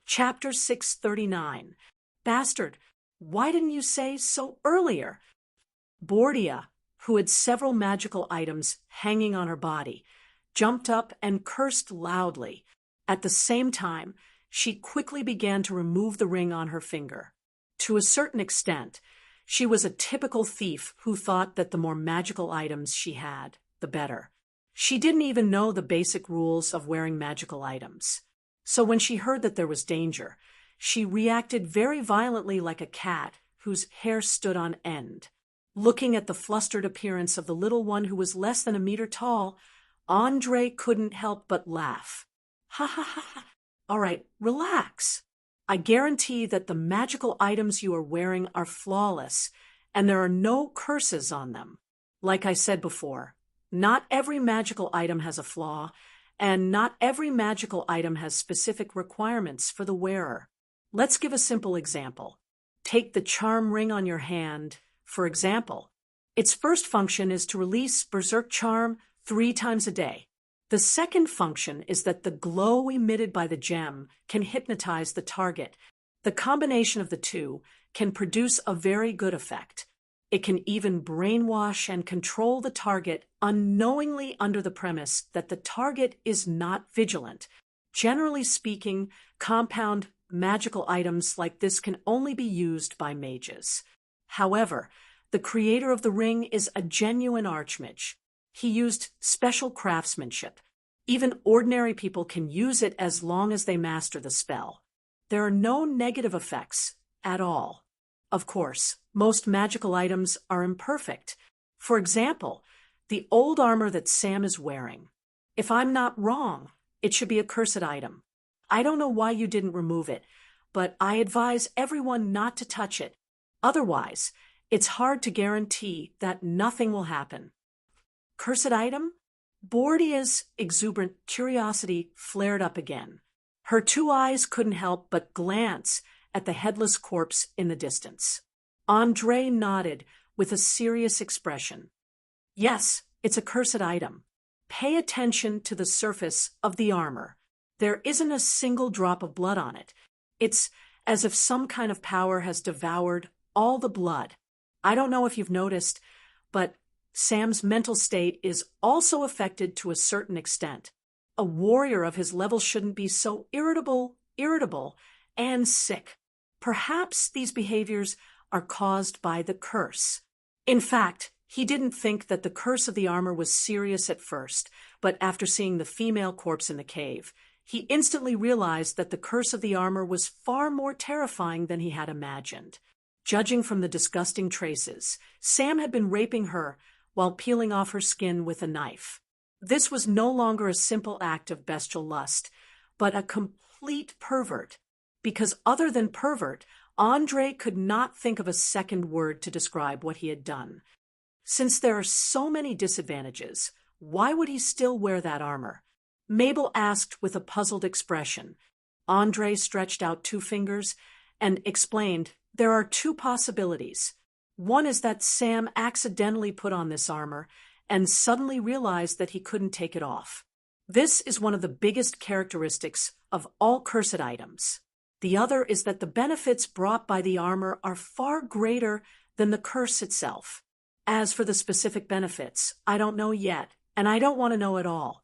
Chapter 639. Bastard, why didn't you say so earlier? Bordia, who had several magical items hanging on her body, jumped up and cursed loudly. At the same time, she quickly began to remove the ring on her finger. To a certain extent, she was a typical thief who thought that the more magical items she had, the better. She didn't even know the basic rules of wearing magical items. So when she heard that there was danger, she reacted very violently like a cat whose hair stood on end. Looking at the flustered appearance of the little one who was less than a meter tall, Andre couldn't help but laugh. Ha ha ha ha. All right, relax. I guarantee that the magical items you are wearing are flawless, and there are no curses on them. Like I said before, not every magical item has a flaw, and not every magical item has specific requirements for the wearer. Let's give a simple example. Take the charm ring on your hand, for example. Its first function is to release Berserk Charm 3 times a day. The second function is that the glow emitted by the gem can hypnotize the target. The combination of the two can produce a very good effect. It can even brainwash and control the target unknowingly under the premise that the target is not vigilant. Generally speaking, compound magical items like this can only be used by mages. However, the creator of the ring is a genuine archmage. He used special craftsmanship. Even ordinary people can use it as long as they master the spell. There are no negative effects at all. Of course, most magical items are imperfect. For example, the old armor that Sam is wearing. If I'm not wrong, it should be a cursed item. I don't know why you didn't remove it, but I advise everyone not to touch it. Otherwise, it's hard to guarantee that nothing will happen. Cursed item? Bordia's exuberant curiosity flared up again. Her 2 eyes couldn't help but glance at the headless corpse in the distance. Andre nodded with a serious expression. Yes, it's a cursed item. Pay attention to the surface of the armor. There isn't a single drop of blood on it. It's as if some kind of power has devoured all the blood. I don't know if you've noticed, but Sam's mental state is also affected to a certain extent. A warrior of his level shouldn't be so irritable, and sick. Perhaps these behaviors are caused by the curse. In fact, he didn't think that the curse of the armor was serious at first, but after seeing the female corpse in the cave, he instantly realized that the curse of the armor was far more terrifying than he had imagined. Judging from the disgusting traces, Sam had been raping her while peeling off her skin with a knife. This was no longer a simple act of bestial lust, but a complete pervert. Because other than pervert, Andre could not think of a second word to describe what he had done. Since there are so many disadvantages, why would he still wear that armor? Mabel asked with a puzzled expression. Andre stretched out 2 fingers and explained, there are 2 possibilities. One is that Sam accidentally put on this armor and suddenly realized that he couldn't take it off. This is one of the biggest characteristics of all cursed items. The other is that the benefits brought by the armor are far greater than the curse itself. As for the specific benefits, I don't know yet, and I don't want to know at all.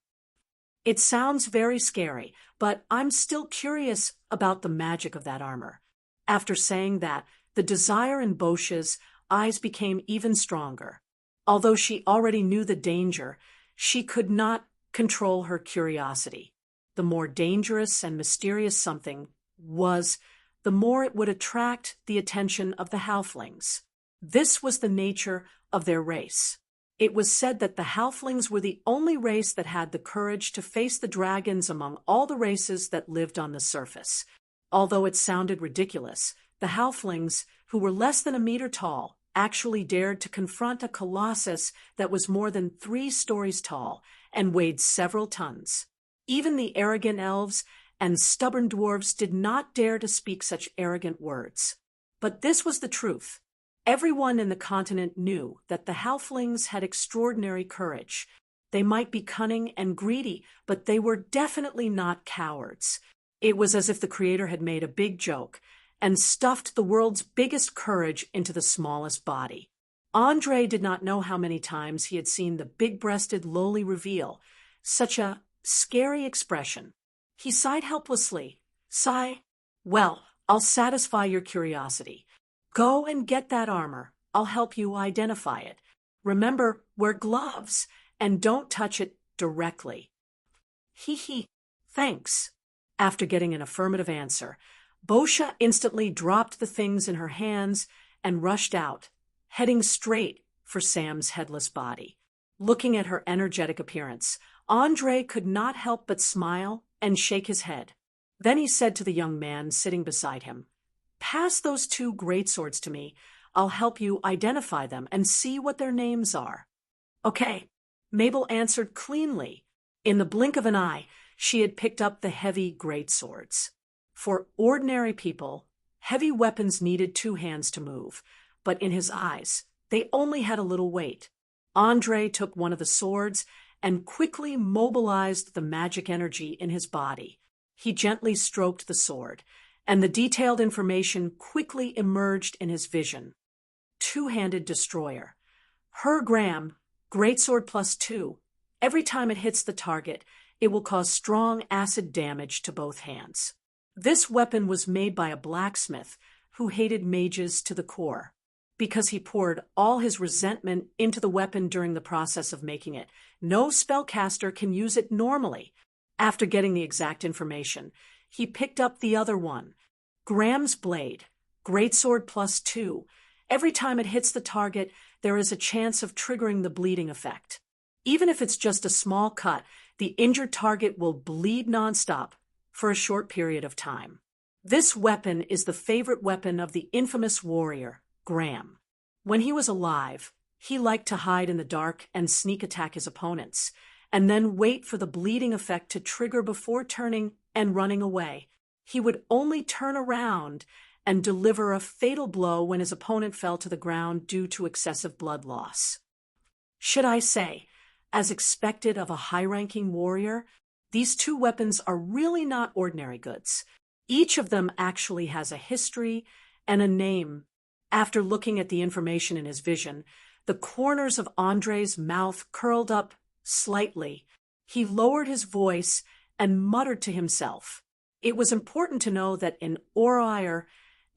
It sounds very scary, but I'm still curious about the magic of that armor. After saying that, the desire in Bosch's eyes became even stronger. Although she already knew the danger, she could not control her curiosity. The more dangerous and mysterious something was, the more it would attract the attention of the halflings. This was the nature of their race. It was said that the halflings were the only race that had the courage to face the dragons among all the races that lived on the surface. Although it sounded ridiculous, the halflings, who were less than a meter tall, actually dared to confront a colossus that was more than 3 stories tall and weighed several tons. Even the arrogant elves and stubborn dwarves did not dare to speak such arrogant words. But this was the truth. Everyone in the continent knew that the halflings had extraordinary courage. They might be cunning and greedy, but they were definitely not cowards. It was as if the creator had made a big joke and stuffed the world's biggest courage into the smallest body. Andre did not know how many times he had seen the big-breasted lowly reveal such a scary expression. He sighed helplessly. Sigh, well, I'll satisfy your curiosity. Go and get that armor. I'll help you identify it. Remember, wear gloves and don't touch it directly. Hee, thanks. After getting an affirmative answer, Bosha instantly dropped the things in her hands and rushed out, heading straight for Sam's headless body. Looking at her energetic appearance, Andre could not help but smile and shake his head. Then he said to the young man sitting beside him, "Pass those 2 greatswords to me. I'll help you identify them and see what their names are." "Okay," Mabel answered cleanly. In the blink of an eye, she had picked up the heavy greatswords. For ordinary people, heavy weapons needed 2 hands to move, but in his eyes, they only had a little weight. Andre took one of the swords and quickly mobilized the magic energy in his body. He gently stroked the sword, and the detailed information quickly emerged in his vision. 2-handed destroyer. Her Graham, greatsword +2. Every time it hits the target, it will cause strong acid damage to both hands. This weapon was made by a blacksmith who hated mages to the core. Because he poured all his resentment into the weapon during the process of making it, no spellcaster can use it normally. After getting the exact information, he picked up the other one. Graham's blade, greatsword +2. Every time it hits the target, there is a chance of triggering the bleeding effect. Even if it's just a small cut, the injured target will bleed nonstop for a short period of time. This weapon is the favorite weapon of the infamous warrior, Graham. When he was alive, he liked to hide in the dark and sneak attack his opponents, and then wait for the bleeding effect to trigger before turning and running away. He would only turn around and deliver a fatal blow when his opponent fell to the ground due to excessive blood loss. Should I say, as expected of a high-ranking warrior, these 2 weapons are really not ordinary goods. Each of them actually has a history and a name. After looking at the information in his vision, the corners of Andre's mouth curled up slightly. He lowered his voice and muttered to himself. It was important to know that in Oroire,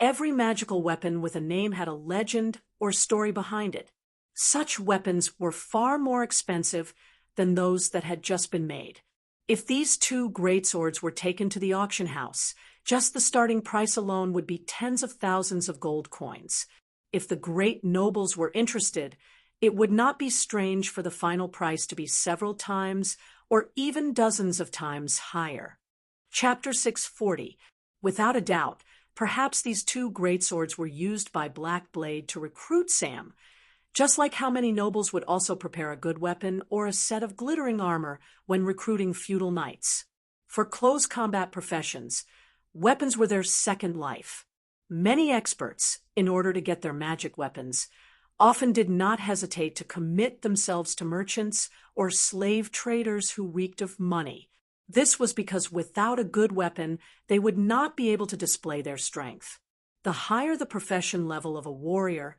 every magical weapon with a name had a legend or story behind it. Such weapons were far more expensive than those that had just been made. If these 2 greatswords were taken to the auction house, just the starting price alone would be tens of thousands of gold coins. If the great nobles were interested, it would not be strange for the final price to be several times or even dozens of times higher. Chapter 640. Without a doubt, perhaps these 2 greatswords were used by Black Blade to recruit Sam, just like how many nobles would also prepare a good weapon or a set of glittering armor when recruiting feudal knights. For close combat professions, weapons were their second life. Many experts, in order to get their magic weapons, often did not hesitate to commit themselves to merchants or slave traders who reeked of money. This was because without a good weapon, they would not be able to display their strength. The higher the profession level of a warrior,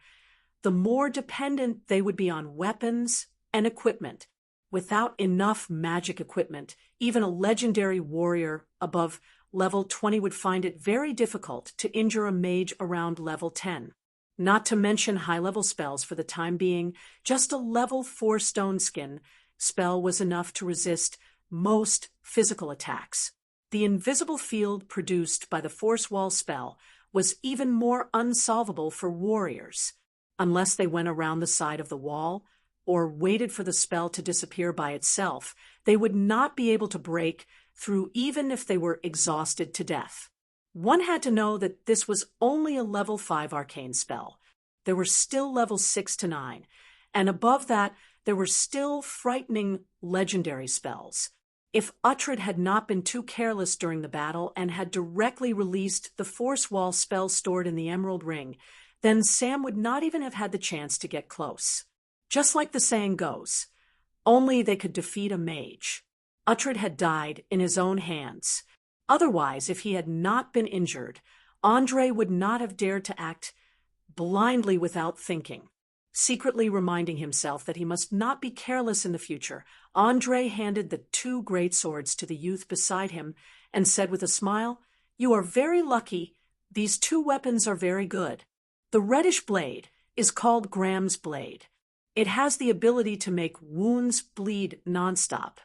the more dependent they would be on weapons and equipment. Without enough magic equipment, even a legendary warrior above level 20 would find it very difficult to injure a mage around level 10. Not to mention high-level spells for the time being, just a level 4 stone skin spell was enough to resist most physical attacks. The invisible field produced by the force wall spell was even more unsolvable for warriors. Unless they went around the side of the wall or waited for the spell to disappear by itself, they would not be able to break through even if they were exhausted to death. One had to know that this was only a level 5 arcane spell. There were still levels 6 to 9, and above that there were still frightening legendary spells. If Uhtred had not been too careless during the battle and had directly released the force wall spell stored in the Emerald Ring, then Sam would not even have had the chance to get close. Just like the saying goes, only they could defeat a mage. Uhtred had died in his own hands. Otherwise, if he had not been injured, Andre would not have dared to act blindly without thinking. Secretly reminding himself that he must not be careless in the future, Andre handed the two great swords to the youth beside him and said with a smile, "You are very lucky. These two weapons are very good. The reddish blade is called Graham's blade. It has the ability to make wounds bleed nonstop.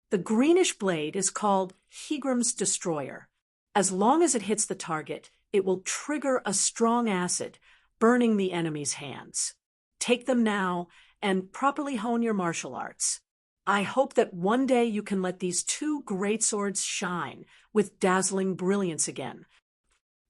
The greenish blade is called Hegram's destroyer. As long as it hits the target, it will trigger a strong acid, burning the enemy's hands. Take them now and properly hone your martial arts. I hope that one day you can let these two great swords shine with dazzling brilliance again.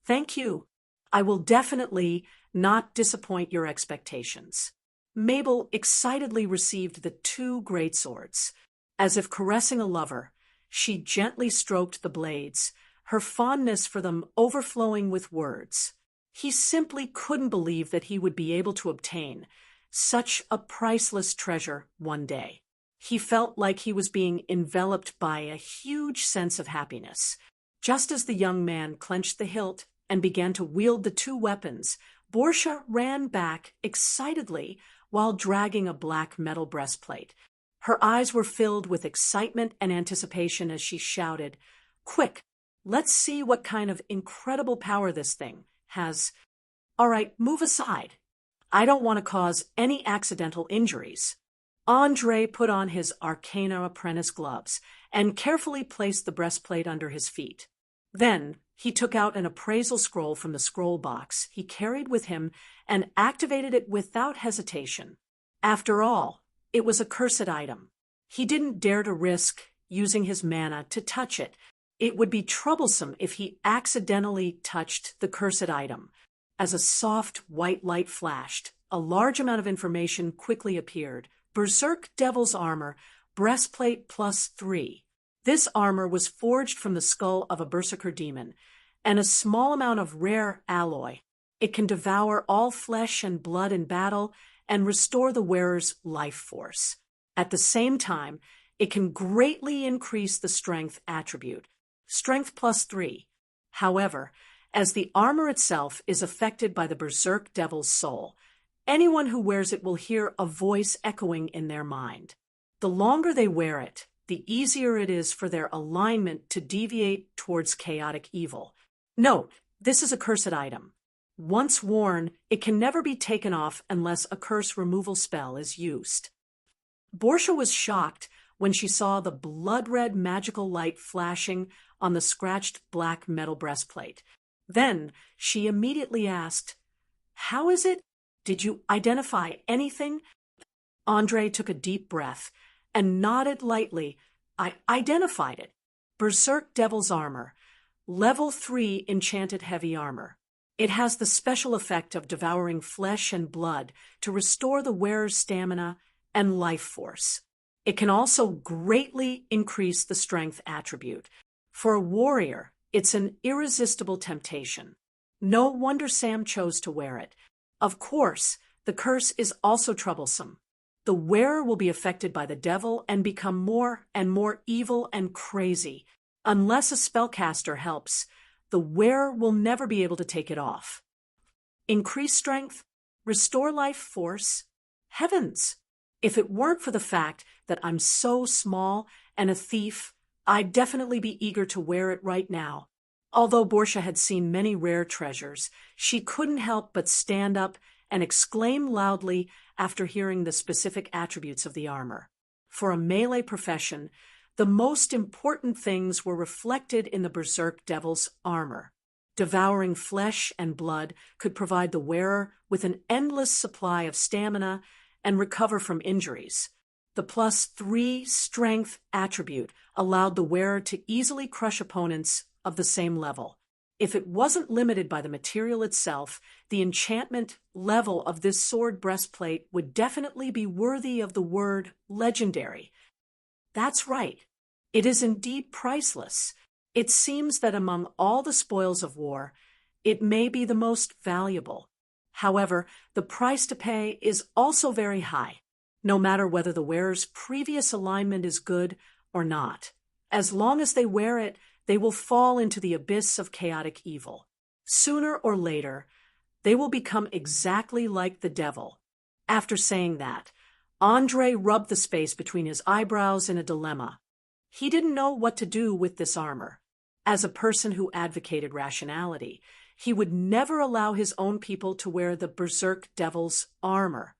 Thank you. I will definitely not disappoint your expectations." Mabel excitedly received the two great swords. As if caressing a lover, she gently stroked the blades, her fondness for them overflowing with words. He simply couldn't believe that he would be able to obtain such a priceless treasure one day. He felt like he was being enveloped by a huge sense of happiness. Just as the young man clenched the hilt and began to wield the two weapons, Portia ran back excitedly while dragging a black metal breastplate. Her eyes were filled with excitement and anticipation as she shouted, "Quick, let's see what kind of incredible power this thing has. All right, move aside. I don't want to cause any accidental injuries." Andre put on his Arcane apprentice gloves and carefully placed the breastplate under his feet. Then he took out an appraisal scroll from the scroll box he carried with him and activated it without hesitation. After all, it was a cursed item. He didn't dare to risk using his mana to touch it. It would be troublesome if he accidentally touched the cursed item. As a soft white light flashed, a large amount of information quickly appeared. Berserk Devil's Armor, Breastplate +3. This armor was forged from the skull of a berserker demon, and a small amount of rare alloy. It can devour all flesh and blood in battle and restore the wearer's life force. At the same time, it can greatly increase the strength attribute, Strength +3. However, as the armor itself is affected by the Berserk Devil's soul, anyone who wears it will hear a voice echoing in their mind. The longer they wear it, the easier it is for their alignment to deviate towards chaotic evil. Note, this is a cursed item. Once worn, it can never be taken off unless a curse removal spell is used. Portia was shocked when she saw the blood-red magical light flashing on the scratched black metal breastplate. Then she immediately asked, "How is it? Did you identify anything?" Andre took a deep breath and nodded lightly. "I identified it. Berserk Devil's Armor, Level 3 Enchanted Heavy Armor. It has the special effect of devouring flesh and blood to restore the wearer's stamina and life force. It can also greatly increase the strength attribute. For a warrior, it's an irresistible temptation. No wonder Sam chose to wear it. Of course, the curse is also troublesome. The wearer will be affected by the devil and become more and more evil and crazy. Unless a spellcaster helps, the wearer will never be able to take it off. Increase strength, restore life force. Heavens! If it weren't for the fact that I'm so small and a thief, I'd definitely be eager to wear it right now." Although Portia had seen many rare treasures, she couldn't help but stand up and exclaim loudly after hearing the specific attributes of the armor. For a melee profession, the most important things were reflected in the Berserk Devil's armor. Devouring flesh and blood could provide the wearer with an endless supply of stamina and recover from injuries. The +3 strength attribute allowed the wearer to easily crush opponents of the same level. If it wasn't limited by the material itself, the enchantment level of this sword breastplate would definitely be worthy of the word legendary. That's right. It is indeed priceless. It seems that among all the spoils of war, it may be the most valuable. However, the price to pay is also very high, no matter whether the wearer's previous alignment is good or not. As long as they wear it, they will fall into the abyss of chaotic evil. Sooner or later, they will become exactly like the devil. After saying that, Andre rubbed the space between his eyebrows in a dilemma. He didn't know what to do with this armor. As a person who advocated rationality, he would never allow his own people to wear the berserk devil's armor.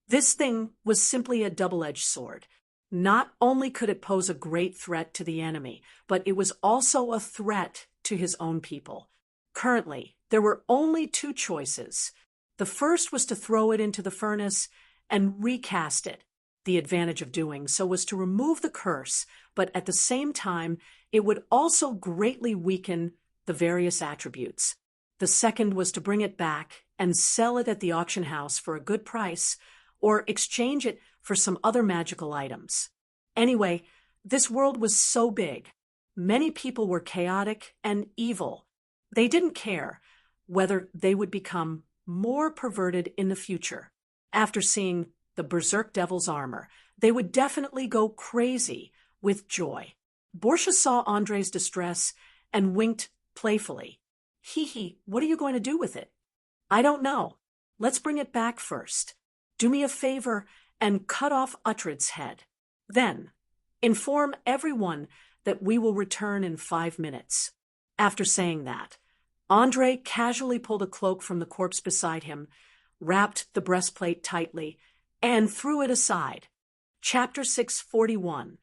This thing was simply a double-edged sword. Not only could it pose a great threat to the enemy, but it was also a threat to his own people. Currently, there were only two choices. The first was to throw it into the furnace and recast it. The advantage of doing so was to remove the curse, but at the same time, it would also greatly weaken the various attributes. The second was to bring it back and sell it at the auction house for a good price, or exchange it for some other magical items. Anyway, this world was so big. Many people were chaotic and evil. They didn't care whether they would become more perverted in the future. After seeing the Berserk Devil's armor, they would definitely go crazy with joy. Portia saw Andre's distress and winked playfully. Hee, what are you going to do with it? I don't know. Let's bring it back first. Do me a favor and cut off Uhtred's head. Then, inform everyone that we will return in 5 minutes. After saying that, Andre casually pulled a cloak from the corpse beside him, wrapped the breastplate tightly, and threw it aside. Chapter 641.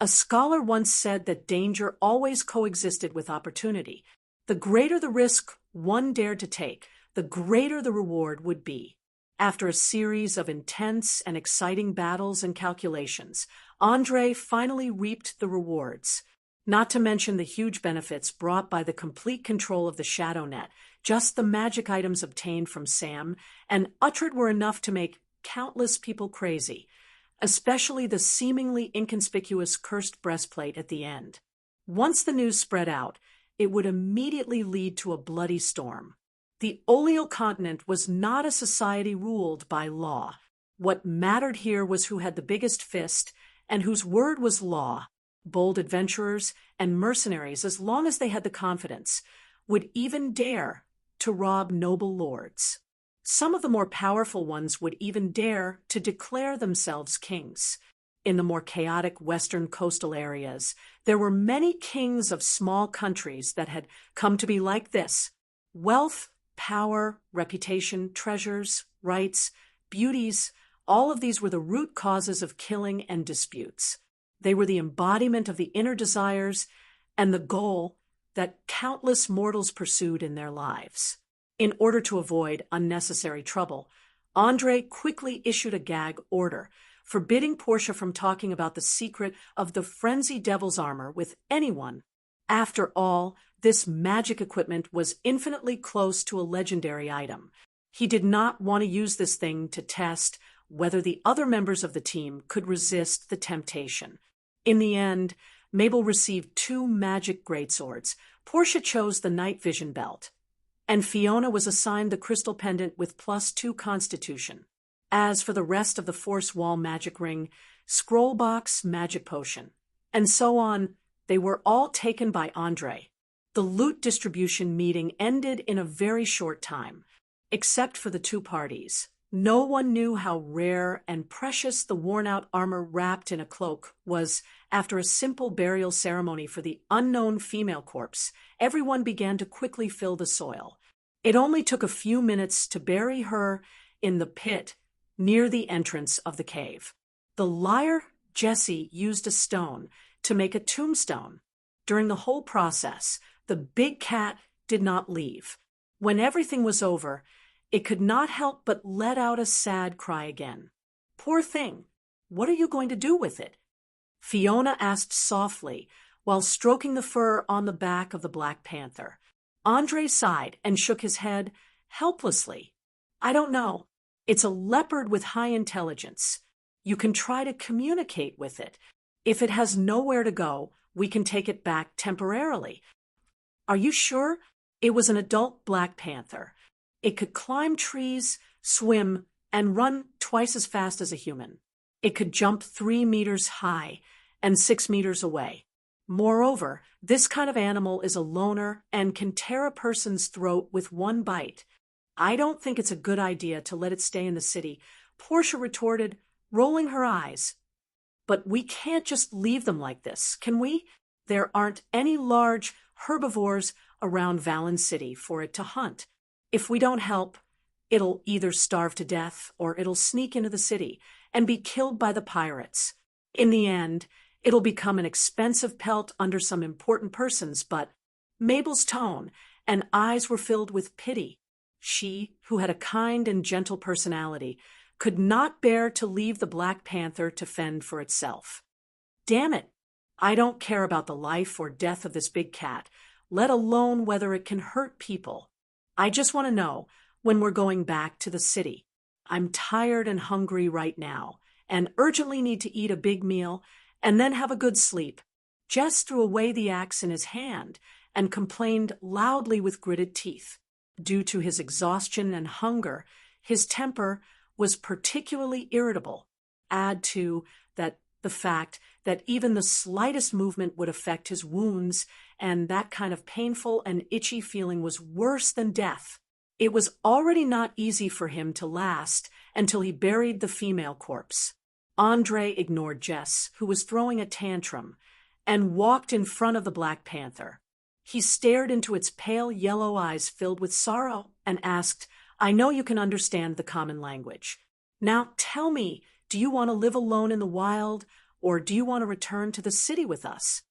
A scholar once said that danger always coexisted with opportunity. The greater the risk one dared to take, the greater the reward would be. After a series of intense and exciting battles and calculations, Andre finally reaped the rewards. Not to mention the huge benefits brought by the complete control of the Shadow Net. Just the magic items obtained from Sam and Uhtred were enough to make countless people crazy, especially the seemingly inconspicuous cursed breastplate at the end. Once the news spread out, it would immediately lead to a bloody storm. The Oleal continent was not a society ruled by law. What mattered here was who had the biggest fist and whose word was law. Bold adventurers and mercenaries, as long as they had the confidence, would even dare to rob noble lords. Some of the more powerful ones would even dare to declare themselves kings. In the more chaotic western coastal areas, there were many kings of small countries that had come to be like this. Wealth, power, reputation, treasures, rights, beauties, all of these were the root causes of killing and disputes. They were the embodiment of the inner desires and the goal that countless mortals pursued in their lives. In order to avoid unnecessary trouble, Andre quickly issued a gag order, forbidding Portia from talking about the secret of the frenzied devil's armor with anyone. After all, this magic equipment was infinitely close to a legendary item. He did not want to use this thing to test whether the other members of the team could resist the temptation. In the end, Mabel received 2 magic greatswords. Portia chose the night vision belt, and Fiona was assigned the crystal pendant with +2 constitution. As for the rest of the force wall magic ring, scroll box magic potion, and so on, they were all taken by Andre. The loot distribution meeting ended in a very short time, except for the 2 parties. No one knew how rare and precious the worn-out armor wrapped in a cloak was. After a simple burial ceremony for the unknown female corpse, everyone began to quickly fill the soil. It only took a few minutes to bury her in the pit near the entrance of the cave. The liar, Jesse, used a stone to make a tombstone. During the whole process, the big cat did not leave. When everything was over, it could not help but let out a sad cry again. Poor thing, what are you going to do with it? Fiona asked softly while stroking the fur on the back of the Black Panther. Andre sighed and shook his head helplessly. I don't know. It's a leopard with high intelligence. You can try to communicate with it. If it has nowhere to go, we can take it back temporarily. Are you sure? It was an adult Black Panther. It could climb trees, swim, and run twice as fast as a human. It could jump 3 meters high and 6 meters away. Moreover, this kind of animal is a loner and can tear a person's throat with one bite. I don't think it's a good idea to let it stay in the city, Portia retorted, rolling her eyes. But we can't just leave them like this, can we? There aren't any large herbivores around Valen City for it to hunt. If we don't help, it'll either starve to death or it'll sneak into the city and be killed by the pirates. In the end, it'll become an expensive pelt under some important persons, but Mabel's tone and eyes were filled with pity. She, who had a kind and gentle personality, could not bear to leave the Black Panther to fend for itself. Damn it! I don't care about the life or death of this big cat, let alone whether it can hurt people. I just want to know when we're going back to the city. I'm tired and hungry right now, and urgently need to eat a big meal and then have a good sleep. Jess threw away the axe in his hand and complained loudly with gritted teeth. Due to his exhaustion and hunger, his temper was particularly irritable. Add to that the fact that even the slightest movement would affect his wounds, and that kind of painful and itchy feeling was worse than death. It was already not easy for him to last until he buried the female corpse. Andre ignored Jess, who was throwing a tantrum, and walked in front of the Black Panther. He stared into its pale yellow eyes filled with sorrow and asked, I know you can understand the common language. Now tell me, do you want to live alone in the wild, or do you want to return to the city with us?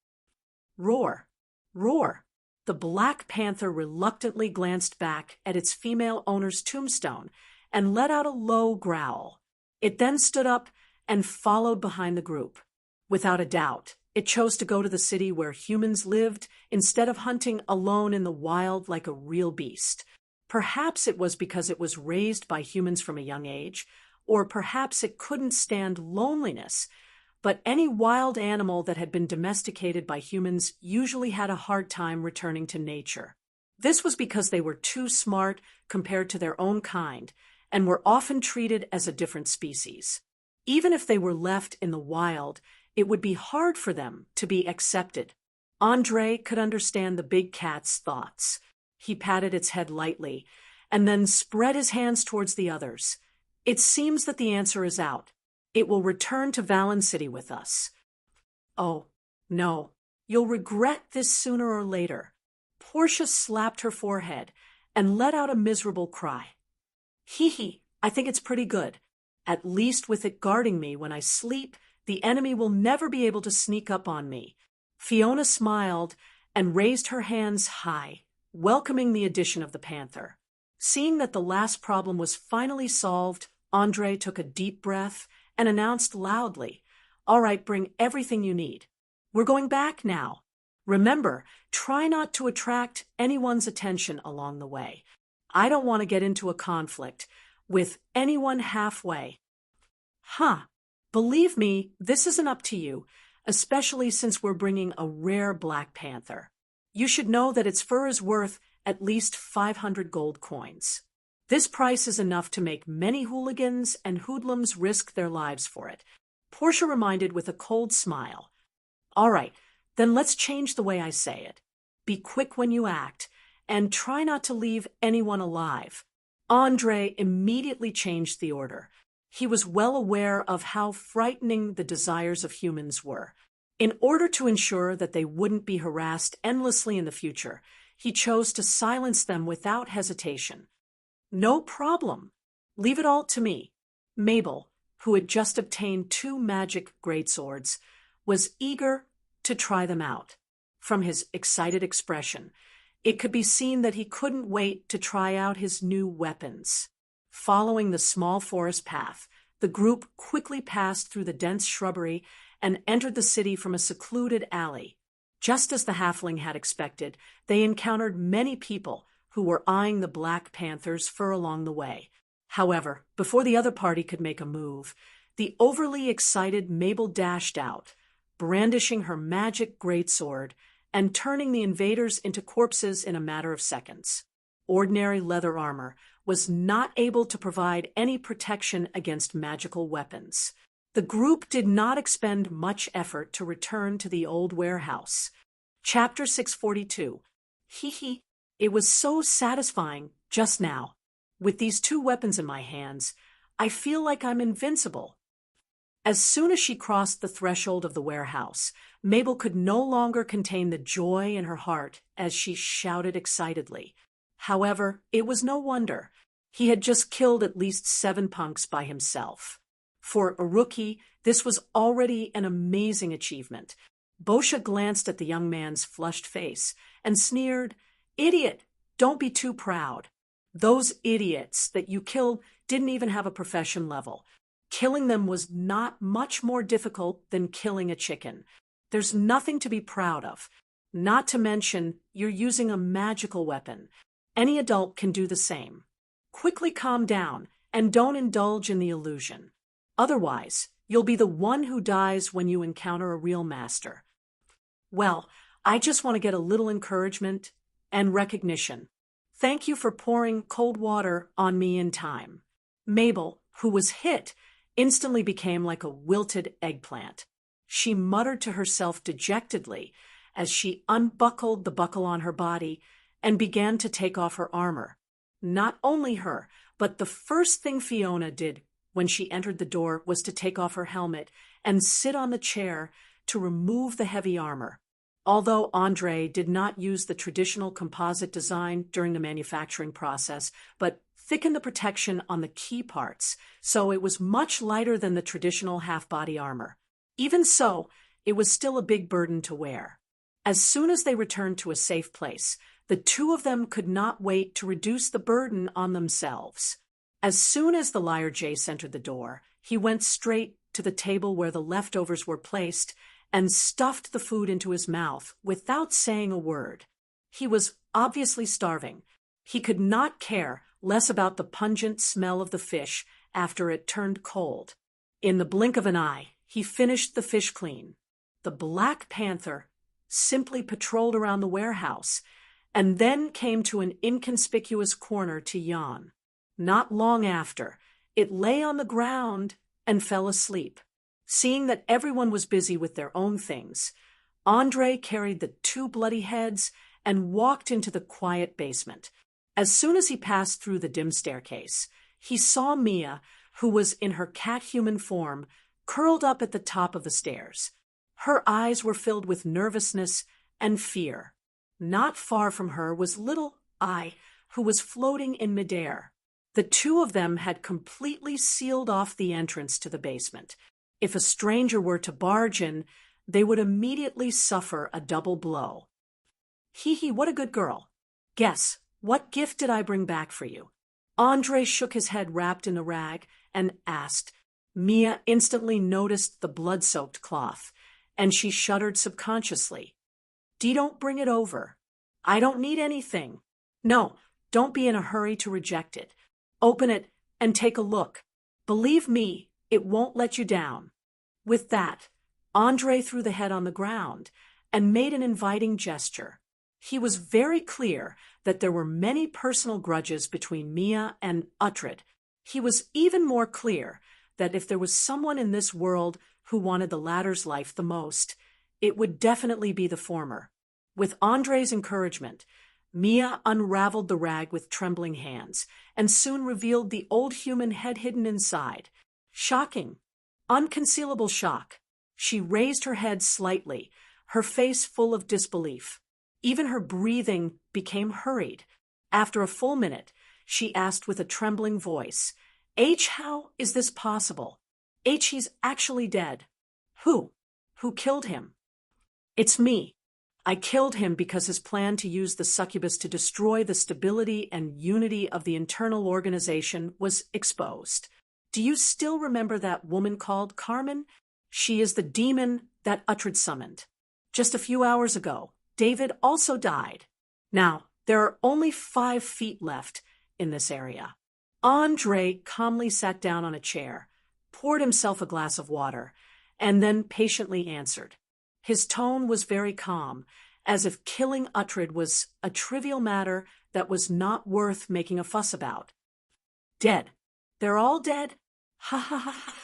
Roar, roar. The Black Panther reluctantly glanced back at its female owner's tombstone and let out a low growl. It then stood up and followed behind the group. Without a doubt, it chose to go to the city where humans lived instead of hunting alone in the wild like a real beast. Perhaps it was because it was raised by humans from a young age, or perhaps it couldn't stand loneliness. But any wild animal that had been domesticated by humans usually had a hard time returning to nature. This was because they were too smart compared to their own kind and were often treated as a different species. Even if they were left in the wild, it would be hard for them to be accepted. Andre could understand the big cat's thoughts. He patted its head lightly and then spread his hands towards the others. It seems that the answer is out. It will return to Valen City with us. Oh, no. You'll regret this sooner or later. Portia slapped her forehead and let out a miserable cry. Hee, I think it's pretty good. At least with it guarding me when I sleep, the enemy will never be able to sneak up on me. Fiona smiled and raised her hands high, welcoming the addition of the panther. Seeing that the last problem was finally solved, Andre took a deep breath and announced loudly, All right, bring everything you need. We're going back now. Remember, try not to attract anyone's attention along the way. I don't want to get into a conflict with anyone halfway. Believe me, this isn't up to you, especially since we're bringing a rare Black Panther. You should know that its fur is worth at least 500 gold coins. This price is enough to make many hooligans and hoodlums risk their lives for it. Portia reminded with a cold smile. All right, then let's change the way I say it. Be quick when you act, and try not to leave anyone alive. Andre immediately changed the order. He was well aware of how frightening the desires of humans were. In order to ensure that they wouldn't be harassed endlessly in the future, he chose to silence them without hesitation. No problem. Leave it all to me. Mabel, who had just obtained 2 magic greatswords, was eager to try them out. From his excited expression, it could be seen that he couldn't wait to try out his new weapons. Following the small forest path, the group quickly passed through the dense shrubbery and entered the city from a secluded alley. Just as the halfling had expected, they encountered many people who were eyeing the Black Panther's fur along the way. However, before the other party could make a move, the overly excited Mabel dashed out, brandishing her magic greatsword and turning the invaders into corpses in a matter of seconds. Ordinary leather armor was not able to provide any protection against magical weapons. The group did not expend much effort to return to the old warehouse. Chapter 642. Hee hee. It was so satisfying just now. With these two weapons in my hands, I feel like I'm invincible. As soon as she crossed the threshold of the warehouse, Mabel could no longer contain the joy in her heart as she shouted excitedly. However, it was no wonder. He had just killed at least 7 punks by himself. For a rookie, this was already an amazing achievement. Boscia glanced at the young man's flushed face and sneered, "Idiot, don't be too proud. Those idiots that you killed didn't even have a profession level. Killing them was not much more difficult than killing a chicken. There's nothing to be proud of. Not to mention, you're using a magical weapon. Any adult can do the same. Quickly calm down and don't indulge in the illusion. Otherwise, you'll be the one who dies when you encounter a real master." "Well, I just want to get a little encouragement and recognition. Thank you for pouring cold water on me in time." Mabel, who was hit, instantly became like a wilted eggplant. She muttered to herself dejectedly as she unbuckled the buckle on her body and began to take off her armor. Not only her, but the first thing Fiona did when she entered the door was to take off her helmet and sit on the chair to remove the heavy armor. Although Andre did not use the traditional composite design during the manufacturing process, but thickened the protection on the key parts, so it was much lighter than the traditional half-body armor. Even so, it was still a big burden to wear. As soon as they returned to a safe place, the two of them could not wait to reduce the burden on themselves. As soon as the liar Jace entered the door, he went straight to the table where the leftovers were placed and stuffed the food into his mouth without saying a word. He was obviously starving. He could not care less about the pungent smell of the fish after it turned cold. In the blink of an eye, he finished the fish clean. The Black Panther simply patrolled around the warehouse and then came to an inconspicuous corner to yawn. Not long after, it lay on the ground and fell asleep. Seeing that everyone was busy with their own things, Andre carried the 2 bloody heads and walked into the quiet basement. As soon as he passed through the dim staircase, he saw Mia, who was in her cat-human form, curled up at the top of the stairs. Her eyes were filled with nervousness and fear. Not far from her was little I, who was floating in midair. The two of them had completely sealed off the entrance to the basement. If a stranger were to barge in, they would immediately suffer a double blow. "Hee hee, what a good girl. Guess, what gift did I bring back for you?" Andre shook his head wrapped in a rag and asked. Mia instantly noticed the blood-soaked cloth, and she shuddered subconsciously. "Dee, don't bring it over. I don't need anything." "No, don't be in a hurry to reject it. Open it and take a look. Believe me, it won't let you down." With that, Andre threw the head on the ground and made an inviting gesture. He was very clear that there were many personal grudges between Mia and Uhtred. He was even more clear that if there was someone in this world who wanted the latter's life the most, it would definitely be the former. With Andre's encouragement, Mia unraveled the rag with trembling hands and soon revealed the old human head hidden inside. Shocking, unconcealable shock. She raised her head slightly, her face full of disbelief. Even her breathing became hurried. After a full minute, she asked with a trembling voice, "H, how is this possible? H, he's actually dead." "Who? Who killed him?" "It's me. I killed him because his plan to use the succubus to destroy the stability and unity of the internal organization was exposed. Do you still remember that woman called Carmen? She is the demon that Uhtred summoned. Just a few hours ago, David also died. Now, there are only 5 feet left in this area." Andre calmly sat down on a chair, poured himself a glass of water, and then patiently answered. His tone was very calm, as if killing Uhtred was a trivial matter that was not worth making a fuss about. "Dead. They're all dead? Ha ha ha ha.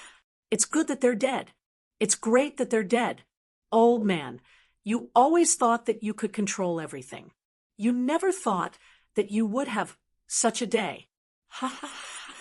It's good that they're dead. It's great that they're dead. Old man, you always thought that you could control everything. You never thought that you would have such a day. Ha ha ha.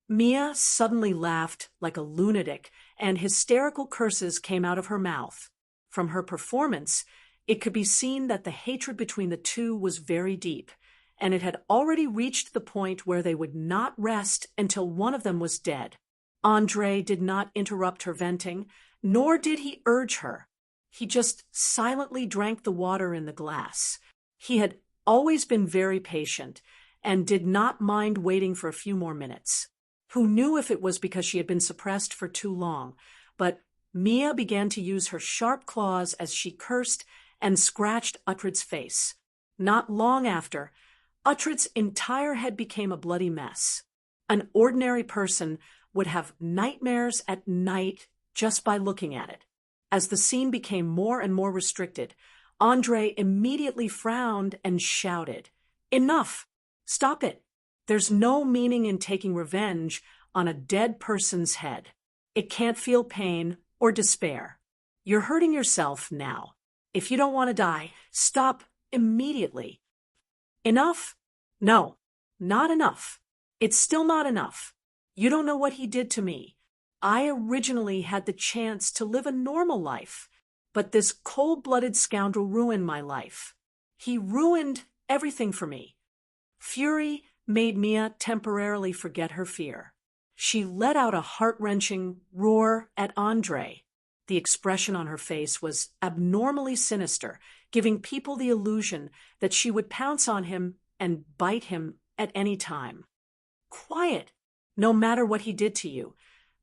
Mia suddenly laughed like a lunatic, and hysterical curses came out of her mouth. From her performance, it could be seen that the hatred between the two was very deep, and it had already reached the point where they would not rest until one of them was dead. Andre did not interrupt her venting, nor did he urge her. He just silently drank the water in the glass. He had always been very patient and did not mind waiting for a few more minutes. Who knew if it was because she had been suppressed for too long? But Mia began to use her sharp claws as she cursed and scratched Uhtred's face. Not long after, Uhtred's entire head became a bloody mess. An ordinary person would have nightmares at night just by looking at it. As the scene became more and more restricted, Andre immediately frowned and shouted, "Enough! Stop it! There's no meaning in taking revenge on a dead person's head. It can't feel pain or despair. You're hurting yourself now. If you don't want to die, stop immediately." Enough? No, not enough. It's still not enough. You don't know what he did to me. I originally had the chance to live a normal life, but this cold-blooded scoundrel ruined my life. He ruined everything for me. Fury made Mia temporarily forget her fear. She let out a heart-wrenching roar at Andre. The expression on her face was abnormally sinister, giving people the illusion that she would pounce on him and bite him at any time. Quiet, no matter what he did to you.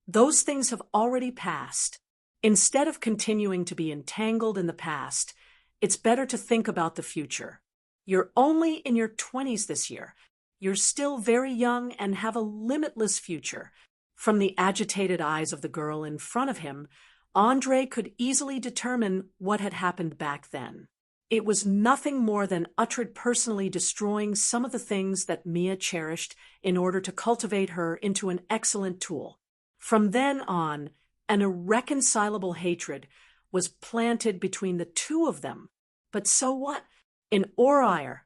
Those things have already passed. Instead of continuing to be entangled in the past, it's better to think about the future. You're only in your 20s this year. You're still very young and have a limitless future. From the agitated eyes of the girl in front of him, Andre could easily determine what had happened back then. It was nothing more than Uhtred personally destroying some of the things that Mia cherished in order to cultivate her into an excellent tool. From then on, an irreconcilable hatred was planted between the two of them. But so what? In Orire,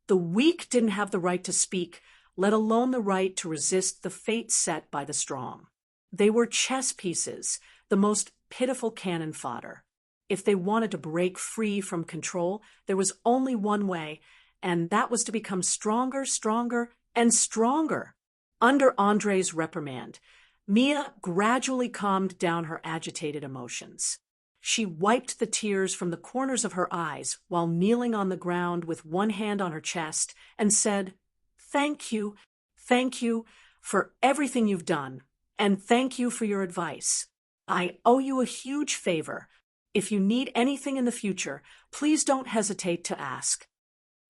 the weak didn't have the right to speak, let alone the right to resist the fate set by the strong. They were chess pieces, the most pitiful cannon fodder. If they wanted to break free from control, there was only one way, and that was to become stronger, stronger, and stronger. Under Andre's reprimand, Mia gradually calmed down her agitated emotions. She wiped the tears from the corners of her eyes while kneeling on the ground with one hand on her chest and said, thank you for everything you've done, and thank you for your advice. I owe you a huge favor. If you need anything in the future, please don't hesitate to ask."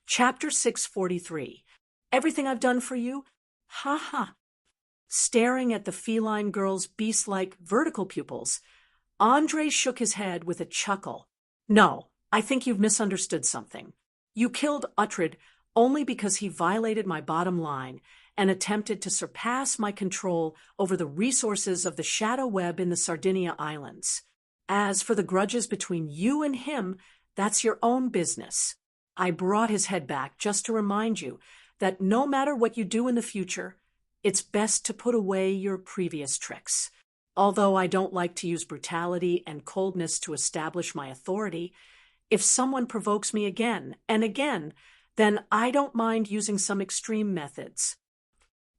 Chapter 643. Everything I've done for you? Ha ha. Staring at the feline girl's beast-like vertical pupils, Andre shook his head with a chuckle. "No, I think you've misunderstood something. You killed Uhtred only because he violated my bottom line and attempted to surpass my control over the resources of the Shadow Web in the Sardinia Islands. As for the grudges between you and him, that's your own business. I brought his head back just to remind you that no matter what you do in the future, it's best to put away your previous tricks. Although I don't like to use brutality and coldness to establish my authority, if someone provokes me again and again, then I don't mind using some extreme methods."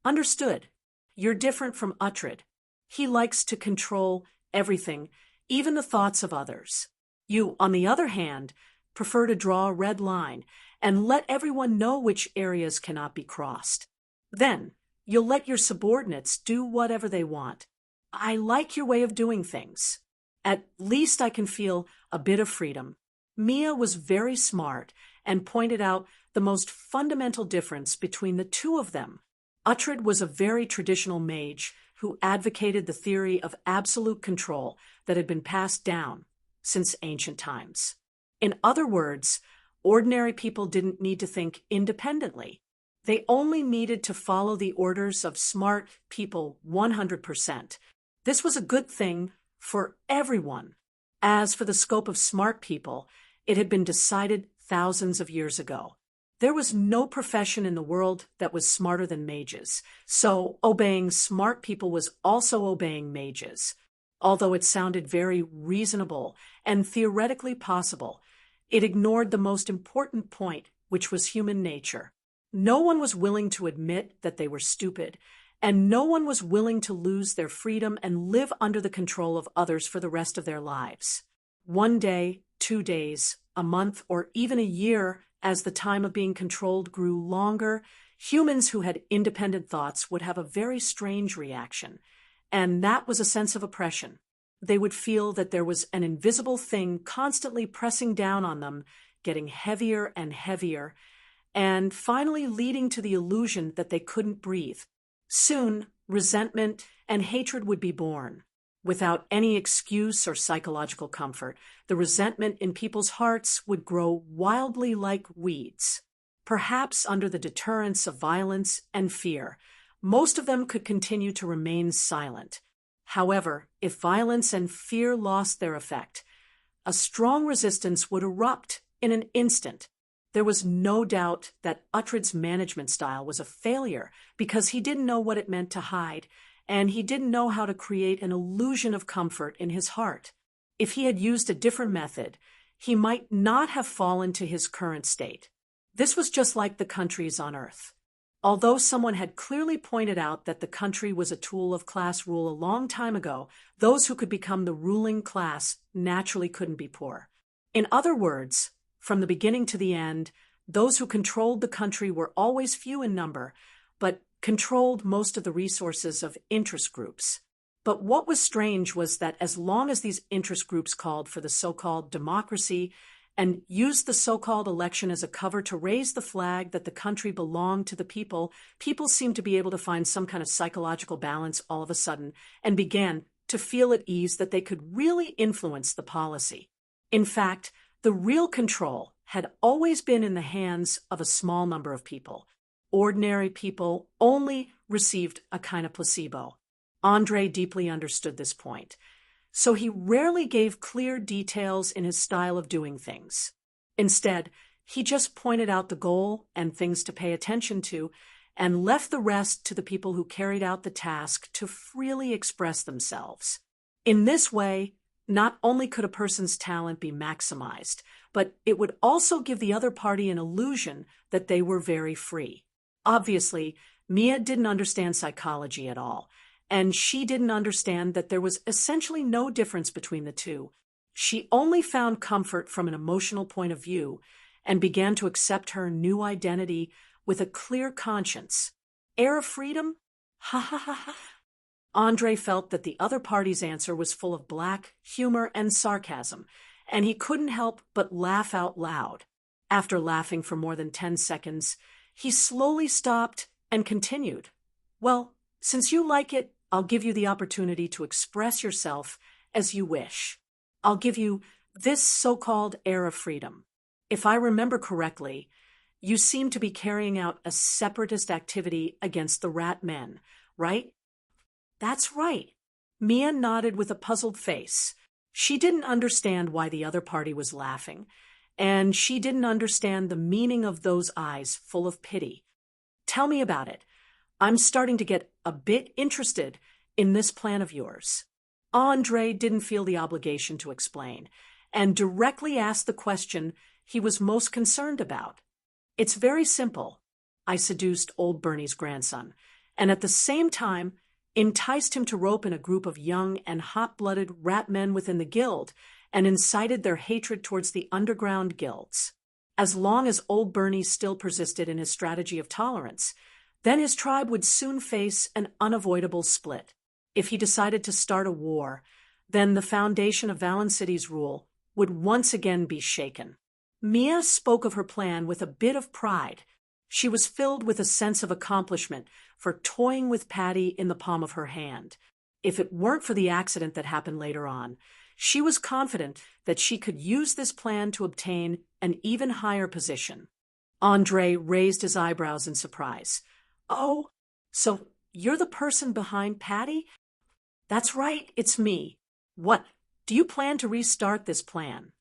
"Understood. You're different from Uhtred. He likes to control everything, even the thoughts of others. You, on the other hand, prefer to draw a red line and let everyone know which areas cannot be crossed. Then, you'll let your subordinates do whatever they want. I like your way of doing things. At least I can feel a bit of freedom." Mia was very smart and pointed out the most fundamental difference between the two of them. Uhtred was a very traditional mage who advocated the theory of absolute control that had been passed down since ancient times. In other words, ordinary people didn't need to think independently. They only needed to follow the orders of smart people 100%. This was a good thing for everyone. As for the scope of smart people, it had been decided thousands of years ago. There was no profession in the world that was smarter than mages, so obeying smart people was also obeying mages. Although it sounded very reasonable and theoretically possible, it ignored the most important point, which was human nature. No one was willing to admit that they were stupid, and no one was willing to lose their freedom and live under the control of others for the rest of their lives. One day, 2 days, a month, or even a year, as the time of being controlled grew longer, humans who had independent thoughts would have a very strange reaction, and that was a sense of oppression. They would feel that there was an invisible thing constantly pressing down on them, getting heavier and heavier, and finally leading to the illusion that they couldn't breathe. Soon, resentment and hatred would be born. Without any excuse or psychological comfort, the resentment in people's hearts would grow wildly like weeds. Perhaps under the deterrence of violence and fear, most of them could continue to remain silent. However, if violence and fear lost their effect, a strong resistance would erupt in an instant. There was no doubt that Uhtred's management style was a failure because he didn't know what it meant to hide, and he didn't know how to create an illusion of comfort in his heart. If he had used a different method, he might not have fallen to his current state. This was just like the countries on Earth. Although someone had clearly pointed out that the country was a tool of class rule a long time ago, those who could become the ruling class naturally couldn't be poor. In other words, from the beginning to the end, those who controlled the country were always few in number, but controlled most of the resources of interest groups. But what was strange was that as long as these interest groups called for the so-called democracy and used the so-called election as a cover to raise the flag that the country belonged to the people, people seemed to be able to find some kind of psychological balance all of a sudden and began to feel at ease that they could really influence the policy. In fact, the real control had always been in the hands of a small number of people. Ordinary people only received a kind of placebo. Andre deeply understood this point, so he rarely gave clear details in his style of doing things. Instead, he just pointed out the goal and things to pay attention to, and left the rest to the people who carried out the task to freely express themselves. In this way, not only could a person's talent be maximized, but it would also give the other party an illusion that they were very free. Obviously, Mia didn't understand psychology at all, and she didn't understand that there was essentially no difference between the two. She only found comfort from an emotional point of view and began to accept her new identity with a clear conscience. Air of freedom? Ha ha ha ha. Andre felt that the other party's answer was full of black humor and sarcasm, and he couldn't help but laugh out loud. After laughing for more than 10 seconds, he slowly stopped and continued. Well, since you like it, I'll give you the opportunity to express yourself as you wish. I'll give you this so-called air of freedom. If I remember correctly, you seem to be carrying out a separatist activity against the rat men, right? That's right. Mia nodded with a puzzled face. She didn't understand why the other party was laughing, and she didn't understand the meaning of those eyes full of pity. Tell me about it. I'm starting to get a bit interested in this plan of yours. Andre didn't feel the obligation to explain, and directly asked the question he was most concerned about. It's very simple. I seduced old Bernie's grandson, and at the same time enticed him to rope in a group of young and hot-blooded rat men within the guild, and incited their hatred towards the underground guilds. As long as old Bernie still persisted in his strategy of tolerance, then his tribe would soon face an unavoidable split. If he decided to start a war, then the foundation of Valen City's rule would once again be shaken. Mia spoke of her plan with a bit of pride. She was filled with a sense of accomplishment for toying with Patty in the palm of her hand. If it weren't for the accident that happened later on, she was confident that she could use this plan to obtain an even higher position. Andre raised his eyebrows in surprise. Oh, so you're the person behind Patty? That's right, it's me. What, do you plan to restart this plan?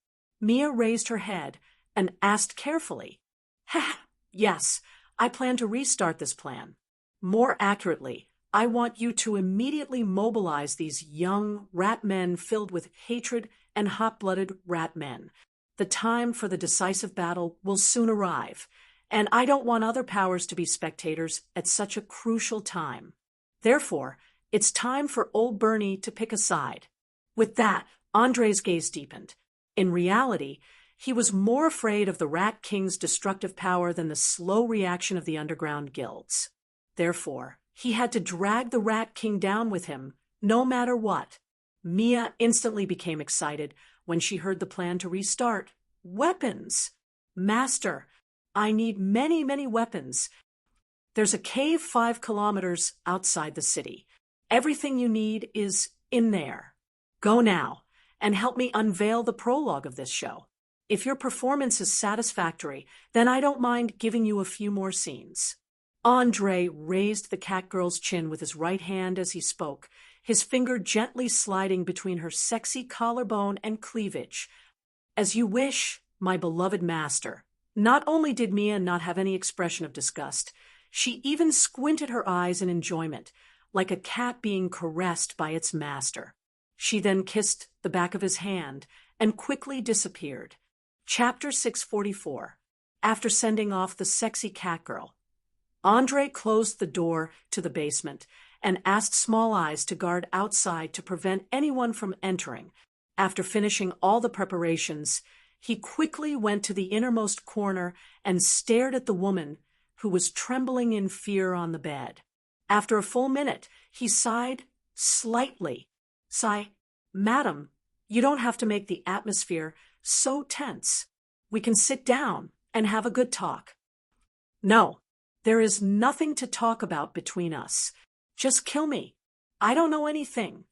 Mia raised her head and asked carefully. Ha, yes, I plan to restart this plan. More accurately, I want you to immediately mobilize these young rat men filled with hatred and hot-blooded rat men. The time for the decisive battle will soon arrive, and I don't want other powers to be spectators at such a crucial time. Therefore, it's time for old Bernie to pick a side. With that, Andre's gaze deepened. In reality, he was more afraid of the Rat King's destructive power than the slow reaction of the underground guilds. Therefore, he had to drag the Rat King down with him, no matter what. Mia instantly became excited when she heard the plan to restart. Weapons! Master, I need many, many weapons. There's a cave 5 kilometers outside the city. Everything you need is in there. Go now, and help me unveil the prologue of this show. If your performance is satisfactory, then I don't mind giving you a few more scenes. Andre raised the catgirl's chin with his right hand as he spoke, his finger gently sliding between her sexy collarbone and cleavage. As you wish, my beloved master. Not only did Mia not have any expression of disgust, she even squinted her eyes in enjoyment, like a cat being caressed by its master. She then kissed the back of his hand and quickly disappeared. Chapter 644. After sending off the sexy catgirl, Andre closed the door to the basement and asked Small Eyes to guard outside to prevent anyone from entering. After finishing all the preparations, he quickly went to the innermost corner and stared at the woman who was trembling in fear on the bed. After a full minute, he sighed slightly. Madam, you don't have to make the atmosphere so tense. We can sit down and have a good talk. No, there is nothing to talk about between us. Just kill me. I don't know anything.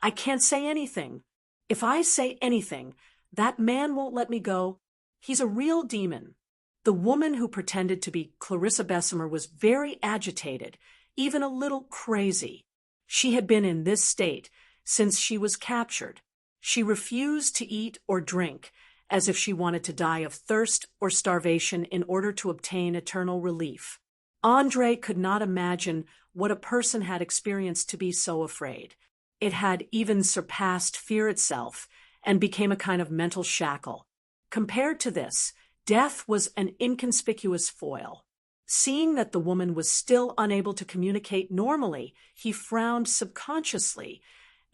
I can't say anything. If I say anything, that man won't let me go. He's a real demon. The woman who pretended to be Clarissa Bessemer was very agitated, even a little crazy. She had been in this state since she was captured. She refused to eat or drink, as if she wanted to die of thirst or starvation in order to obtain eternal relief. Andre could not imagine what a person had experienced to be so afraid. It had even surpassed fear itself and became a kind of mental shackle. Compared to this, death was an inconspicuous foil. Seeing that the woman was still unable to communicate normally, he frowned subconsciously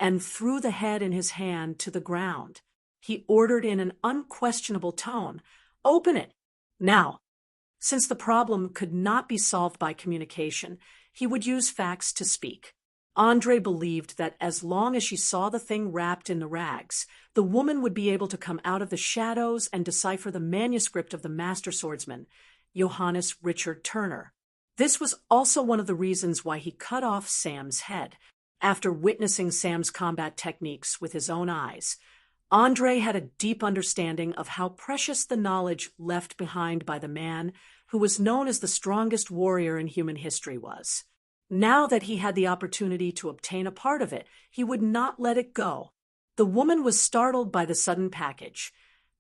and threw the head in his hand to the ground. He ordered in an unquestionable tone, "Open it, now." Since the problem could not be solved by communication, he would use facts to speak. Andre believed that as long as she saw the thing wrapped in the rags, the woman would be able to come out of the shadows and decipher the manuscript of the master swordsman, Johannes Richard Turner. This was also one of the reasons why he cut off Sam's head. After witnessing Sam's combat techniques with his own eyes, Andre had a deep understanding of how precious the knowledge left behind by the man who was known as the strongest warrior in human history was. Now that he had the opportunity to obtain a part of it, he would not let it go. The woman was startled by the sudden package,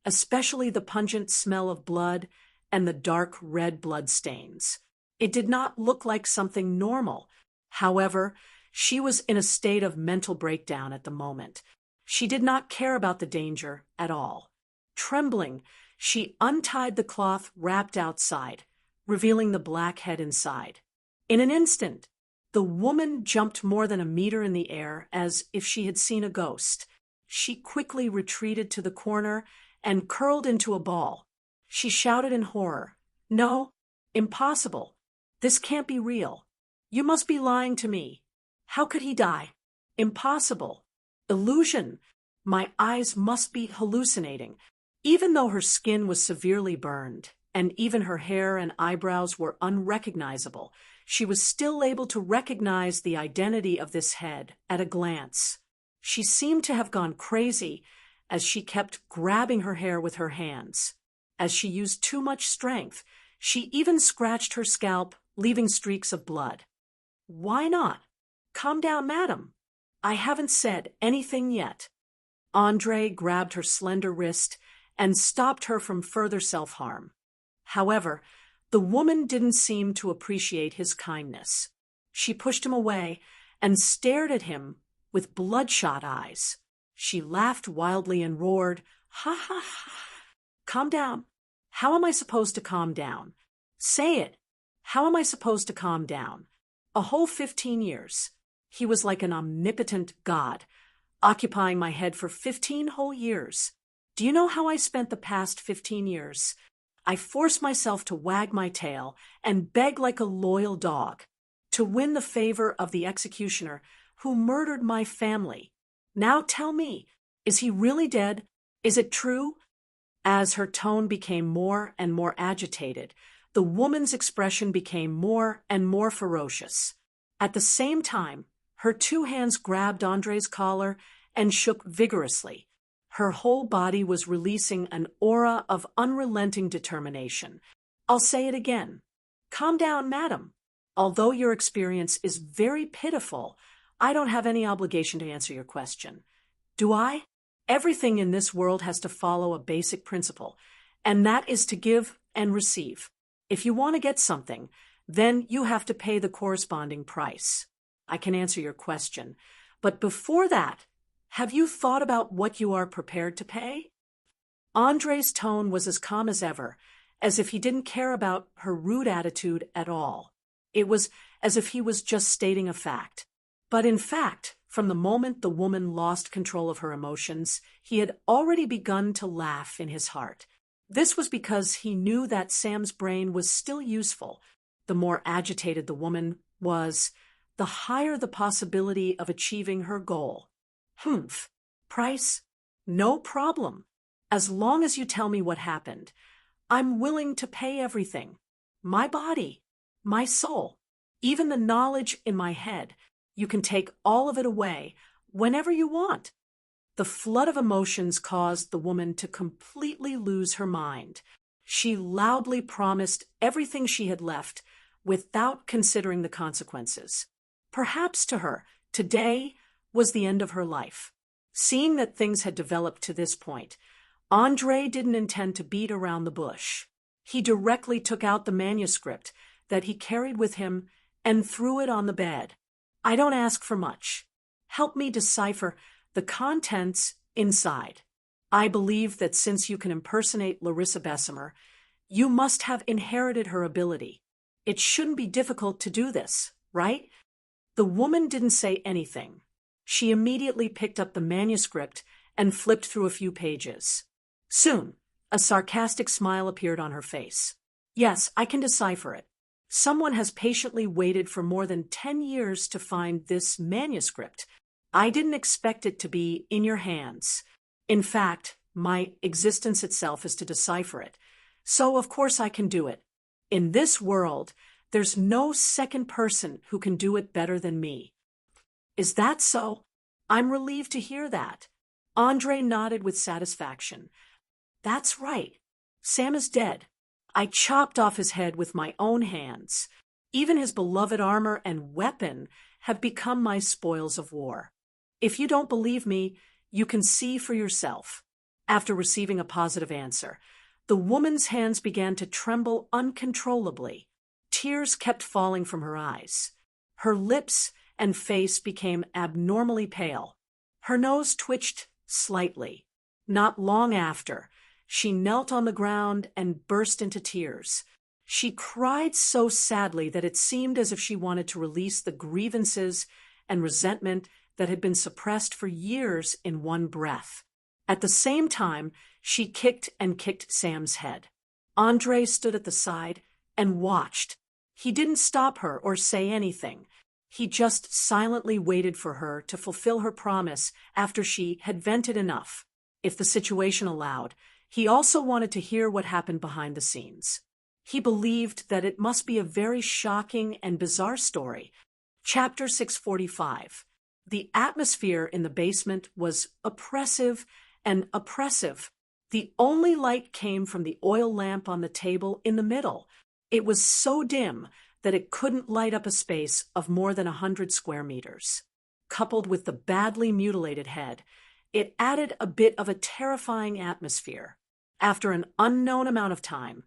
especially the pungent smell of blood and the dark red blood stains. It did not look like something normal. However, she was in a state of mental breakdown at the moment. She did not care about the danger at all. Trembling, she untied the cloth wrapped outside, revealing the black head inside. In an instant, the woman jumped more than a meter in the air as if she had seen a ghost. She quickly retreated to the corner and curled into a ball. She shouted in horror, "No, impossible. This can't be real. You must be lying to me. How could he die? Impossible. Illusion. My eyes must be hallucinating." Even though her skin was severely burned, and even her hair and eyebrows were unrecognizable, she was still able to recognize the identity of this head at a glance. She seemed to have gone crazy as she kept grabbing her hair with her hands. As she used too much strength, she even scratched her scalp, leaving streaks of blood. "Why not? Calm down, madam. I haven't said anything yet. Andre grabbed her slender wrist and stopped her from further self-harm. However, the woman didn't seem to appreciate his kindness. She pushed him away and stared at him with bloodshot eyes. She laughed wildly and roared, "Ha ha ha! Calm down. How am I supposed to calm down? Say it. How am I supposed to calm down? A whole 15 years. He was like an omnipotent god, occupying my head for 15 whole years. Do you know how I spent the past 15 years? I forced myself to wag my tail and beg like a loyal dog, to win the favor of the executioner who murdered my family. Now tell me, is he really dead? Is it true?" As her tone became more and more agitated, the woman's expression became more and more ferocious. At the same time, her two hands grabbed Andre's collar and shook vigorously. Her whole body was releasing an aura of unrelenting determination. "I'll say it again. Calm down, madam. Although your experience is very pitiful, I don't have any obligation to answer your question. Do I? Everything in this world has to follow a basic principle, and that is to give and receive. If you want to get something, then you have to pay the corresponding price. I can answer your question, but before that, have you thought about what you are prepared to pay?" Andre's tone was as calm as ever, as if he didn't care about her rude attitude at all. It was as if he was just stating a fact. But in fact, from the moment the woman lost control of her emotions, he had already begun to laugh in his heart. This was because he knew that Sam's brain was still useful. The more agitated the woman was, the higher the possibility of achieving her goal. "Humph. Price? No problem. As long as you tell me what happened, I'm willing to pay everything. My body, my soul, even the knowledge in my head. You can take all of it away whenever you want." The flood of emotions caused the woman to completely lose her mind. She loudly promised everything she had left without considering the consequences. Perhaps to her, today was the end of her life. Seeing that things had developed to this point, Andre didn't intend to beat around the bush. He directly took out the manuscript that he carried with him and threw it on the bed. "I don't ask for much. Help me decipher the contents inside. I believe that since you can impersonate Larissa Bessemer, you must have inherited her ability. It shouldn't be difficult to do this, right?" The woman didn't say anything. She immediately picked up the manuscript and flipped through a few pages. Soon, a sarcastic smile appeared on her face. "Yes, I can decipher it. Someone has patiently waited for more than 10 years to find this manuscript. I didn't expect it to be in your hands. In fact, my existence itself is to decipher it. So, of course, I can do it. In this world, there's no second person who can do it better than me." "Is that so? I'm relieved to hear that." Andre nodded with satisfaction. "That's right. Sam is dead. I chopped off his head with my own hands. Even his beloved armor and weapon have become my spoils of war. If you don't believe me, you can see for yourself." After receiving a positive answer, the woman's hands began to tremble uncontrollably. Tears kept falling from her eyes. Her lips and face became abnormally pale. Her nose twitched slightly. Not long after, she knelt on the ground and burst into tears. She cried so sadly that it seemed as if she wanted to release the grievances and resentment that had been suppressed for years in one breath. At the same time, she kicked and kicked Sam's head. Andre stood at the side and watched. He didn't stop her or say anything. He just silently waited for her to fulfill her promise after she had vented enough. If the situation allowed, he also wanted to hear what happened behind the scenes. He believed that it must be a very shocking and bizarre story. Chapter 645. The atmosphere in the basement was oppressive and oppressive. The only light came from the oil lamp on the table in the middle. It was so dim that it couldn't light up a space of more than 100 square meters. coupled with the badly mutilated head, it added a bit of a terrifying atmosphere. After an unknown amount of time,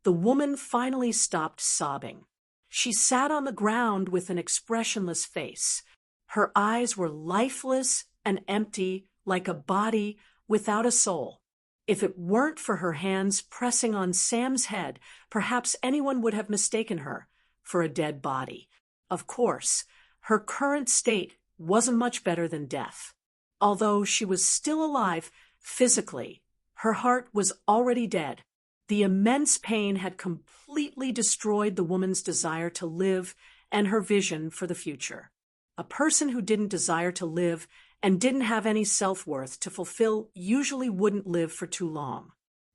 the woman finally stopped sobbing. She sat on the ground with an expressionless face. Her eyes were lifeless and empty, like a body without a soul. If it weren't for her hands pressing on Sam's head, perhaps anyone would have mistaken her for a dead body. Of course, her current state wasn't much better than death. Although she was still alive physically, her heart was already dead. The immense pain had completely destroyed the woman's desire to live and her vision for the future. A person who didn't desire to live and didn't have any self-worth to fulfill usually wouldn't live for too long.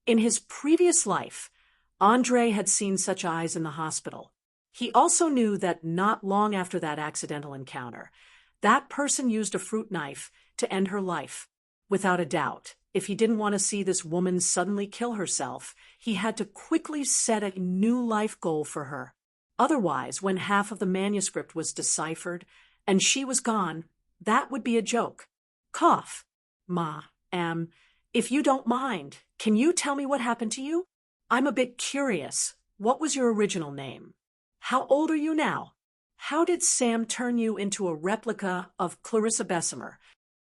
In his previous life, Andre had seen such eyes in the hospital. He also knew that not long after that accidental encounter, that person used a fruit knife to end her life. Without a doubt, if he didn't want to see this woman suddenly kill herself, he had to quickly set a new life goal for her. Otherwise, when half of the manuscript was deciphered and she was gone, that would be a joke. Cough. If you don't mind, can you tell me what happened to you? I'm a bit curious. What was your original name? How old are you now? How did Sam turn you into a replica of Clarissa Bessemer?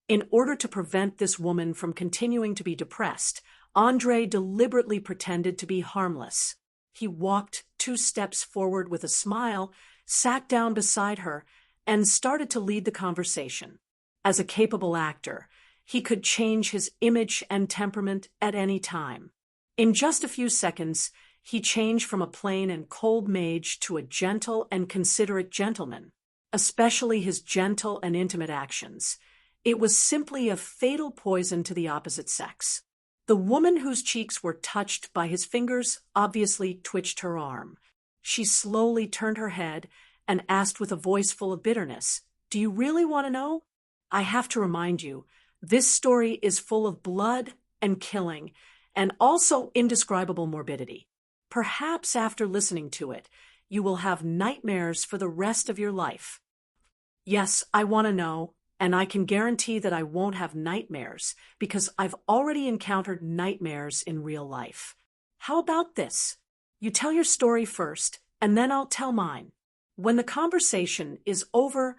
In order to prevent this woman from continuing to be depressed, Andre deliberately pretended to be harmless. He walked 2 steps forward with a smile, sat down beside her, and started to lead the conversation. As a capable actor, he could change his image and temperament at any time. In just a few seconds, he changed from a plain and cold mage to a gentle and considerate gentleman, especially his gentle and intimate actions. It was simply a fatal poison to the opposite sex. The woman whose cheeks were touched by his fingers obviously twitched her arm. She slowly turned her head and asked with a voice full of bitterness, "Do you really want to know? I have to remind you, this story is full of blood and killing, and also indescribable morbidity. Perhaps after listening to it, you will have nightmares for the rest of your life." Yes, I want to know, and I can guarantee that I won't have nightmares because I've already encountered nightmares in real life. How about this? You tell your story first, and then I'll tell mine. When the conversation is over,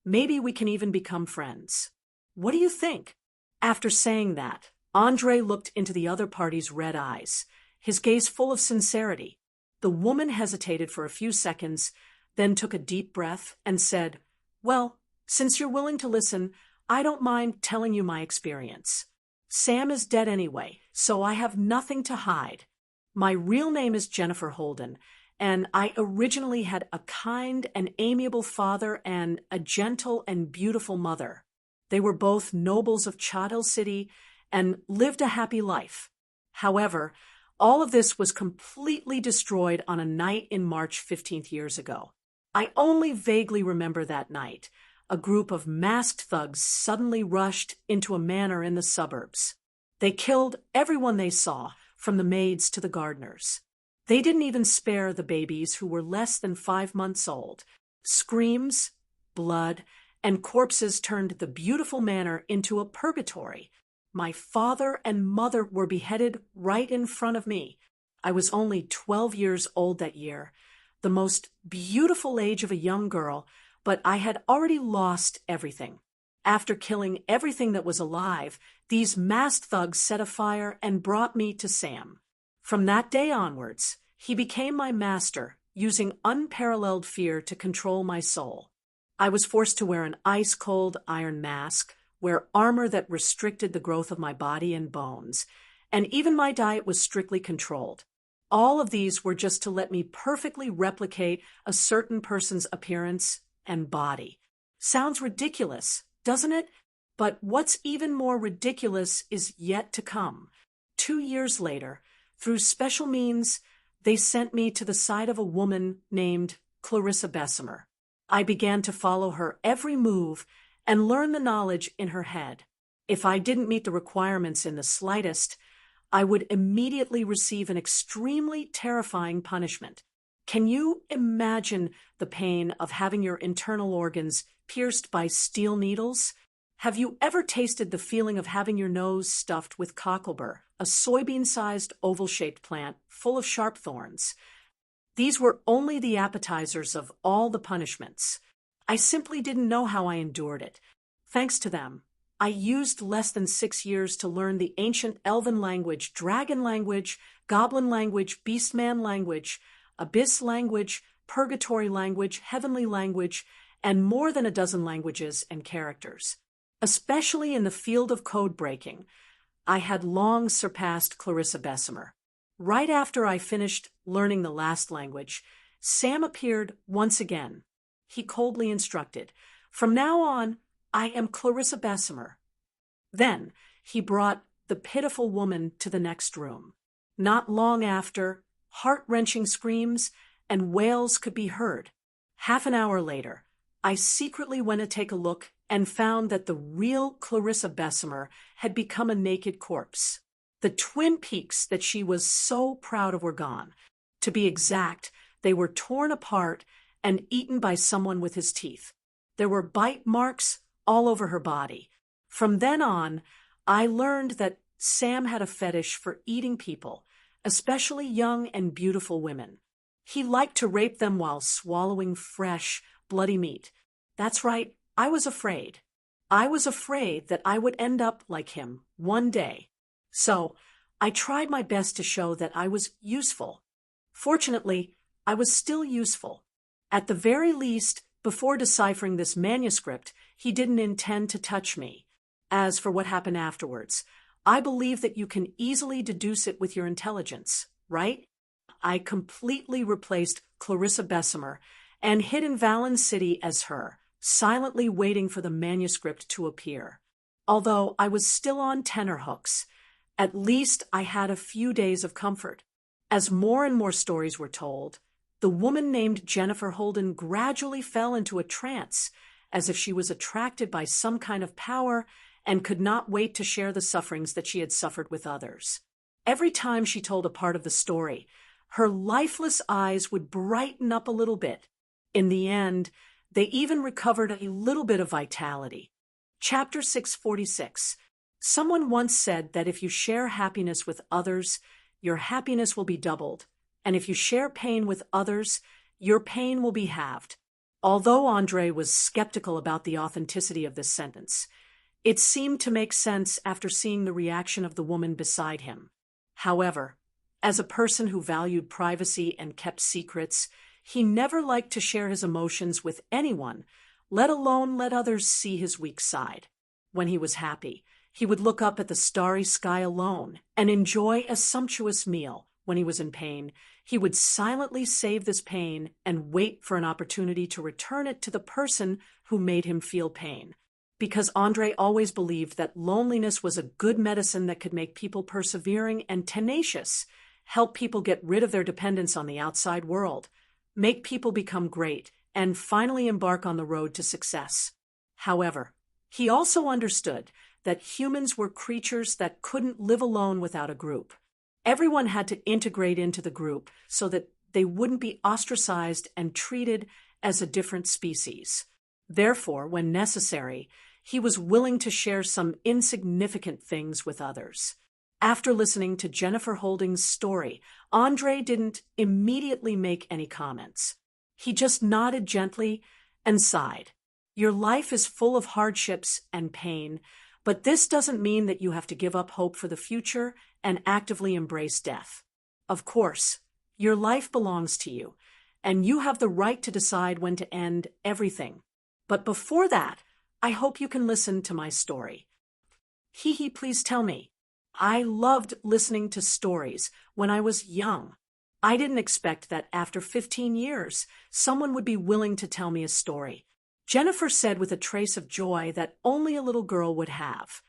maybe we can even become friends. What do you think? After saying that, Andre looked into the other party's red eyes, his gaze full of sincerity. The woman hesitated for a few seconds, then took a deep breath and said, "Well, since you're willing to listen, I don't mind telling you my experience. Sam is dead anyway, so I have nothing to hide. My real name is Jennifer Holden, and I originally had a kind and amiable father and a gentle and beautiful mother. They were both nobles of Chadel City and lived a happy life. However, all of this was completely destroyed on a night in March 15 years ago. I only vaguely remember that night. A group of masked thugs suddenly rushed into a manor in the suburbs. They killed everyone they saw, from the maids to the gardeners. They didn't even spare the babies who were less than 5 months old. Screams, blood, and corpses turned the beautiful manor into a purgatory. My father and mother were beheaded right in front of me. I was only 12 years old that year, the most beautiful age of a young girl, but I had already lost everything. After killing everything that was alive, these masked thugs set a fire and brought me to Sam. From that day onwards, he became my master, using unparalleled fear to control my soul. I was forced to wear an ice-cold iron mask, wear armor that restricted the growth of my body and bones, and even my diet was strictly controlled. All of these were just to let me perfectly replicate a certain person's appearance and body. Sounds ridiculous, doesn't it? But what's even more ridiculous is yet to come. 2 years later, through special means, they sent me to the side of a woman named Clarissa Bessemer. I began to follow her every move and learn the knowledge in her head. If I didn't meet the requirements in the slightest, I would immediately receive an extremely terrifying punishment. Can you imagine the pain of having your internal organs pierced by steel needles? Have you ever tasted the feeling of having your nose stuffed with cocklebur, a soybean-sized oval-shaped plant full of sharp thorns? These were only the appetizers of all the punishments. I simply didn't know how I endured it. Thanks to them, I used less than 6 years to learn the ancient elven language, dragon language, goblin language, beastman language, abyss language, purgatory language, heavenly language, and more than a dozen languages and characters. Especially in the field of code breaking, I had long surpassed Clarissa Bessemer. Right after I finished learning the last language, Sam appeared once again. He coldly instructed, "From now on, I am Clarissa Bessemer." Then he brought the pitiful woman to the next room. Not long after, heart-wrenching screams and wails could be heard. Half an hour later, I secretly went to take a look and found that the real Clarissa Bessemer had become a naked corpse. The twin peaks that she was so proud of were gone. To be exact, they were torn apart and eaten by someone with his teeth. There were bite marks all over her body. From then on, I learned that Sam had a fetish for eating people, especially young and beautiful women. He liked to rape them while swallowing fresh, bloody meat. That's right, I was afraid. I was afraid that I would end up like him one day. So, I tried my best to show that I was useful. Fortunately, I was still useful. At the very least, before deciphering this manuscript, he didn't intend to touch me. As for what happened afterwards, I believe that you can easily deduce it with your intelligence, right? I completely replaced Clarissa Bessemer and hid in Valen City as her, silently waiting for the manuscript to appear. Although I was still on tenterhooks, at least I had a few days of comfort. As more and more stories were told, the woman named Jennifer Holden gradually fell into a trance, as if she was attracted by some kind of power and could not wait to share the sufferings that she had suffered with others. Every time she told a part of the story, her lifeless eyes would brighten up a little bit. In the end, they even recovered a little bit of vitality. Chapter 646. Someone once said that if you share happiness with others, your happiness will be doubled, and if you share pain with others, your pain will be halved. Although Andre was skeptical about the authenticity of this sentence, it seemed to make sense after seeing the reaction of the woman beside him. However, as a person who valued privacy and kept secrets, he never liked to share his emotions with anyone, let alone let others see his weak side. When he was happy, he would look up at the starry sky alone and enjoy a sumptuous meal. When he was in pain, he would silently save this pain and wait for an opportunity to return it to the person who made him feel pain. Because Andre always believed that loneliness was a good medicine that could make people persevering and tenacious, help people get rid of their dependence on the outside world, make people become great, and finally embark on the road to success. However, he also understood that humans were creatures that couldn't live alone without a group. Everyone had to integrate into the group so that they wouldn't be ostracized and treated as a different species. Therefore, when necessary, he was willing to share some insignificant things with others. After listening to Jennifer Holden's story, Andre didn't immediately make any comments. He just nodded gently and sighed. Your life is full of hardships and pain, but this doesn't mean that you have to give up hope for the future and actively embrace death. Of course, your life belongs to you, and you have the right to decide when to end everything. But before that, I hope you can listen to my story. Hee, please tell me. I loved listening to stories when I was young. I didn't expect that after 15 years, someone would be willing to tell me a story. Jennifer said with a trace of joy that only a little girl would have.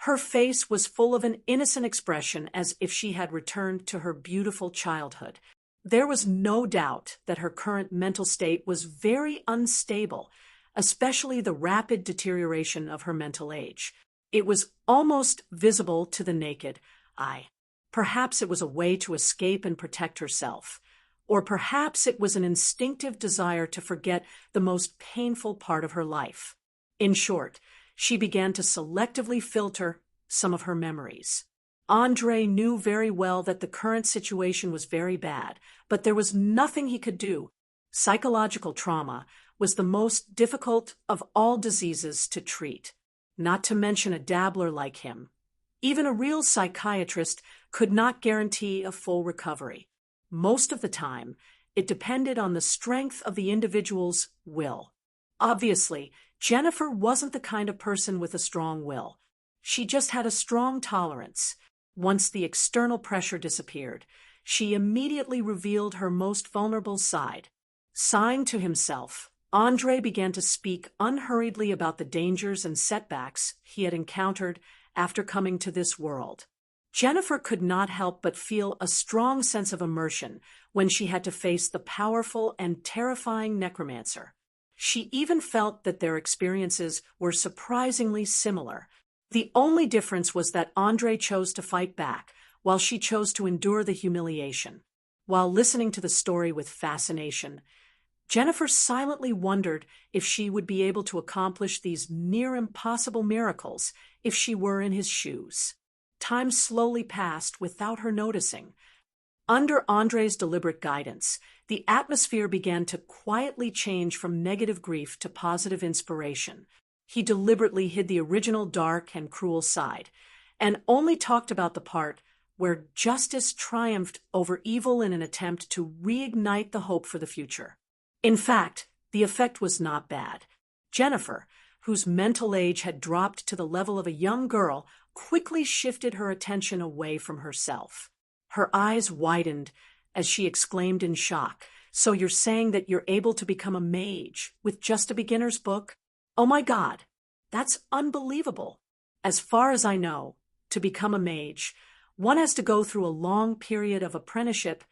Her face was full of an innocent expression as if she had returned to her beautiful childhood. There was no doubt that her current mental state was very unstable, especially the rapid deterioration of her mental age. It was almost visible to the naked eye. Perhaps it was a way to escape and protect herself. Or perhaps it was an instinctive desire to forget the most painful part of her life. In short, she began to selectively filter some of her memories. Andre knew very well that the current situation was very bad, but there was nothing he could do. Psychological trauma was the most difficult of all diseases to treat, not to mention a dabbler like him. Even a real psychiatrist could not guarantee a full recovery. Most of the time, it depended on the strength of the individual's will. Obviously, Jennifer wasn't the kind of person with a strong will. She just had a strong tolerance. Once the external pressure disappeared, she immediately revealed her most vulnerable side. Sighing to himself, Andre began to speak unhurriedly about the dangers and setbacks he had encountered after coming to this world. Jennifer could not help but feel a strong sense of immersion when she had to face the powerful and terrifying necromancer. She even felt that their experiences were surprisingly similar. The only difference was that Andre chose to fight back, while she chose to endure the humiliation. While listening to the story with fascination, Jennifer silently wondered if she would be able to accomplish these near-impossible miracles if she were in his shoes. Time slowly passed without her noticing. Under Andre's deliberate guidance, the atmosphere began to quietly change from negative grief to positive inspiration. He deliberately hid the original dark and cruel side, and only talked about the part where justice triumphed over evil in an attempt to reignite the hope for the future. In fact, the effect was not bad. Jennifer, whose mental age had dropped to the level of a young girl, quickly shifted her attention away from herself. Her eyes widened as she exclaimed in shock, "So you're saying that you're able to become a mage with just a beginner's book? Oh my God, that's unbelievable. As far as I know, to become a mage, one has to go through a long period of apprenticeship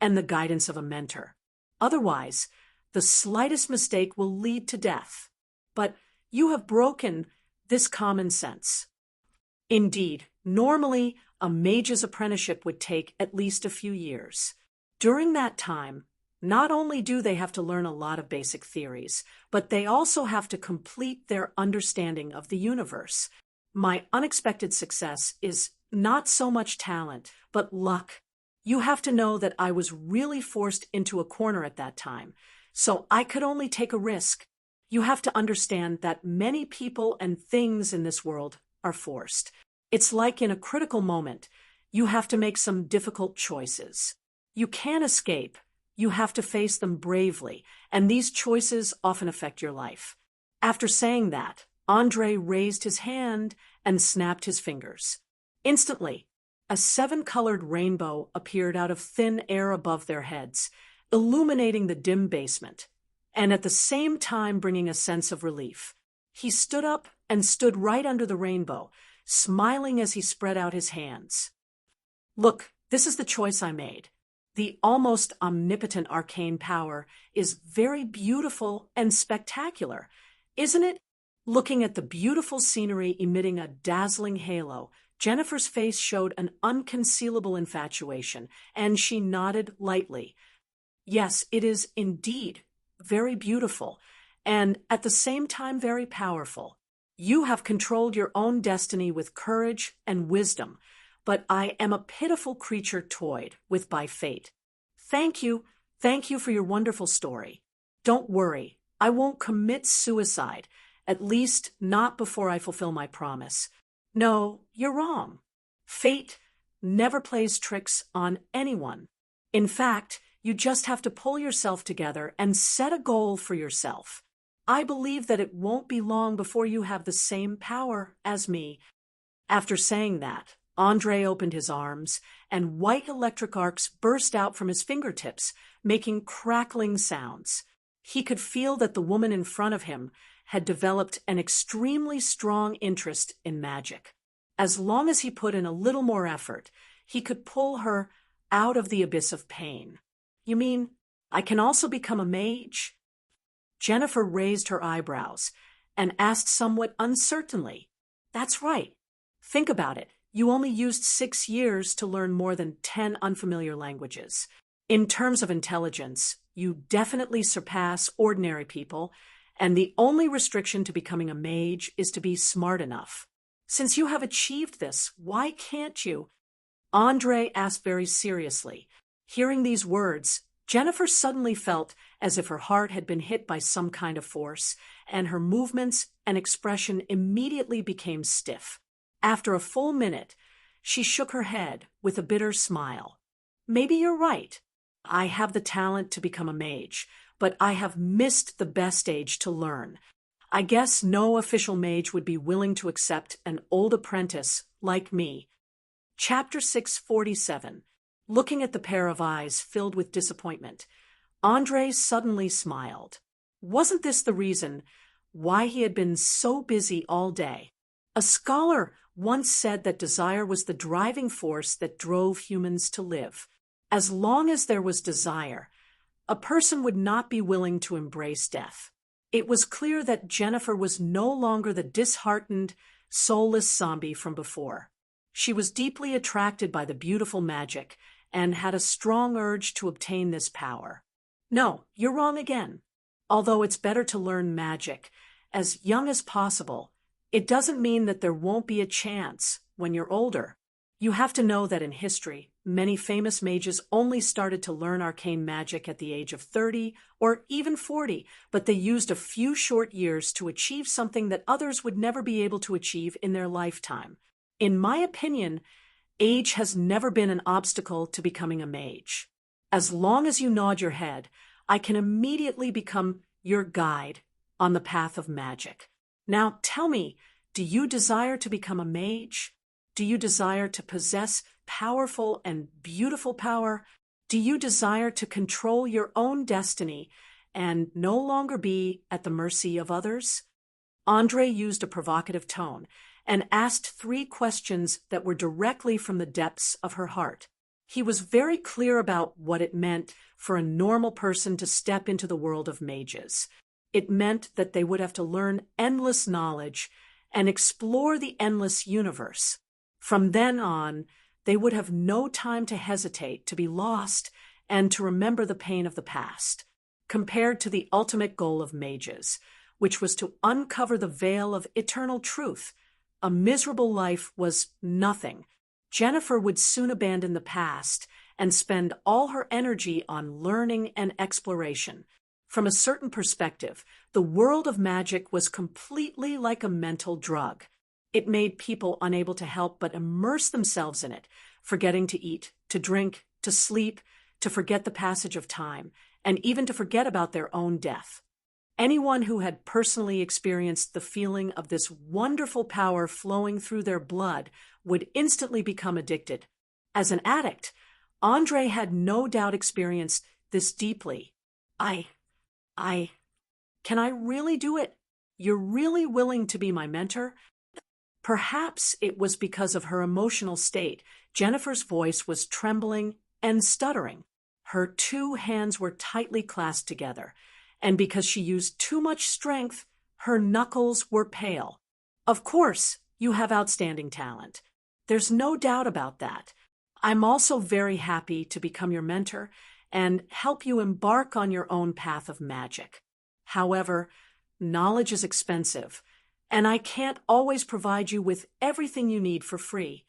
and the guidance of a mentor. Otherwise, the slightest mistake will lead to death. But you have broken this common sense." Indeed, normally, a mage's apprenticeship would take at least a few years. During that time, not only do they have to learn a lot of basic theories, but they also have to complete their understanding of the universe. My unexpected success is not so much talent, but luck. You have to know that I was really forced into a corner at that time, so I could only take a risk. You have to understand that many people and things in this world are forced. It's like in a critical moment, you have to make some difficult choices. You can't escape. You have to face them bravely, and these choices often affect your life. After saying that, Andre raised his hand and snapped his fingers. Instantly, a 7-colored rainbow appeared out of thin air above their heads, illuminating the dim basement, and at the same time bringing a sense of relief. He stood up and stood right under the rainbow, smiling as he spread out his hands. "Look, this is the choice I made. The almost omnipotent arcane power is very beautiful and spectacular, isn't it?" Looking at the beautiful scenery emitting a dazzling halo, Jennifer's face showed an unconcealable infatuation, and she nodded lightly. "Yes, it is indeed very beautiful, and at the same time very powerful. You have controlled your own destiny with courage and wisdom, but I am a pitiful creature toyed with by fate. Thank you for your wonderful story. Don't worry, I won't commit suicide, at least not before I fulfill my promise. No, you're wrong. Fate never plays tricks on anyone. In fact, you just have to pull yourself together and set a goal for yourself. I believe that it won't be long before you have the same power as me." After saying that, Andre opened his arms, and white electric arcs burst out from his fingertips, making crackling sounds. He could feel that the woman in front of him had developed an extremely strong interest in magic. As long as he put in a little more effort, he could pull her out of the abyss of pain. "You mean I can also become a mage?" Jennifer raised her eyebrows and asked somewhat uncertainly. "That's right. Think about it. You only used 6 years to learn more than 10 unfamiliar languages. In terms of intelligence, you definitely surpass ordinary people, and the only restriction to becoming a mage is to be smart enough. Since you have achieved this, why can't you? Andre asked very seriously. Hearing these words, Jennifer suddenly felt as if her heart had been hit by some kind of force, and her movements and expression immediately became stiff. After a full minute, she shook her head with a bitter smile. Maybe you're right. I have the talent to become a mage, but I have missed the best age to learn. I guess no official mage would be willing to accept an old apprentice like me. Chapter 647. Looking at the pair of eyes filled with disappointment, Andre suddenly smiled. Wasn't this the reason why he had been so busy all day? A scholar once said that desire was the driving force that drove humans to live. As long as there was desire, a person would not be willing to embrace death. It was clear that Jennifer was no longer the disheartened, soulless zombie from before. She was deeply attracted by the beautiful magic and had a strong urge to obtain this power. No, you're wrong again. Although it's better to learn magic as young as possible, it doesn't mean that there won't be a chance when you're older. You have to know that in history, many famous mages only started to learn arcane magic at the age of 30 or even 40, but they used a few short years to achieve something that others would never be able to achieve in their lifetime. In my opinion, age has never been an obstacle to becoming a mage. As long as you nod your head, I can immediately become your guide on the path of magic. Now tell me, do you desire to become a mage? Do you desire to possess powerful and beautiful power? Do you desire to control your own destiny and no longer be at the mercy of others? Andre used a provocative tone and asked 3 questions that were directly from the depths of her heart. He was very clear about what it meant for a normal person to step into the world of mages. It meant that they would have to learn endless knowledge and explore the endless universe. From then on, they would have no time to hesitate, to be lost, and to remember the pain of the past, compared to the ultimate goal of mages, which was to uncover the veil of eternal truth. A miserable life was nothing. Jennifer would soon abandon the past and spend all her energy on learning and exploration. From a certain perspective, the world of magic was completely like a mental drug. It made people unable to help but immerse themselves in it, forgetting to eat, to drink, to sleep, to forget the passage of time, and even to forget about their own death. Anyone who had personally experienced the feeling of this wonderful power flowing through their blood would instantly become addicted. As an addict, Andre had no doubt experienced this deeply. Can I really do it? You're really willing to be my mentor? Perhaps it was because of her emotional state. Jennifer's voice was trembling and stuttering. Her 2 hands were tightly clasped together, and because she used too much strength, her knuckles were pale. Of course, you have outstanding talent. There's no doubt about that. I'm also very happy to become your mentor and help you embark on your own path of magic. However, knowledge is expensive, and I can't always provide you with everything you need for free.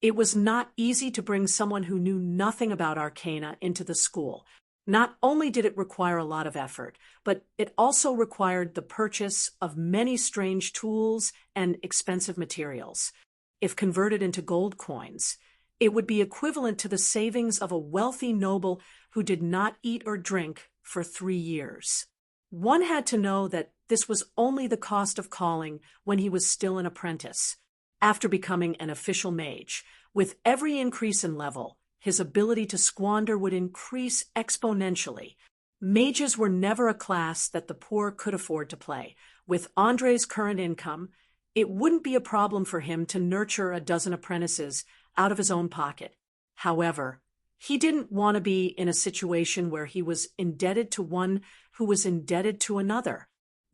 It was not easy to bring someone who knew nothing about Arcana into the school. Not only did it require a lot of effort, but it also required the purchase of many strange tools and expensive materials. If converted into gold coins, it would be equivalent to the savings of a wealthy noble who did not eat or drink for 3 years. One had to know that this was only the cost of calling when he was still an apprentice. After becoming an official mage, with every increase in level, his ability to squander would increase exponentially. Mages were never a class that the poor could afford to play. With Andre's current income, it wouldn't be a problem for him to nurture a dozen apprentices out of his own pocket. However, he didn't want to be in a situation where he was indebted to one who was indebted to another.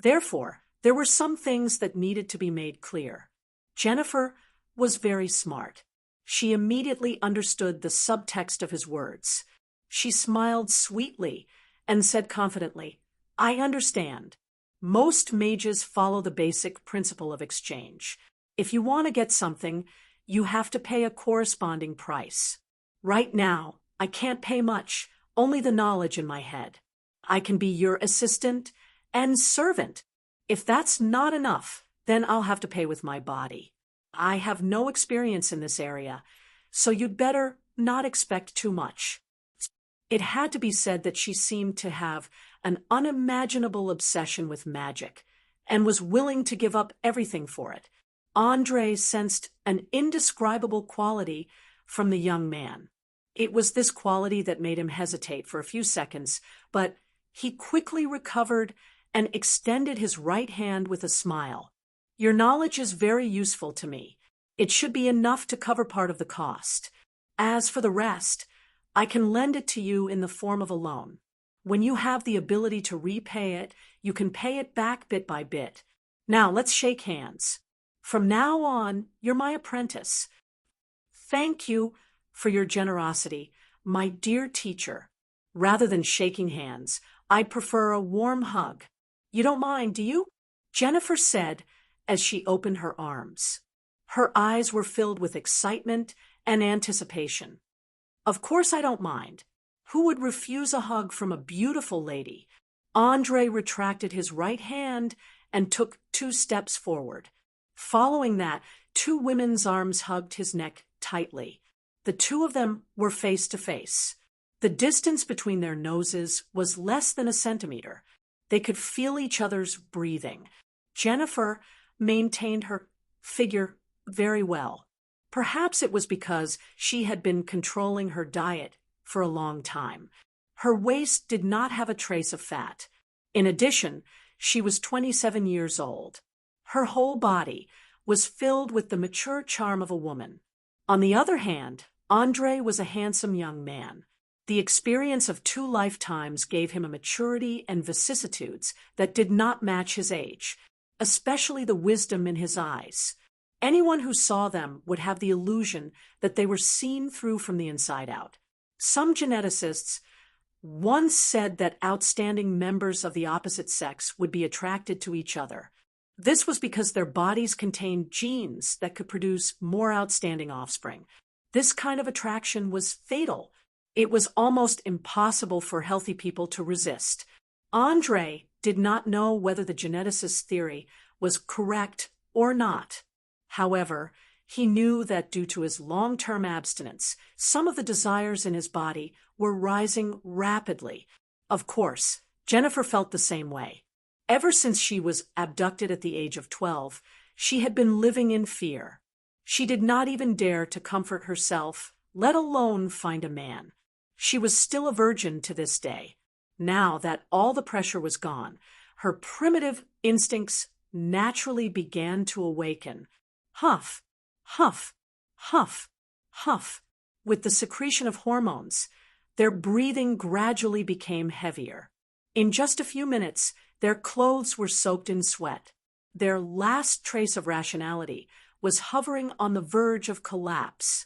Therefore, there were some things that needed to be made clear. Jennifer was very smart. She immediately understood the subtext of his words. She smiled sweetly and said confidently, I understand. Most mages follow the basic principle of exchange. If you want to get something, you have to pay a corresponding price. Right now, I can't pay much, only the knowledge in my head. I can be your assistant and servant. If that's not enough, then I'll have to pay with my body. I have no experience in this area, so you'd better not expect too much. It had to be said that she seemed to have an unimaginable obsession with magic and was willing to give up everything for it. Andre sensed an indescribable quality from the young man. It was this quality that made him hesitate for a few seconds, but he quickly recovered and extended his right hand with a smile. Your knowledge is very useful to me. It should be enough to cover part of the cost. As for the rest, I can lend it to you in the form of a loan. When you have the ability to repay it, you can pay it back bit by bit. Now, let's shake hands. From now on, you're my apprentice. Thank you for your generosity, my dear teacher. Rather than shaking hands, I'd prefer a warm hug. You don't mind, do you? Jennifer said as she opened her arms. Her eyes were filled with excitement and anticipation. Of course I don't mind. Who would refuse a hug from a beautiful lady? Andre retracted his right hand and took 2 steps forward. Following that, 2 women's arms hugged his neck tightly. The 2 of them were face to face. The distance between their noses was less than a centimeter. They could feel each other's breathing. Jennifer maintained her figure very well. Perhaps it was because she had been controlling her diet for a long time. Her waist did not have a trace of fat. In addition, she was 27 years old. Her whole body was filled with the mature charm of a woman. On the other hand, Andre was a handsome young man. The experience of 2 lifetimes gave him a maturity and vicissitudes that did not match his age, especially the wisdom in his eyes. Anyone who saw them would have the illusion that they were seen through from the inside out. Some geneticists once said that outstanding members of the opposite sex would be attracted to each other. This was because their bodies contained genes that could produce more outstanding offspring. This kind of attraction was fatal. It was almost impossible for healthy people to resist. Andre did not know whether the geneticist's theory was correct or not. However, he knew that due to his long-term abstinence, some of the desires in his body were rising rapidly. Of course, Jennifer felt the same way. Ever since she was abducted at the age of 12, she had been living in fear. She did not even dare to comfort herself, let alone find a man. She was still a virgin to this day. Now that all the pressure was gone, her primitive instincts naturally began to awaken. Huff, huff, huff, huff. With the secretion of hormones, their breathing gradually became heavier. In just a few minutes, their clothes were soaked in sweat. Their last trace of rationality was hovering on the verge of collapse.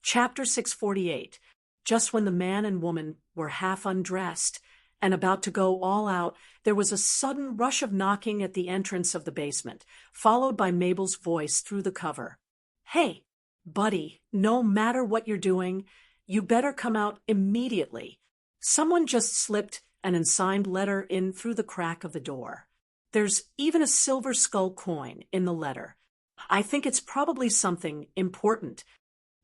Chapter 648. Just when the man and woman were half undressed and about to go all out, there was a sudden rush of knocking at the entrance of the basement, followed by Mabel's voice through the cover. Hey, buddy, no matter what you're doing, you better come out immediately. Someone just slipped an unsigned letter in through the crack of the door. There's even a silver skull coin in the letter. I think it's probably something important.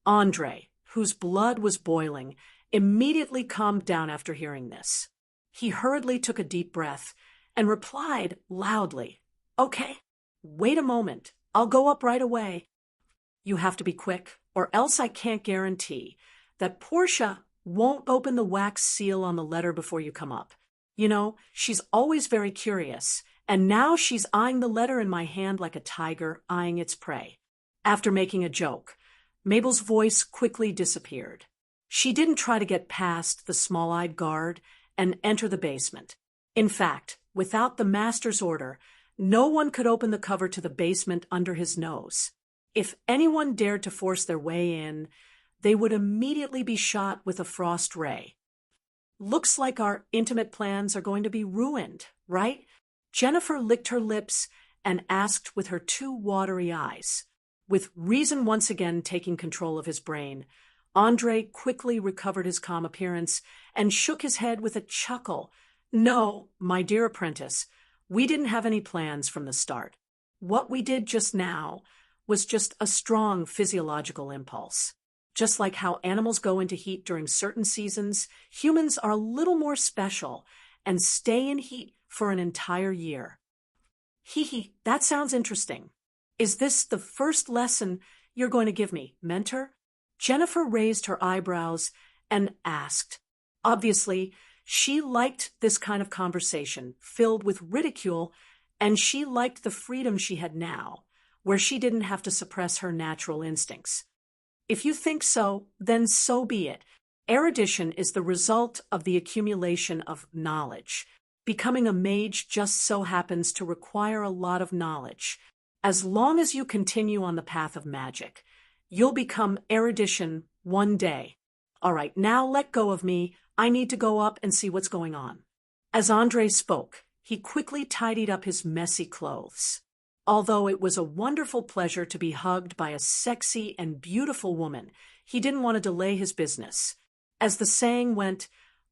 Andre, whose blood was boiling, immediately calmed down after hearing this. He hurriedly took a deep breath and replied loudly, Okay, wait a moment. I'll go up right away. You have to be quick, or else I can't guarantee that Portia won't open the wax seal on the letter before you come up. You know, she's always very curious, and now she's eyeing the letter in my hand like a tiger eyeing its prey. After making a joke, Mabel's voice quickly disappeared. She didn't try to get past the small-eyed guard and enter the basement. In fact, without the master's order, no one could open the cover to the basement under his nose. If anyone dared to force their way in, they would immediately be shot with a frost ray. Looks like our intimate plans are going to be ruined, right? Jennifer licked her lips and asked with her two watery eyes. With reason once again taking control of his brain, Andre quickly recovered his calm appearance and shook his head with a chuckle. No, my dear apprentice, we didn't have any plans from the start. What we did just now was just a strong physiological impulse. Just like how animals go into heat during certain seasons, humans are a little more special and stay in heat for an entire year. Hee, that sounds interesting. Is this the first lesson you're going to give me, mentor? Jennifer raised her eyebrows and asked. Obviously, she liked this kind of conversation, filled with ridicule, and she liked the freedom she had now, where she didn't have to suppress her natural instincts. If you think so, then so be it. Erudition is the result of the accumulation of knowledge. Becoming a mage just so happens to require a lot of knowledge. As long as you continue on the path of magic, you'll become erudition one day. All right, now let go of me. I need to go up and see what's going on. As Andre spoke, he quickly tidied up his messy clothes. Although it was a wonderful pleasure to be hugged by a sexy and beautiful woman, he didn't want to delay his business. As the saying went,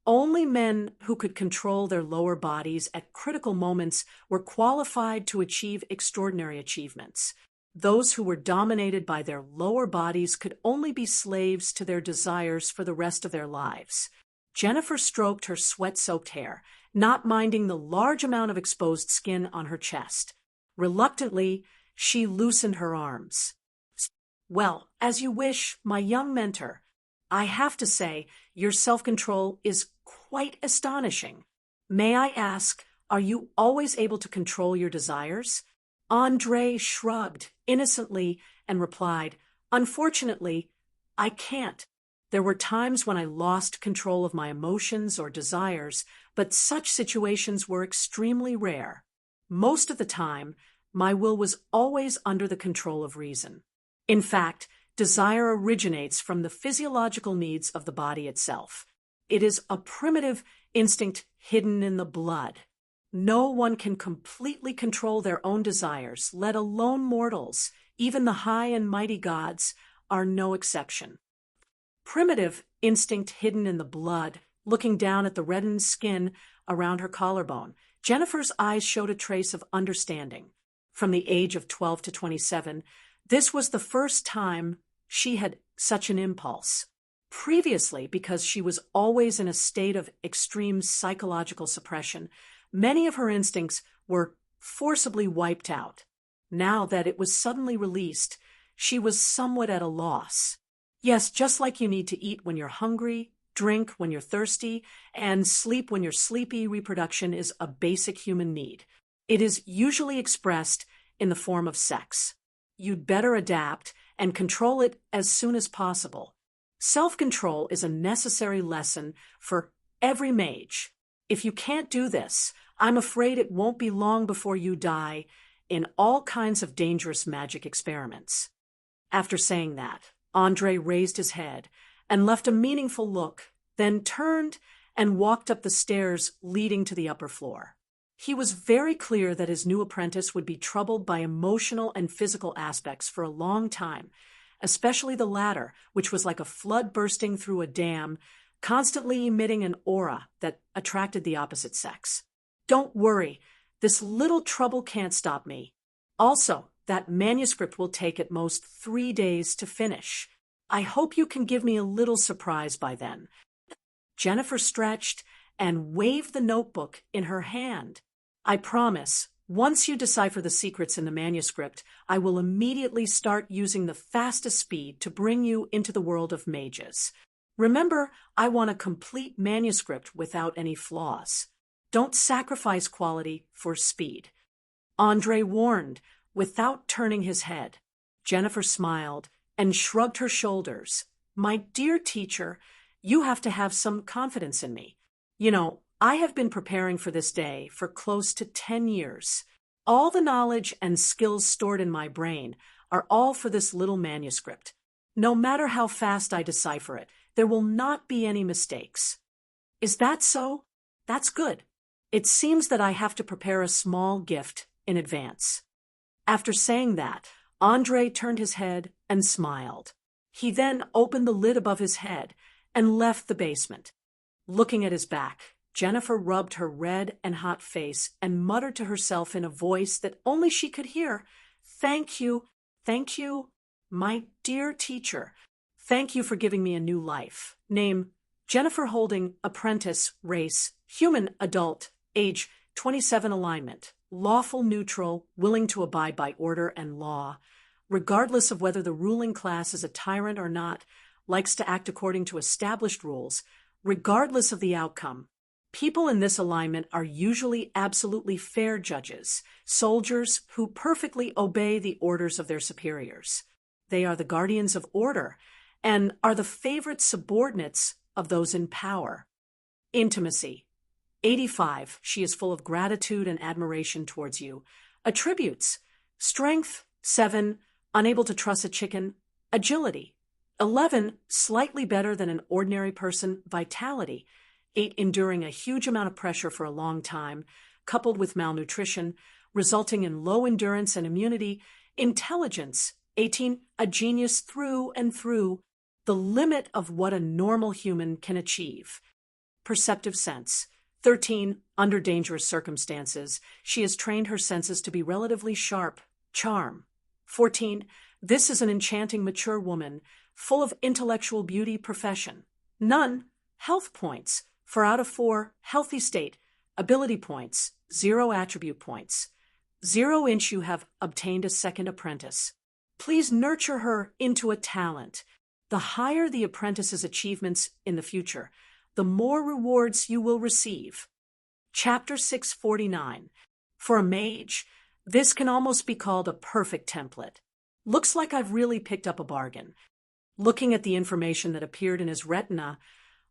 only men who could control their lower bodies at critical moments were qualified to achieve extraordinary achievements. Those who were dominated by their lower bodies could only be slaves to their desires for the rest of their lives. Jennifer stroked her sweat-soaked hair, not minding the large amount of exposed skin on her chest. Reluctantly, she loosened her arms. Well, as you wish, my young mentor. I have to say, your self-control is quite astonishing. May I ask, are you always able to control your desires? Andre shrugged innocently and replied, Unfortunately, I can't. There were times when I lost control of my emotions or desires, but such situations were extremely rare. Most of the time, my will was always under the control of reason. In fact, desire originates from the physiological needs of the body itself. It is a primitive instinct hidden in the blood. No one can completely control their own desires, let alone mortals. Even the high and mighty gods are no exception. Primitive instinct hidden in the blood, looking down at the reddened skin around her collarbone, Jennifer's eyes showed a trace of understanding. From the age of 12 to 27, this was the first time she had such an impulse. Previously, because she was always in a state of extreme psychological suppression, many of her instincts were forcibly wiped out. Now that it was suddenly released, she was somewhat at a loss. Yes, just like you need to eat when you're hungry, drink when you're thirsty, and sleep when you're sleepy, reproduction is a basic human need. It is usually expressed in the form of sex. You'd better adapt and control it as soon as possible. Self-control is a necessary lesson for every mage. If you can't do this, I'm afraid it won't be long before you die in all kinds of dangerous magic experiments. After saying that, Andre raised his head and left a meaningful look, then turned and walked up the stairs leading to the upper floor. He was very clear that his new apprentice would be troubled by emotional and physical aspects for a long time, especially the latter, which was like a flood bursting through a dam, constantly emitting an aura that attracted the opposite sex. Don't worry, this little trouble can't stop me. Also, that manuscript will take at most 3 days to finish. I hope you can give me a little surprise by then. Jennifer stretched and waved the notebook in her hand. I promise, once you decipher the secrets in the manuscript, I will immediately start using the fastest speed to bring you into the world of mages. Remember, I want a complete manuscript without any flaws. Don't sacrifice quality for speed. Andre warned, without turning his head. Jennifer smiled and shrugged her shoulders. My dear teacher, you have to have some confidence in me. You know, I have been preparing for this day for close to 10 years. All the knowledge and skills stored in my brain are all for this little manuscript. No matter how fast I decipher it, there will not be any mistakes. Is that so? That's good. It seems that I have to prepare a small gift in advance. After saying that, Andre turned his head and smiled. He then opened the lid above his head and left the basement. Looking at his back, Jennifer rubbed her red and hot face and muttered to herself in a voice that only she could hear, "Thank you, my dear teacher. Thank you for giving me a new life. Name, Jennifer Holding, apprentice, race, human adult, age 27, alignment, lawful neutral, willing to abide by order and law, regardless of whether the ruling class is a tyrant or not, likes to act according to established rules, regardless of the outcome. People in this alignment are usually absolutely fair judges, soldiers who perfectly obey the orders of their superiors. They are the guardians of order and are the favorite subordinates of those in power. Intimacy. 85, she is full of gratitude and admiration towards you. Attributes. Strength. 7, unable to truss a chicken. Agility. 11, slightly better than an ordinary person. Vitality. 8, enduring a huge amount of pressure for a long time, coupled with malnutrition, resulting in low endurance and immunity. Intelligence. 18, a genius through and through, the limit of what a normal human can achieve. Perceptive sense. 13, under dangerous circumstances, she has trained her senses to be relatively sharp. Charm. 14, this is an enchanting mature woman, full of intellectual beauty. Profession. None. Health points. 4 out of 4, healthy state. Ability points. 0 attribute points. 0 inch you have obtained a second apprentice. Please nurture her into a talent. The higher the apprentice's achievements in the future, the more rewards you will receive. Chapter 649. For a mage, this can almost be called a perfect template. Looks like I've really picked up a bargain. Looking at the information that appeared in his retina,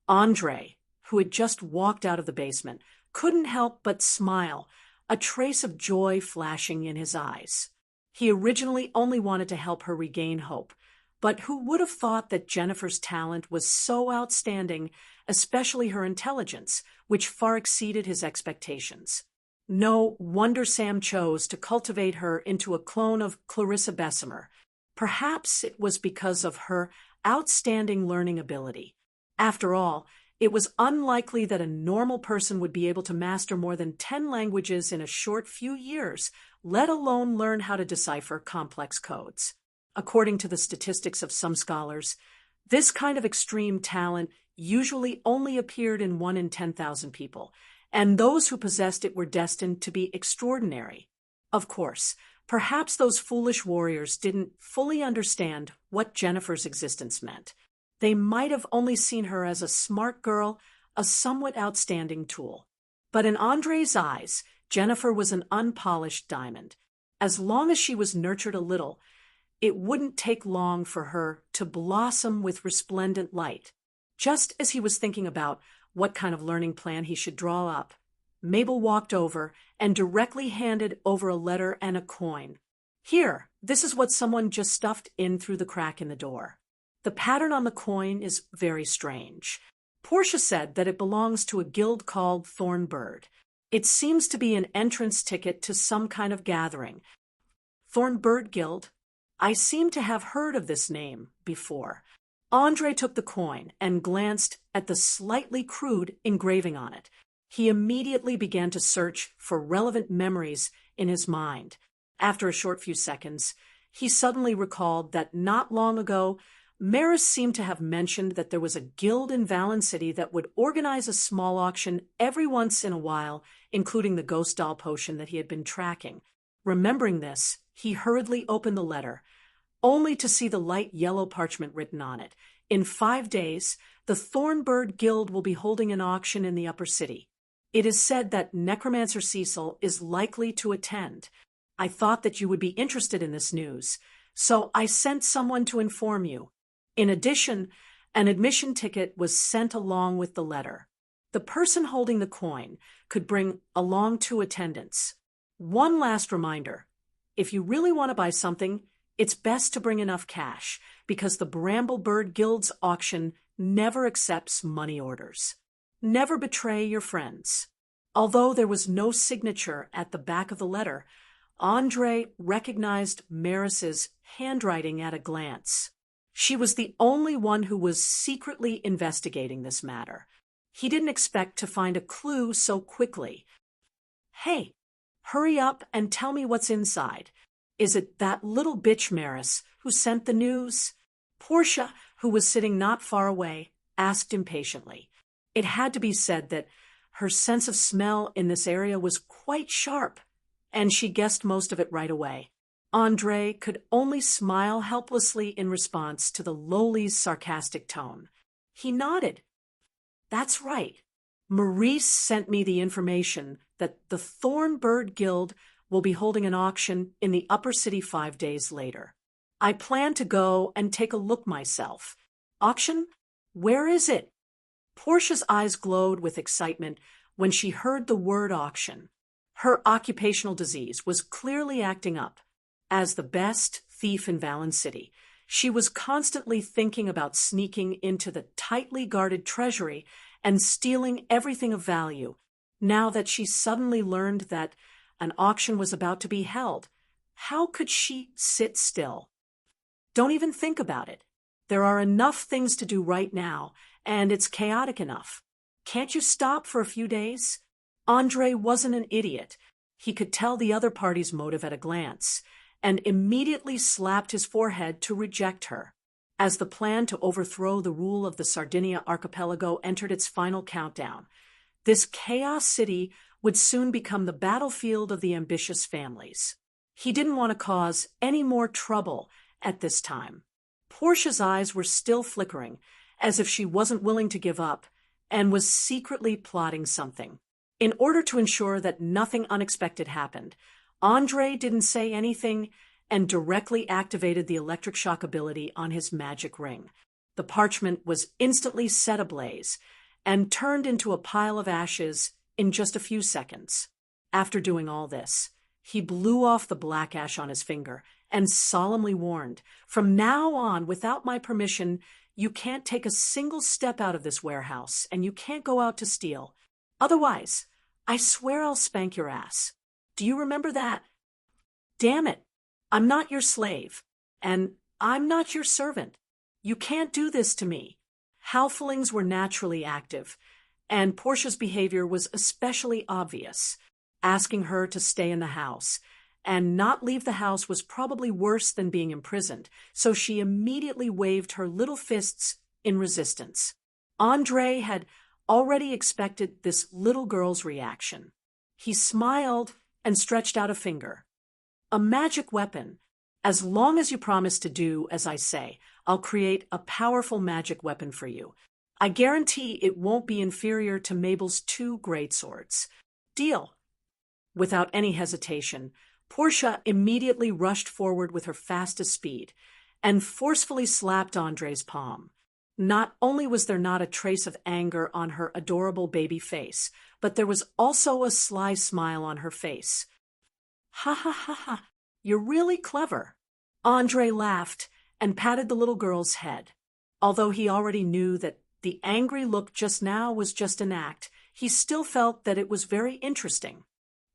Andre, who had just walked out of the basement, couldn't help but smile, a trace of joy flashing in his eyes. He originally only wanted to help her regain hope, but who would have thought that Jennifer's talent was so outstanding, especially her intelligence, which far exceeded his expectations. No wonder Sam chose to cultivate her into a clone of Clarissa Bessemer. Perhaps it was because of her outstanding learning ability. After all, it was unlikely that a normal person would be able to master more than 10 languages in a short few years, let alone learn how to decipher complex codes. According to the statistics of some scholars, this kind of extreme talent usually only appeared in 1 in 10,000 people, and those who possessed it were destined to be extraordinary. Of course, perhaps those foolish warriors didn't fully understand what Jennifer's existence meant. They might have only seen her as a smart girl, a somewhat outstanding tool. But in Andre's eyes, Jennifer was an unpolished diamond. As long as she was nurtured a little, it wouldn't take long for her to blossom with resplendent light. Just as he was thinking about what kind of learning plan he should draw up, Mabel walked over and directly handed over a letter and a coin. Here, this is what someone just stuffed in through the crack in the door. The pattern on the coin is very strange. Portia said that it belongs to a guild called Thornbird. It seems to be an entrance ticket to some kind of gathering. Thornbird Guild? I seem to have heard of this name before. Andre took the coin and glanced at the slightly crude engraving on it. He immediately began to search for relevant memories in his mind. After a short few seconds, he suddenly recalled that not long ago, Maris seemed to have mentioned that there was a guild in Valen City that would organize a small auction every once in a while, including the ghost doll potion that he had been tracking. Remembering this, he hurriedly opened the letter, only to see the light yellow parchment written on it. In 5 days, the Thornbird Guild will be holding an auction in the upper city. It is said that Necromancer Cecil is likely to attend. I thought that you would be interested in this news, so I sent someone to inform you. In addition, an admission ticket was sent along with the letter. The person holding the coin could bring along 2 attendants. One last reminder, if you really want to buy something, it's best to bring enough cash, because the Bramblebird Guild's auction never accepts money orders. Never betray your friends. Although there was no signature at the back of the letter, Andre recognized Maris's handwriting at a glance. She was the only one who was secretly investigating this matter. He didn't expect to find a clue so quickly. "Hey, hurry up and tell me what's inside. Is it that little bitch Maris who sent the news?" Portia, who was sitting not far away, asked impatiently. It had to be said that her sense of smell in this area was quite sharp, and she guessed most of it right away. Andre could only smile helplessly in response to the lowly's sarcastic tone. He nodded. "That's right. Maurice sent me the information that the Thornbird Guild will be holding an auction in the upper city 5 days later. I plan to go and take a look myself. Auction? Where is it?" Portia's eyes glowed with excitement when she heard the word auction. Her occupational disease was clearly acting up. As the best thief in Valen City, she was constantly thinking about sneaking into the tightly guarded treasury and stealing everything of value. Now that she suddenly learned that an auction was about to be held, how could she sit still? "Don't even think about it. There are enough things to do right now, and it's chaotic enough. Can't you stop for a few days?" Andre wasn't an idiot. He could tell the other party's motive at a glance, and immediately slapped his forehead to reject her. As the plan to overthrow the rule of the Sardinia archipelago entered its final countdown, this chaos city would soon become the battlefield of the ambitious families. He didn't want to cause any more trouble at this time. Portia's eyes were still flickering, as if she wasn't willing to give up, and was secretly plotting something. In order to ensure that nothing unexpected happened, Andre didn't say anything and directly activated the electric shock ability on his magic ring. The parchment was instantly set ablaze and turned into a pile of ashes in just a few seconds. After doing all this, he blew off the black ash on his finger and solemnly warned, "From now on, without my permission, you can't take a single step out of this warehouse, and you can't go out to steal. Otherwise, I swear I'll spank your ass. Do you remember that? Damn it, I'm not your slave, and I'm not your servant. You can't do this to me." Halflings were naturally active, and Portia's behavior was especially obvious. Asking her to stay in the house and not leave the house was probably worse than being imprisoned, so she immediately waved her little fists in resistance. Andre had already expected this little girl's reaction. He smiled and stretched out a finger. "A magic weapon. As long as you promise to do as I say, I'll create a powerful magic weapon for you. I guarantee it won't be inferior to Mabel's 2 greatswords. Deal." Without any hesitation, Portia immediately rushed forward with her fastest speed and forcefully slapped Andre's palm. Not only was there not a trace of anger on her adorable baby face, but there was also a sly smile on her face. "Ha ha ha ha, you're really clever." Andre laughed and patted the little girl's head. Although he already knew that the angry look just now was just an act, he still felt that it was very interesting.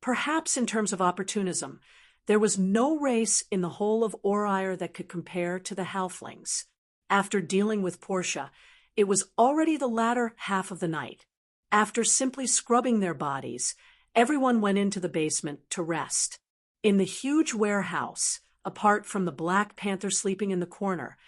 Perhaps in terms of opportunism, there was no race in the whole of Orire that could compare to the halflings. After dealing with Portia, it was already the latter half of the night. After simply scrubbing their bodies, everyone went into the basement to rest. In the huge warehouse, apart from the Black Panther sleeping in the corner,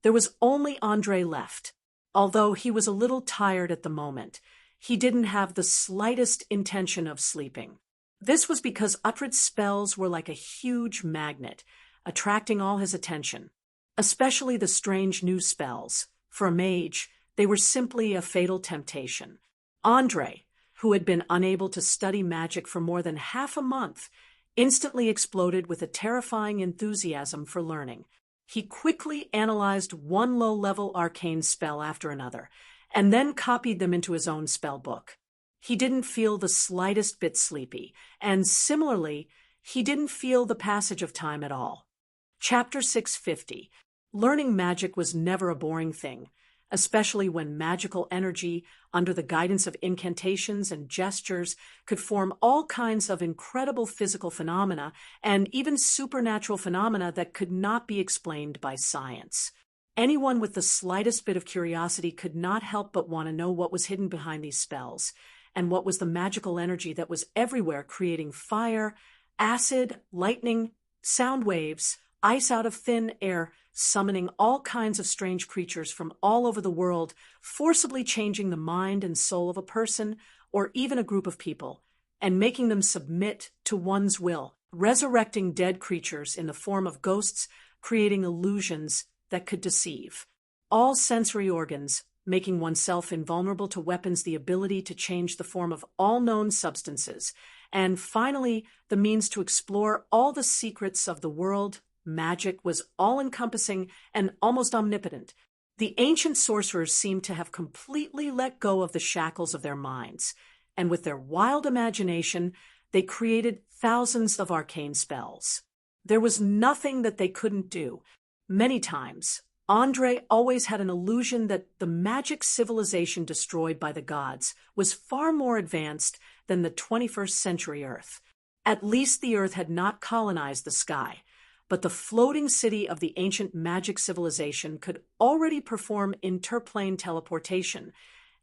there was only Andre left. Although he was a little tired at the moment, he didn't have the slightest intention of sleeping. This was because Uhtred's spells were like a huge magnet, attracting all his attention, especially the strange new spells. For a mage, they were simply a fatal temptation. Andre, who had been unable to study magic for more than half a month, instantly exploded with a terrifying enthusiasm for learning. He quickly analyzed one low-level arcane spell after another, and then copied them into his own spell book. He didn't feel the slightest bit sleepy, and similarly, he didn't feel the passage of time at all. Chapter 650. Learning magic was never a boring thing, especially when magical energy, under the guidance of incantations and gestures, could form all kinds of incredible physical phenomena and even supernatural phenomena that could not be explained by science. Anyone with the slightest bit of curiosity could not help but want to know what was hidden behind these spells, and what was the magical energy that was everywhere, creating fire, acid, lightning, sound waves, ice out of thin air, summoning all kinds of strange creatures from all over the world, forcibly changing the mind and soul of a person or even a group of people, and making them submit to one's will, resurrecting dead creatures in the form of ghosts, creating illusions that could deceive. All sensory organs, making oneself invulnerable to weapons, the ability to change the form of all known substances, and finally, the means to explore all the secrets of the world. Magic was all-encompassing and almost omnipotent. The ancient sorcerers seemed to have completely let go of the shackles of their minds, and with their wild imagination, they created thousands of arcane spells. There was nothing that they couldn't do. Many times, Andre always had an illusion that the magic civilization destroyed by the gods was far more advanced than the 21st century Earth. At least the Earth had not colonized the sky, but the floating city of the ancient magic civilization could already perform interplane teleportation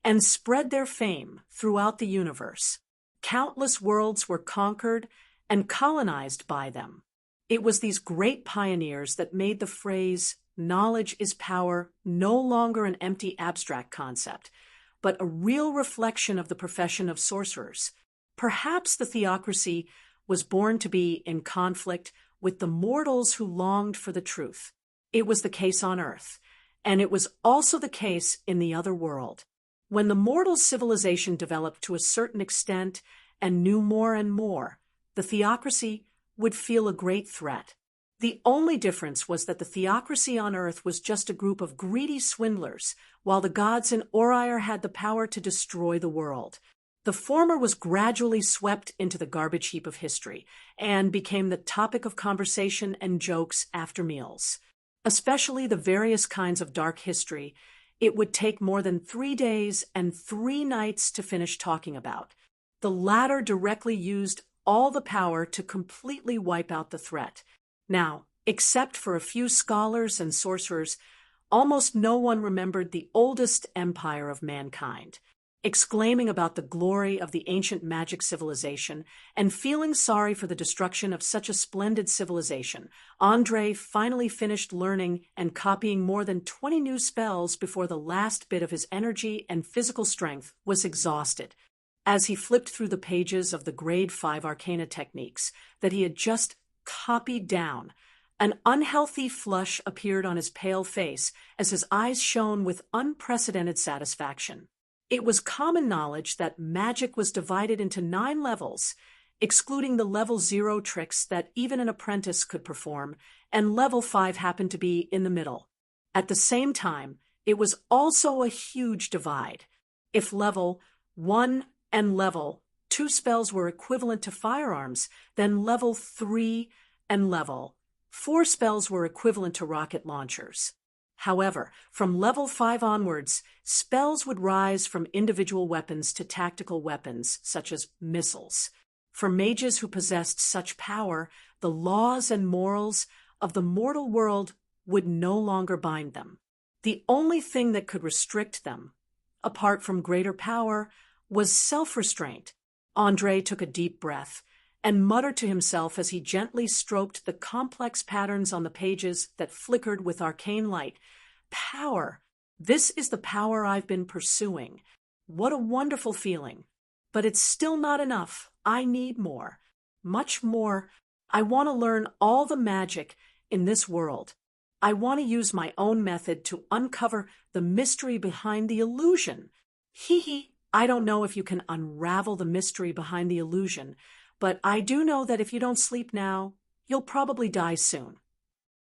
and spread their fame throughout the universe. Countless worlds were conquered and colonized by them. It was these great pioneers that made the phrase, "knowledge is power," no longer an empty abstract concept, but a real reflection of the profession of sorcerers. Perhaps the theocracy was born to be in conflict with the mortals who longed for the truth. It was the case on Earth, and it was also the case in the other world. When the mortal civilization developed to a certain extent and knew more and more, the theocracy would feel a great threat. The only difference was that the theocracy on Earth was just a group of greedy swindlers, while the gods in Oriar had the power to destroy the world. The former was gradually swept into the garbage heap of history and became the topic of conversation and jokes after meals. Especially the various kinds of dark history, it would take more than 3 days and 3 nights to finish talking about. The latter directly used all the power to completely wipe out the threat. Now, except for a few scholars and sorcerers, almost no one remembered the oldest empire of mankind. Exclaiming about the glory of the ancient magic civilization and feeling sorry for the destruction of such a splendid civilization, Andre finally finished learning and copying more than 20 new spells before the last bit of his energy and physical strength was exhausted. As he flipped through the pages of the Grade 5 Arcana techniques that he had just copied down, an unhealthy flush appeared on his pale face as his eyes shone with unprecedented satisfaction. It was common knowledge that magic was divided into 9 levels, excluding the level 0 tricks that even an apprentice could perform, and level 5 happened to be in the middle. At the same time, it was also a huge divide. If level 1 and level 2 spells were equivalent to firearms, then level 3 and level 4 spells were equivalent to rocket launchers. However, from level 5 onwards, spells would rise from individual weapons to tactical weapons, such as missiles. For mages who possessed such power, the laws and morals of the mortal world would no longer bind them. The only thing that could restrict them, apart from greater power, was self-restraint. Andre took a deep breath and muttered to himself as he gently stroked the complex patterns on the pages that flickered with arcane light. Power. This is the power I've been pursuing. What a wonderful feeling. But it's still not enough. I need more. Much more. I want to learn all the magic in this world. I want to use my own method to uncover the mystery behind the illusion. I don't know if you can unravel the mystery behind the illusion, but I do know that if you don't sleep now, you'll probably die soon.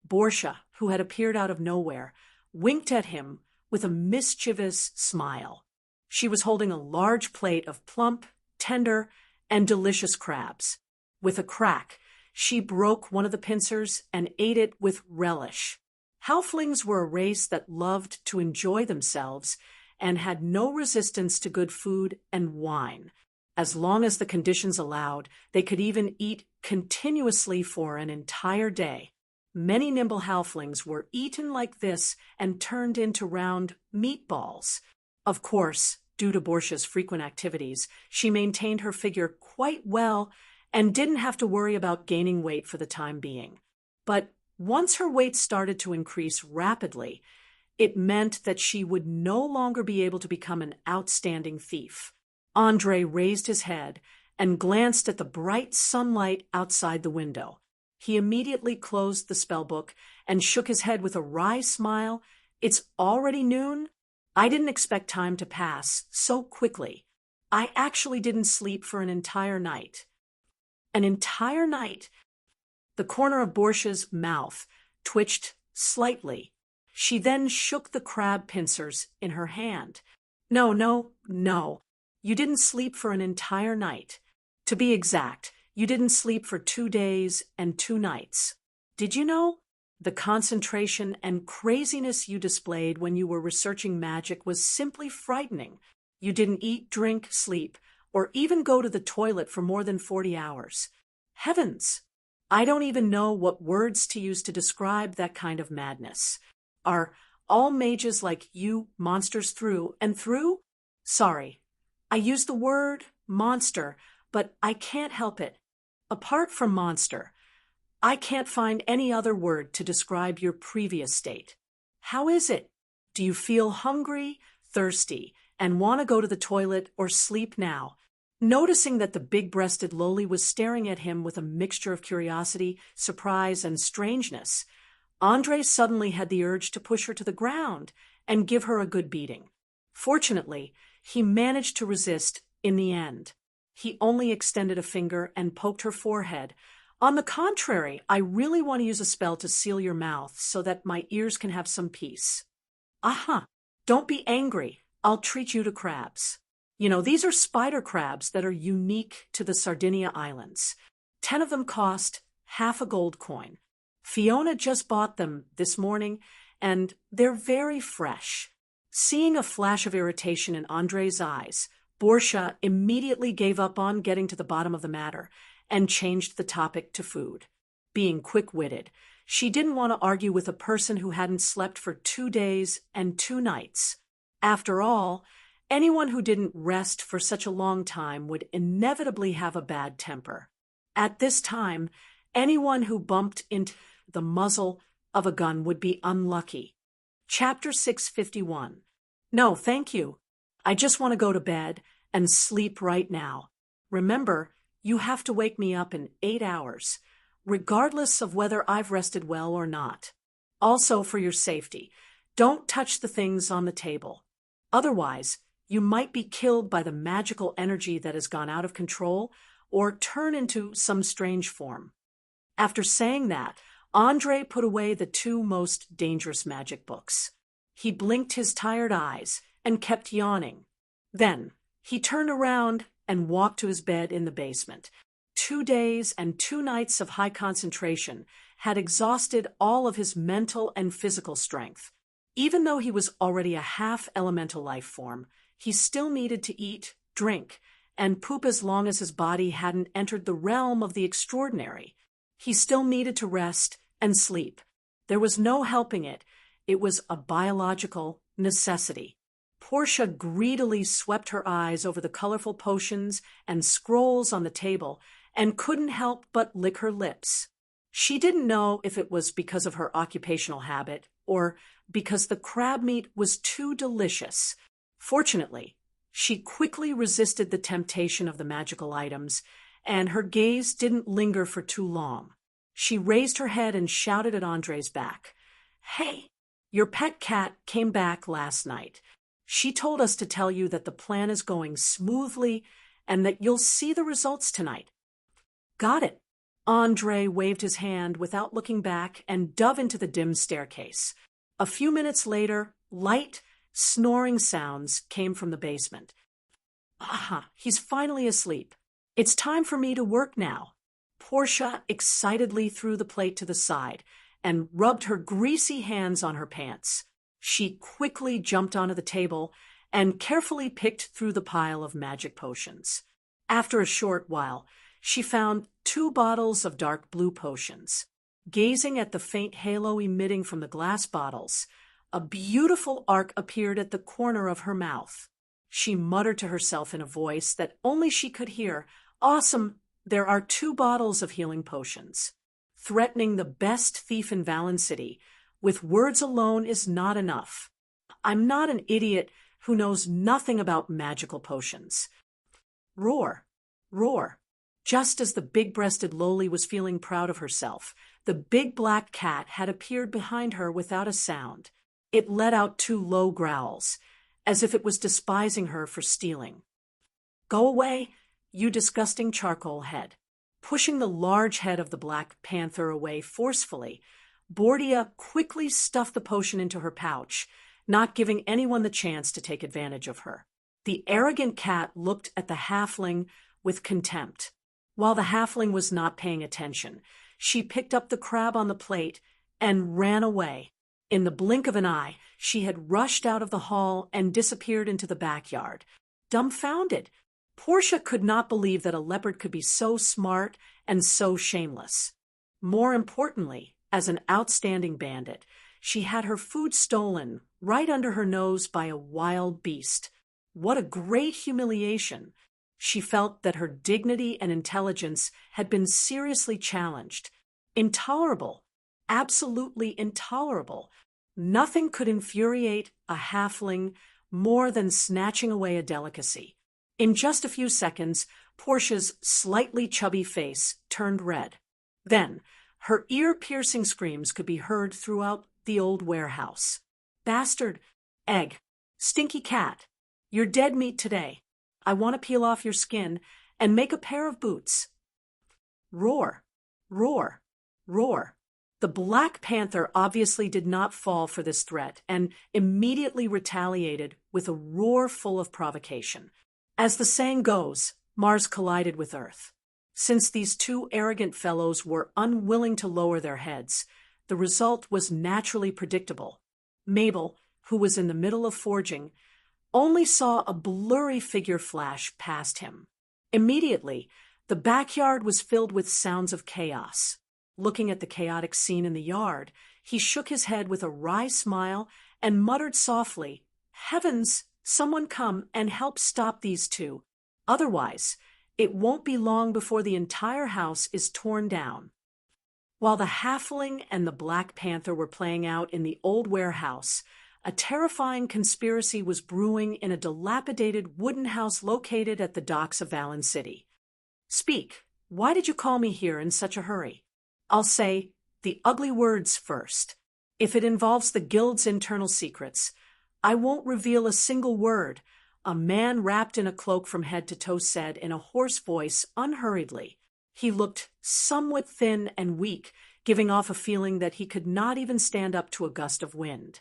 Bortia, who had appeared out of nowhere, winked at him with a mischievous smile. She was holding a large plate of plump, tender, and delicious crabs. With a crack, she broke one of the pincers and ate it with relish. Halflings were a race that loved to enjoy themselves and had no resistance to good food and wine. As long as the conditions allowed, they could even eat continuously for an entire day. Many nimble halflings were eaten like this and turned into round meatballs. Of course, due to Borcia's frequent activities, she maintained her figure quite well and didn't have to worry about gaining weight for the time being. But once her weight started to increase rapidly, it meant that she would no longer be able to become an outstanding thief. Andre raised his head and glanced at the bright sunlight outside the window. He immediately closed the spellbook and shook his head with a wry smile. It's already noon? I didn't expect time to pass so quickly. I actually didn't sleep for an entire night. An entire night? The corner of Borcia's mouth twitched slightly. She then shook the crab pincers in her hand. No. You didn't sleep for an entire night. To be exact, you didn't sleep for 2 days and 2 nights. Did you know? The concentration and craziness you displayed when you were researching magic was simply frightening. You didn't eat, drink, sleep, or even go to the toilet for more than 40 hours. Heavens! I don't even know what words to use to describe that kind of madness. Are all mages like you monsters through and through? Sorry, I used the word monster, but I can't help it. Apart from monster, I can't find any other word to describe your previous state. How is it? Do you feel hungry, thirsty, and want to go to the toilet or sleep now? Noticing that the big-breasted lowly was staring at him with a mixture of curiosity, surprise, and strangeness, Andre suddenly had the urge to push her to the ground and give her a good beating. Fortunately, he managed to resist in the end. He only extended a finger and poked her forehead. On the contrary, I really want to use a spell to seal your mouth so that my ears can have some peace. Aha! Don't be angry. I'll treat you to crabs. These are spider crabs that are unique to the Sardinia Islands. 10 of them cost half a gold coin. Fiona just bought them this morning, and they're very fresh. Seeing a flash of irritation in Andre's eyes, Borcia immediately gave up on getting to the bottom of the matter and changed the topic to food. Being quick-witted, she didn't want to argue with a person who hadn't slept for 2 days and 2 nights. After all, anyone who didn't rest for such a long time would inevitably have a bad temper. At this time, anyone who bumped into the muzzle of a gun would be unlucky. Chapter 651. No, thank you. I just want to go to bed and sleep right now. Remember, you have to wake me up in 8 hours, regardless of whether I've rested well or not. Also, for your safety, don't touch the things on the table. Otherwise, you might be killed by the magical energy that has gone out of control or turn into some strange form. After saying that, Andre put away the 2 most dangerous magic books. He blinked his tired eyes and kept yawning. Then, he turned around and walked to his bed in the basement. 2 days and 2 nights of high concentration had exhausted all of his mental and physical strength. Even though he was already a half-elemental life form, he still needed to eat, drink, and poop as long as his body hadn't entered the realm of the extraordinary. He still needed to rest and sleep. There was no helping it. It was a biological necessity. Portia greedily swept her eyes over the colorful potions and scrolls on the table and couldn't help but lick her lips. She didn't know if it was because of her occupational habit or because the crab meat was too delicious. Fortunately, she quickly resisted the temptation of the magical items, and her gaze didn't linger for too long. She raised her head and shouted at Andre's back. "Hey, your pet cat came back last night. She told us to tell you that the plan is going smoothly and that you'll see the results tonight." "Got it." Andre waved his hand without looking back and dove into the dim staircase. A few minutes later, light, snoring sounds came from the basement. Aha, he's finally asleep. It's time for me to work now. Portia excitedly threw the plate to the side and rubbed her greasy hands on her pants. She quickly jumped onto the table and carefully picked through the pile of magic potions. After a short while, she found 2 bottles of dark blue potions. Gazing at the faint halo emitting from the glass bottles, a beautiful arc appeared at the corner of her mouth. She muttered to herself in a voice that only she could hear, "Awesome, there are 2 bottles of healing potions." Threatening the best thief in Valen City with words alone is not enough. I'm not an idiot who knows nothing about magical potions. Roar, roar. Just as the big-breasted Loli was feeling proud of herself, the big black cat had appeared behind her without a sound. It let out 2 low growls, as if it was despising her for stealing. "Go away, you disgusting charcoal head." Pushing the large head of the Black Panther away forcefully, Bordia quickly stuffed the potion into her pouch, not giving anyone the chance to take advantage of her. The arrogant cat looked at the halfling with contempt. While the halfling was not paying attention, she picked up the crab on the plate and ran away. In the blink of an eye, she had rushed out of the hall and disappeared into the backyard. Dumbfounded, Portia could not believe that a leopard could be so smart and so shameless. More importantly, as an outstanding bandit, she had her food stolen right under her nose by a wild beast. What a great humiliation! She felt that her dignity and intelligence had been seriously challenged. Intolerable, absolutely intolerable. Nothing could infuriate a halfling more than snatching away a delicacy. In just a few seconds, Portia's slightly chubby face turned red. Then, her ear-piercing screams could be heard throughout the old warehouse. "Bastard! Egg! Stinky cat! You're dead meat today. I want to peel off your skin and make a pair of boots." Roar! Roar! Roar! The Black Panther obviously did not fall for this threat and immediately retaliated with a roar full of provocation. As the saying goes, Mars collided with Earth. Since these 2 arrogant fellows were unwilling to lower their heads, the result was naturally predictable. Mabel, who was in the middle of forging, only saw a blurry figure flash past him. Immediately, the backyard was filled with sounds of chaos. Looking at the chaotic scene in the yard, he shook his head with a wry smile and muttered softly, "Heavens, someone come and help stop these 2. Otherwise, it won't be long before the entire house is torn down." While the halfling and the Black Panther were playing out in the old warehouse, a terrifying conspiracy was brewing in a dilapidated wooden house located at the docks of Valen City. "Speak. Why did you call me here in such a hurry?" "I'll say the ugly words first. If it involves the guild's internal secrets, I won't reveal a single word," a man wrapped in a cloak from head to toe said in a hoarse voice unhurriedly. He looked somewhat thin and weak, giving off a feeling that he could not even stand up to a gust of wind.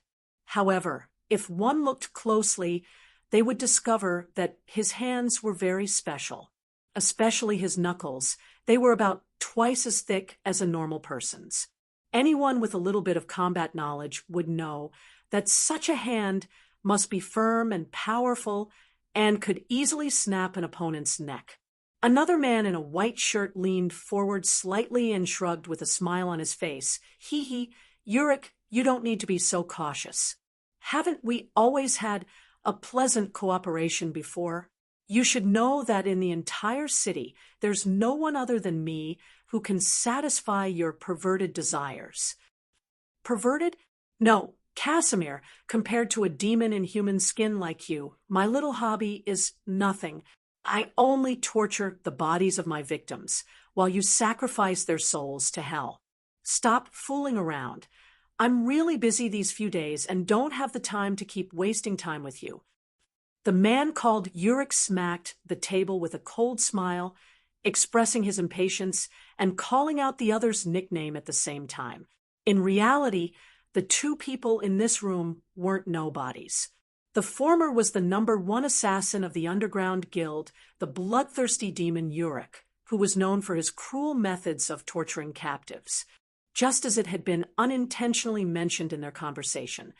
However, if one looked closely, they would discover that his hands were very special, especially his knuckles. They were about twice as thick as a normal person's. Anyone with a little bit of combat knowledge would know that such a hand must be firm and powerful and could easily snap an opponent's neck. Another man in a white shirt leaned forward slightly and shrugged with a smile on his face. "Hee, Yurik, you don't need to be so cautious. Haven't we always had a pleasant cooperation before? You should know that in the entire city, there's no one other than me who can satisfy your perverted desires." "Perverted? No, Casimir, compared to a demon in human skin like you, my little hobby is nothing. I only torture the bodies of my victims, while you sacrifice their souls to hell. Stop fooling around. I'm really busy these few days and don't have the time to keep wasting time with you." The man called Yurik smacked the table with a cold smile, expressing his impatience and calling out the other's nickname at the same time. In reality, the 2 people in this room weren't nobodies. The former was the #1 assassin of the underground guild, the bloodthirsty demon Yurik, who was known for his cruel methods of torturing captives. just as it had been unintentionally mentioned in their conversation.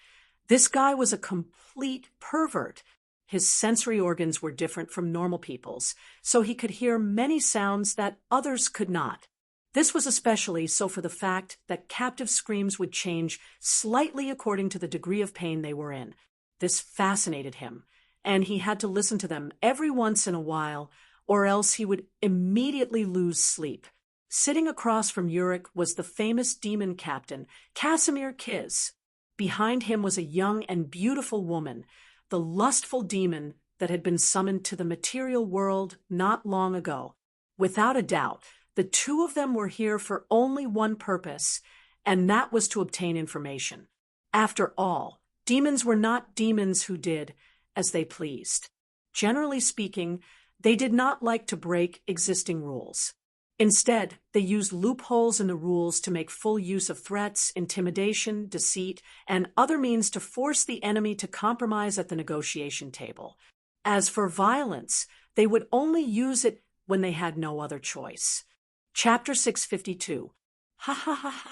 This guy was a complete pervert. His sensory organs were different from normal people's, so he could hear many sounds that others could not. This was especially so for the fact that captive screams would change slightly according to the degree of pain they were in. This fascinated him, and he had to listen to them every once in a while, or else he would immediately lose sleep. Sitting across from Yurik was the famous demon captain, Casimir Kiz. Behind him was a young and beautiful woman, the lustful demon that had been summoned to the material world not long ago. Without a doubt, the two of them were here for only one purpose, and that was to obtain information. After all, demons were not demons who did as they pleased. Generally speaking, they did not like to break existing rules. Instead, they used loopholes in the rules to make full use of threats, intimidation, deceit, and other means to force the enemy to compromise at the negotiation table. As for violence, they would only use it when they had no other choice. Chapter 652. Ha ha ha ha.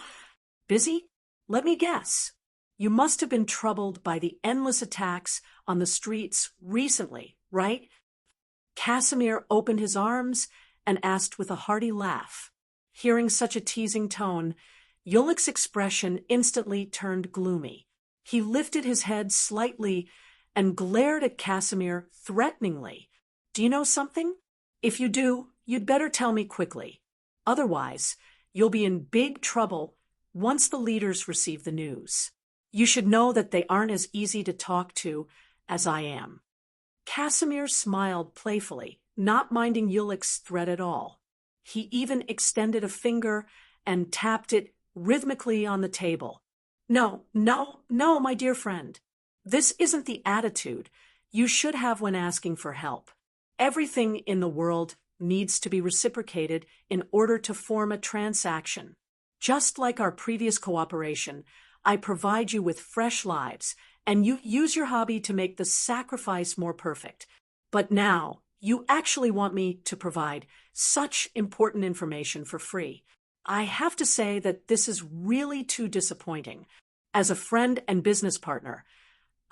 Busy? Let me guess. You must have been troubled by the endless attacks on the streets recently, right? Casimir opened his arms and asked with a hearty laugh. Hearing such a teasing tone, Yulik's expression instantly turned gloomy. He lifted his head slightly and glared at Casimir threateningly. Do you know something? If you do, you'd better tell me quickly. Otherwise, you'll be in big trouble once the leaders receive the news. You should know that they aren't as easy to talk to as I am. Casimir smiled playfully, not minding Yulik's threat at all. He even extended a finger and tapped it rhythmically on the table. No, my dear friend. This isn't the attitude you should have when asking for help. Everything in the world needs to be reciprocated in order to form a transaction. Just like our previous cooperation, I provide you with fresh lives, and you use your hobby to make the sacrifice more perfect. But now, you actually want me to provide such important information for free. I have to say that this is really too disappointing. As a friend and business partner,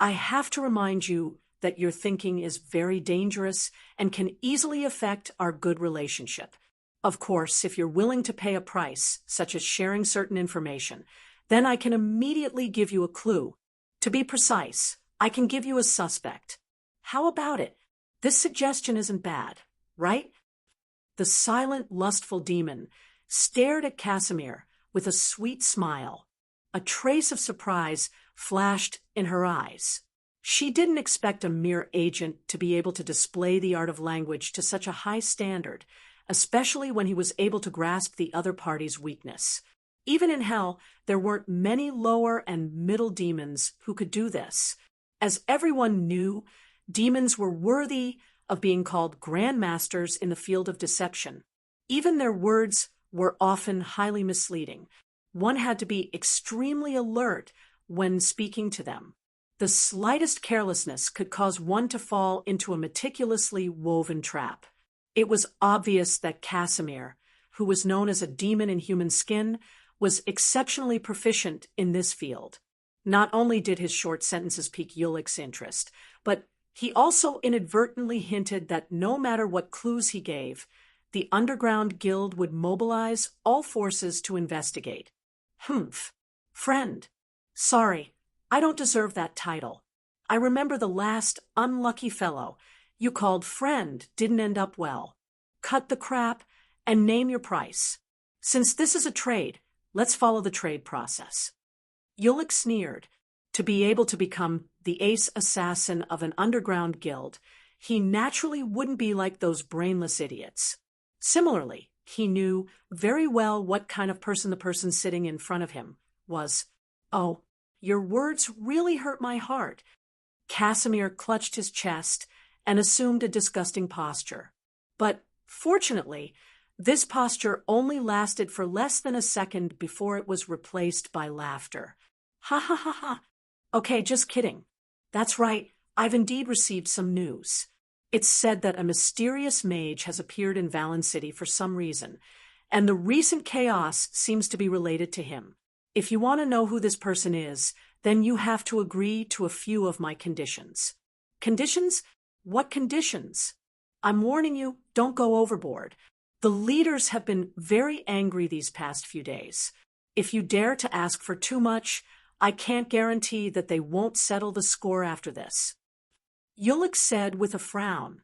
I have to remind you that your thinking is very dangerous and can easily affect our good relationship. Of course, if you're willing to pay a price, such as sharing certain information, then I can immediately give you a clue. To be precise, I can give you a suspect. How about it? This suggestion isn't bad, right? The silent, lustful demon stared at Casimir with a sweet smile. A trace of surprise flashed in her eyes. She didn't expect a mere agent to be able to display the art of language to such a high standard, especially when he was able to grasp the other party's weakness. Even in hell, there weren't many lower and middle demons who could do this. As everyone knew, demons were worthy of being called grandmasters in the field of deception. Even their words were often highly misleading. One had to be extremely alert when speaking to them. The slightest carelessness could cause one to fall into a meticulously woven trap. It was obvious that Casimir, who was known as a demon in human skin, was exceptionally proficient in this field. Not only did his short sentences pique Yulik's interest, but he also inadvertently hinted that no matter what clues he gave, the underground guild would mobilize all forces to investigate. Humph. Friend. Sorry, I don't deserve that title. I remember the last unlucky fellow you called friend didn't end up well. Cut the crap and name your price. Since this is a trade, let's follow the trade process. Yulik sneered. To be able to become the ace assassin of an underground guild, he naturally wouldn't be like those brainless idiots. Similarly, he knew very well what kind of person the person sitting in front of him was. Oh, your words really hurt my heart. Casimir clutched his chest and assumed a disgusting posture. But fortunately, this posture only lasted for less than a second before it was replaced by laughter. Ha ha ha ha. Okay, just kidding. That's right, I've indeed received some news. It's said that a mysterious mage has appeared in Valen City for some reason, and the recent chaos seems to be related to him. If you want to know who this person is, then you have to agree to a few of my conditions. Conditions? What conditions? I'm warning you, don't go overboard. The leaders have been very angry these past few days. If you dare to ask for too much, I can't guarantee that they won't settle the score after this. Yulik said with a frown,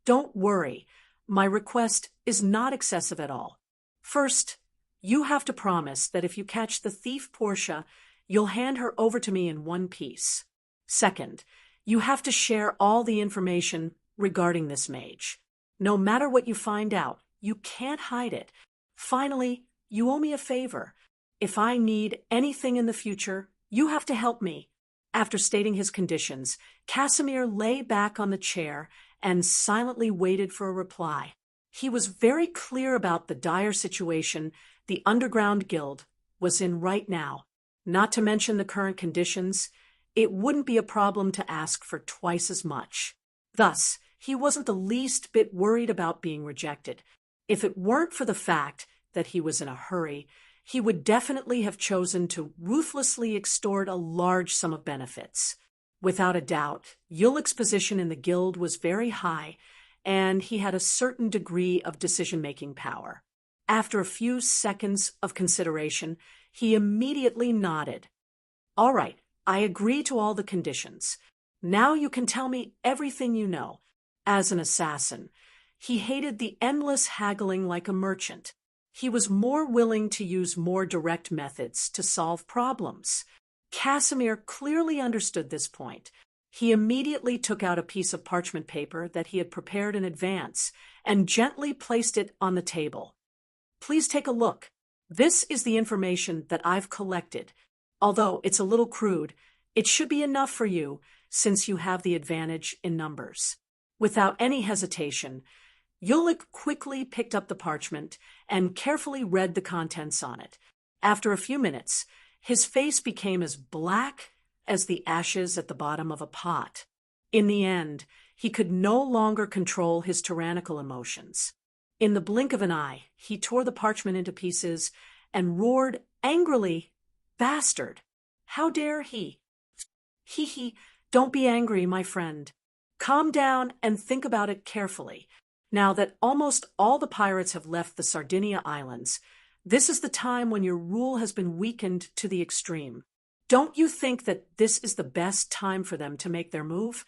"Don't worry, my request is not excessive at all. First, you have to promise that if you catch the thief Portia, you'll hand her over to me in one piece. Second, you have to share all the information regarding this mage. No matter what you find out, you can't hide it. Finally, you owe me a favor. If I need anything in the future, you have to help me." After stating his conditions, Casimir lay back on the chair and silently waited for a reply. He was very clear about the dire situation the Underground Guild was in right now. Not to mention the current conditions, it wouldn't be a problem to ask for twice as much. Thus, he wasn't the least bit worried about being rejected. If it weren't for the fact that he was in a hurry, he would definitely have chosen to ruthlessly extort a large sum of benefits. Without a doubt, Yulik's position in the guild was very high, and he had a certain degree of decision-making power. After a few seconds of consideration, he immediately nodded. "All right, I agree to all the conditions. Now you can tell me everything you know. As an assassin, he hated the endless haggling like a merchant. He was more willing to use more direct methods to solve problems." Casimir clearly understood this point. He immediately took out a piece of parchment paper that he had prepared in advance and gently placed it on the table. "Please take a look. This is the information that I've collected. Although it's a little crude, it should be enough for you since you have the advantage in numbers." Without any hesitation, Yulik quickly picked up the parchment and carefully read the contents on it. After a few minutes, his face became as black as the ashes at the bottom of a pot. In the end, he could no longer control his tyrannical emotions. In the blink of an eye, he tore the parchment into pieces and roared angrily, "Bastard! How dare he?" He, don't be angry, my friend. Calm down and think about it carefully. Now that almost all the pirates have left the Sardinia Islands, this is the time when your rule has been weakened to the extreme. Don't you think that this is the best time for them to make their move?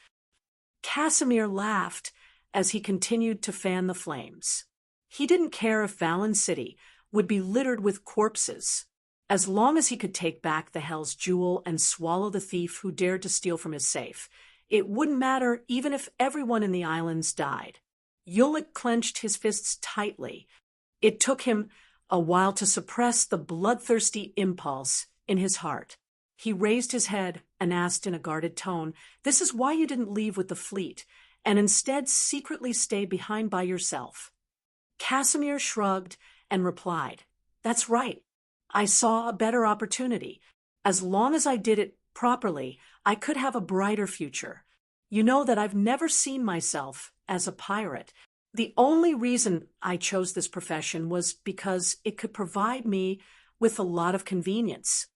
Casimir laughed as he continued to fan the flames. He didn't care if Valen City would be littered with corpses. As long as he could take back the Hell's Jewel and swallow the thief who dared to steal from his safe, it wouldn't matter even if everyone in the islands died. Yulik clenched his fists tightly. It took him a while to suppress the bloodthirsty impulse in his heart. He raised his head and asked in a guarded tone, "This is why you didn't leave with the fleet, and instead secretly stayed behind by yourself?" Casimir shrugged and replied, "That's right. I saw a better opportunity. As long as I did it properly, I could have a brighter future. You know that I've never seen myself as a pirate. The only reason I chose this profession was because it could provide me with a lot of convenience."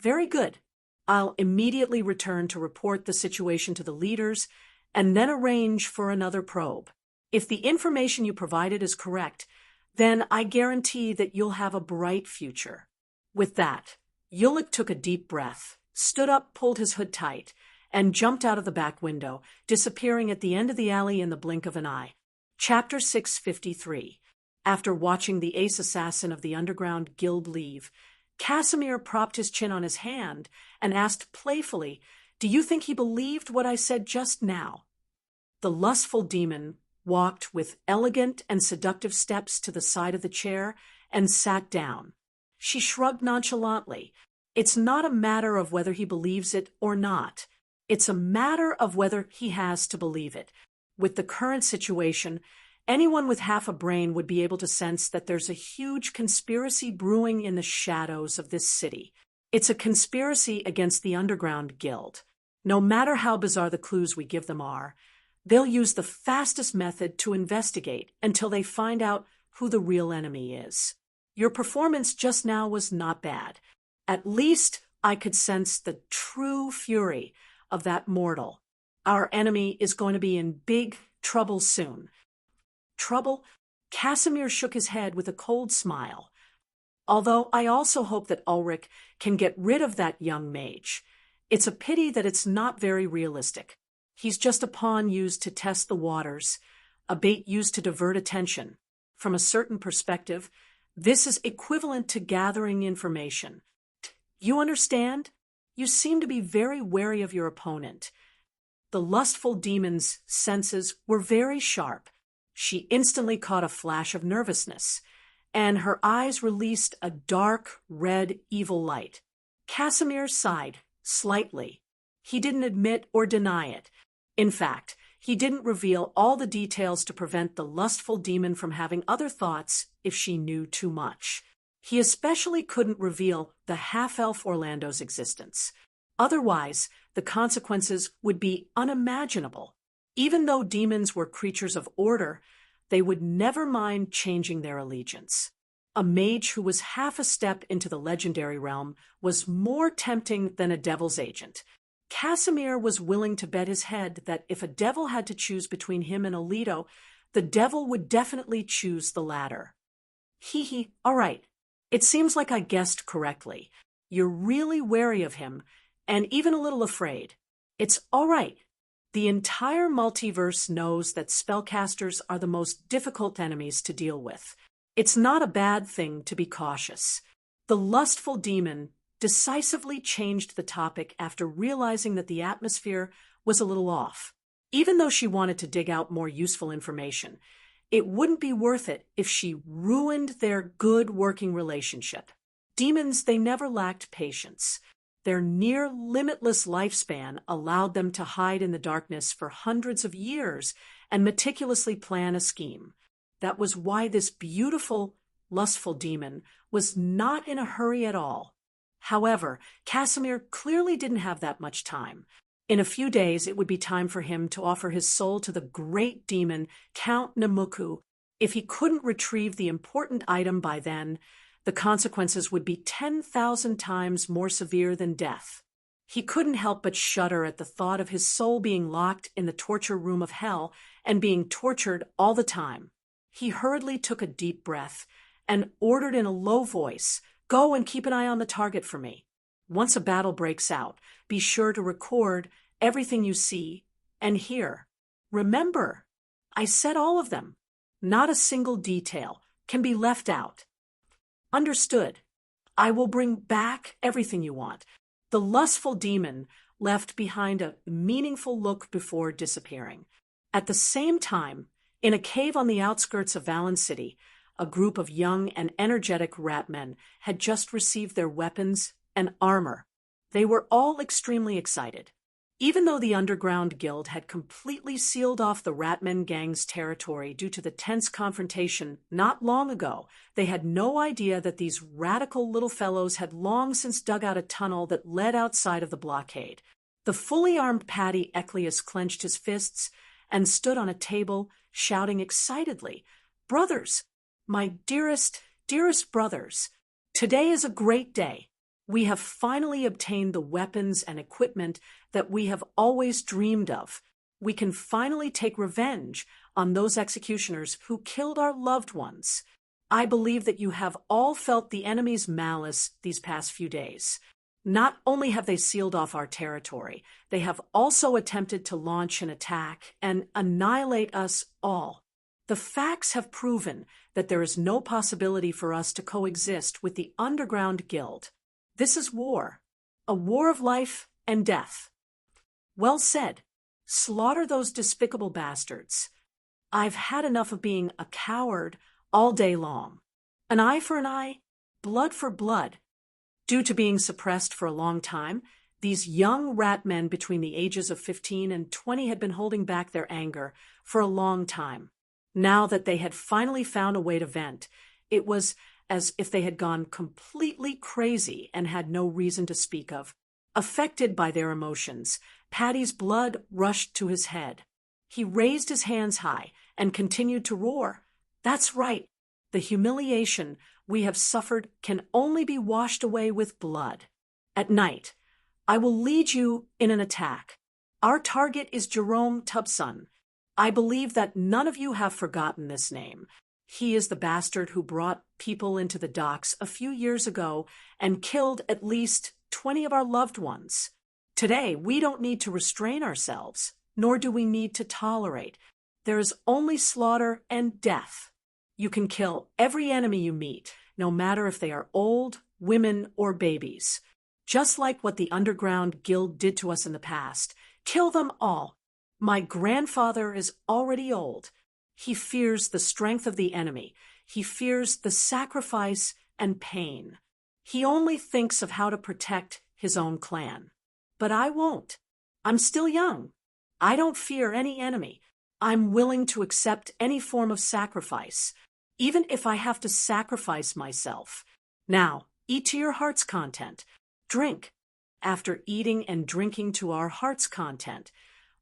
"Very good. I'll immediately return to report the situation to the leaders and then arrange for another probe. If the information you provided is correct, then I guarantee that you'll have a bright future." With that, Yulik took a deep breath, stood up, pulled his hood tight, and jumped out of the back window, disappearing at the end of the alley in the blink of an eye. Chapter 653. After watching the ace assassin of the Underground Guild leave, Casimir propped his chin on his hand and asked playfully, "Do you think he believed what I said just now?" The lustful demon walked with elegant and seductive steps to the side of the chair and sat down. She shrugged nonchalantly. "It's not a matter of whether he believes it or not. It's a matter of whether he has to believe it. With the current situation, anyone with half a brain would be able to sense that there's a huge conspiracy brewing in the shadows of this city. It's a conspiracy against the Underground Guild. No matter how bizarre the clues we give them are, they'll use the fastest method to investigate until they find out who the real enemy is. Your performance just now was not bad. At least I could sense the true fury of that mortal. Our enemy is going to be in big trouble soon. Trouble? Casimir shook his head with a cold smile. Although I also hope that Ulrich can get rid of that young mage. It's a pity that it's not very realistic. He's just a pawn used to test the waters, a bait used to divert attention. From a certain perspective, this is equivalent to gathering information. You understand? You seem to be very wary of your opponent. The lustful demon's senses were very sharp. She instantly caught a flash of nervousness, and her eyes released a dark, red, evil light. Casimir sighed, slightly. He didn't admit or deny it. In fact, he didn't reveal all the details to prevent the lustful demon from having other thoughts if she knew too much. He especially couldn't reveal the half-elf Orlando's existence. Otherwise, the consequences would be unimaginable. Even though demons were creatures of order, they would never mind changing their allegiance. A mage who was half a step into the legendary realm was more tempting than a devil's agent. Casimir was willing to bet his head that if a devil had to choose between him and Alito, the devil would definitely choose the latter. Hee, all right. It seems like I guessed correctly. You're really wary of him, and even a little afraid. It's all right. The entire multiverse knows that spellcasters are the most difficult enemies to deal with. It's not a bad thing to be cautious. The lustful demon decisively changed the topic after realizing that the atmosphere was a little off. Even though she wanted to dig out more useful information, it wouldn't be worth it if she ruined their good working relationship. Demons, they never lacked patience. Their near-limitless lifespan allowed them to hide in the darkness for hundreds of years and meticulously plan a scheme. That was why this beautiful, lustful demon was not in a hurry at all. However, Casimir clearly didn't have that much time. In a few days, it would be time for him to offer his soul to the great demon, Count Namuku. If he couldn't retrieve the important item by then, the consequences would be 10,000 times more severe than death. He couldn't help but shudder at the thought of his soul being locked in the torture room of hell and being tortured all the time. He hurriedly took a deep breath and ordered in a low voice, "Go and keep an eye on the target for me. Once a battle breaks out, be sure to record everything you see and hear. Remember, I said all of them. Not a single detail can be left out." "Understood. I will bring back everything you want." The lustful demon left behind a meaningful look before disappearing. At the same time, in a cave on the outskirts of Valen City, a group of young and energetic rat men had just received their weapons and armor. They were all extremely excited. Even though the Underground Guild had completely sealed off the Ratmen gang's territory due to the tense confrontation not long ago, they had no idea that these radical little fellows had long since dug out a tunnel that led outside of the blockade. The fully armed Paddy Eccleus clenched his fists and stood on a table, shouting excitedly, "Brothers, my dearest, dearest brothers, today is a great day. We have finally obtained the weapons and equipment that we have always dreamed of. We can finally take revenge on those executioners who killed our loved ones. I believe that you have all felt the enemy's malice these past few days. Not only have they sealed off our territory, they have also attempted to launch an attack and annihilate us all. The facts have proven that there is no possibility for us to coexist with the Underground Guild. This is war, a war of life and death." "Well said. Slaughter those despicable bastards. I've had enough of being a coward all day long. An eye for an eye, blood for blood." Due to being suppressed for a long time, these young rat men between the ages of 15 and 20 had been holding back their anger for a long time. Now that they had finally found a way to vent, it was as if they had gone completely crazy and had no reason to speak of. Affected by their emotions, Paddy's blood rushed to his head. He raised his hands high and continued to roar, "That's right. The humiliation we have suffered can only be washed away with blood. At night, I will lead you in an attack. Our target is Jerome Tubson. I believe that none of you have forgotten this name. He is the bastard who brought people into the docks a few years ago and killed at least 20 of our loved ones. Today, we don't need to restrain ourselves, nor do we need to tolerate. There is only slaughter and death. You can kill every enemy you meet, no matter if they are old, women, or babies. Just like what the Underground Guild did to us in the past. Kill them all. My grandfather is already old. He fears the strength of the enemy. He fears the sacrifice and pain. He only thinks of how to protect his own clan. But I won't. I'm still young. I don't fear any enemy. I'm willing to accept any form of sacrifice, even if I have to sacrifice myself. Now, eat to your heart's content. Drink. After eating and drinking to our heart's content,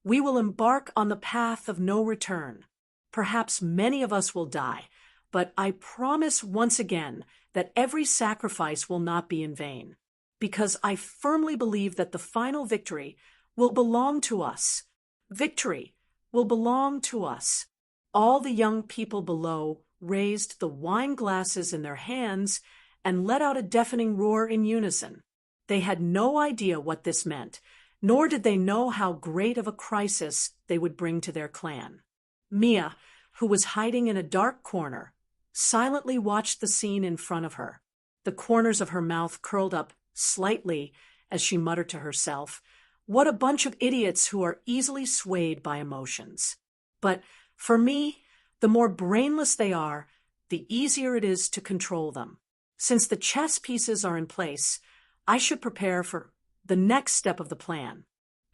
we will embark on the path of no return. Perhaps many of us will die, but I promise once again that every sacrifice will not be in vain, because I firmly believe that the final victory will belong to us. Victory will belong to us. All the young people below raised the wine glasses in their hands and let out a deafening roar in unison. They had no idea what this meant, nor did they know how great of a crisis they would bring to their clan. Mia, who was hiding in a dark corner, silently watched the scene in front of her. The corners of her mouth curled up slightly as she muttered to herself, "What a bunch of idiots who are easily swayed by emotions." But for me, the more brainless they are, the easier it is to control them. Since the chess pieces are in place, I should prepare for the next step of the plan.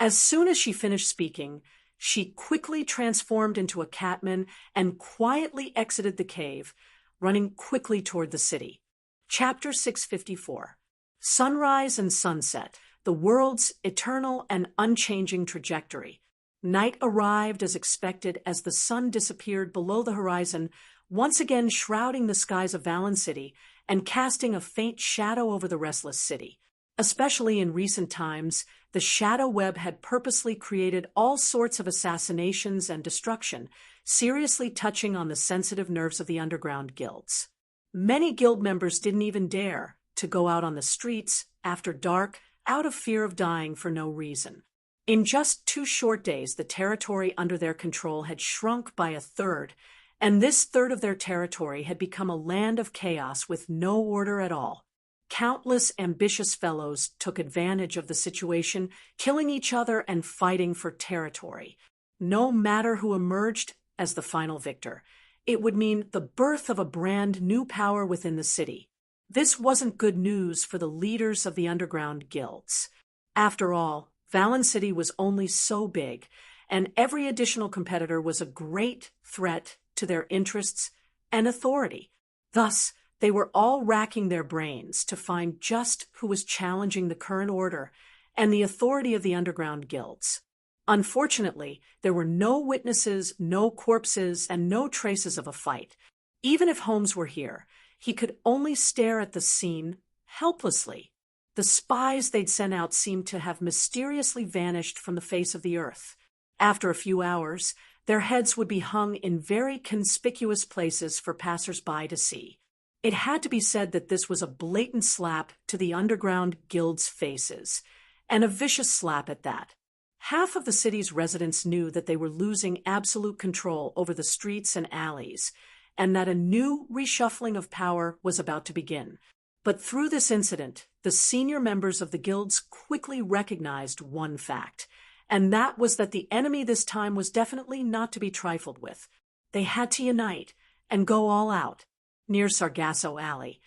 As soon as she finished speaking, she quickly transformed into a catman and quietly exited the cave, running quickly toward the city. Chapter 654. Sunrise and Sunset, the world's eternal and unchanging trajectory. Night arrived as expected as the sun disappeared below the horizon, once again shrouding the skies of Valen City and casting a faint shadow over the restless city. Especially in recent times, the shadow web had purposely created all sorts of assassinations and destruction, seriously touching on the sensitive nerves of the underground guilds. Many guild members didn't even dare to go out on the streets after dark out of fear of dying for no reason. In just 2 short days, the territory under their control had shrunk by 1/3, and this third of their territory had become a land of chaos with no order at all. Countless ambitious fellows took advantage of the situation, killing each other and fighting for territory. No matter who emerged as the final victor, it would mean the birth of a brand new power within the city. This wasn't good news for the leaders of the underground guilds. After all, Valen City was only so big, and every additional competitor was a great threat to their interests and authority. Thus, they were all racking their brains to find just who was challenging the current order and the authority of the underground guilds. Unfortunately, there were no witnesses, no corpses, and no traces of a fight. Even if Holmes were here, he could only stare at the scene helplessly. The spies they'd sent out seemed to have mysteriously vanished from the face of the earth. After a few hours, their heads would be hung in very conspicuous places for passers-by to see. It had to be said that this was a blatant slap to the underground guild's faces, and a vicious slap at that. Half of the city's residents knew that they were losing absolute control over the streets and alleys, and that a new reshuffling of power was about to begin. But through this incident, the senior members of the guilds quickly recognized one fact, and that was that the enemy this time was definitely not to be trifled with. They had to unite and go all out. Near Sargasso Alley,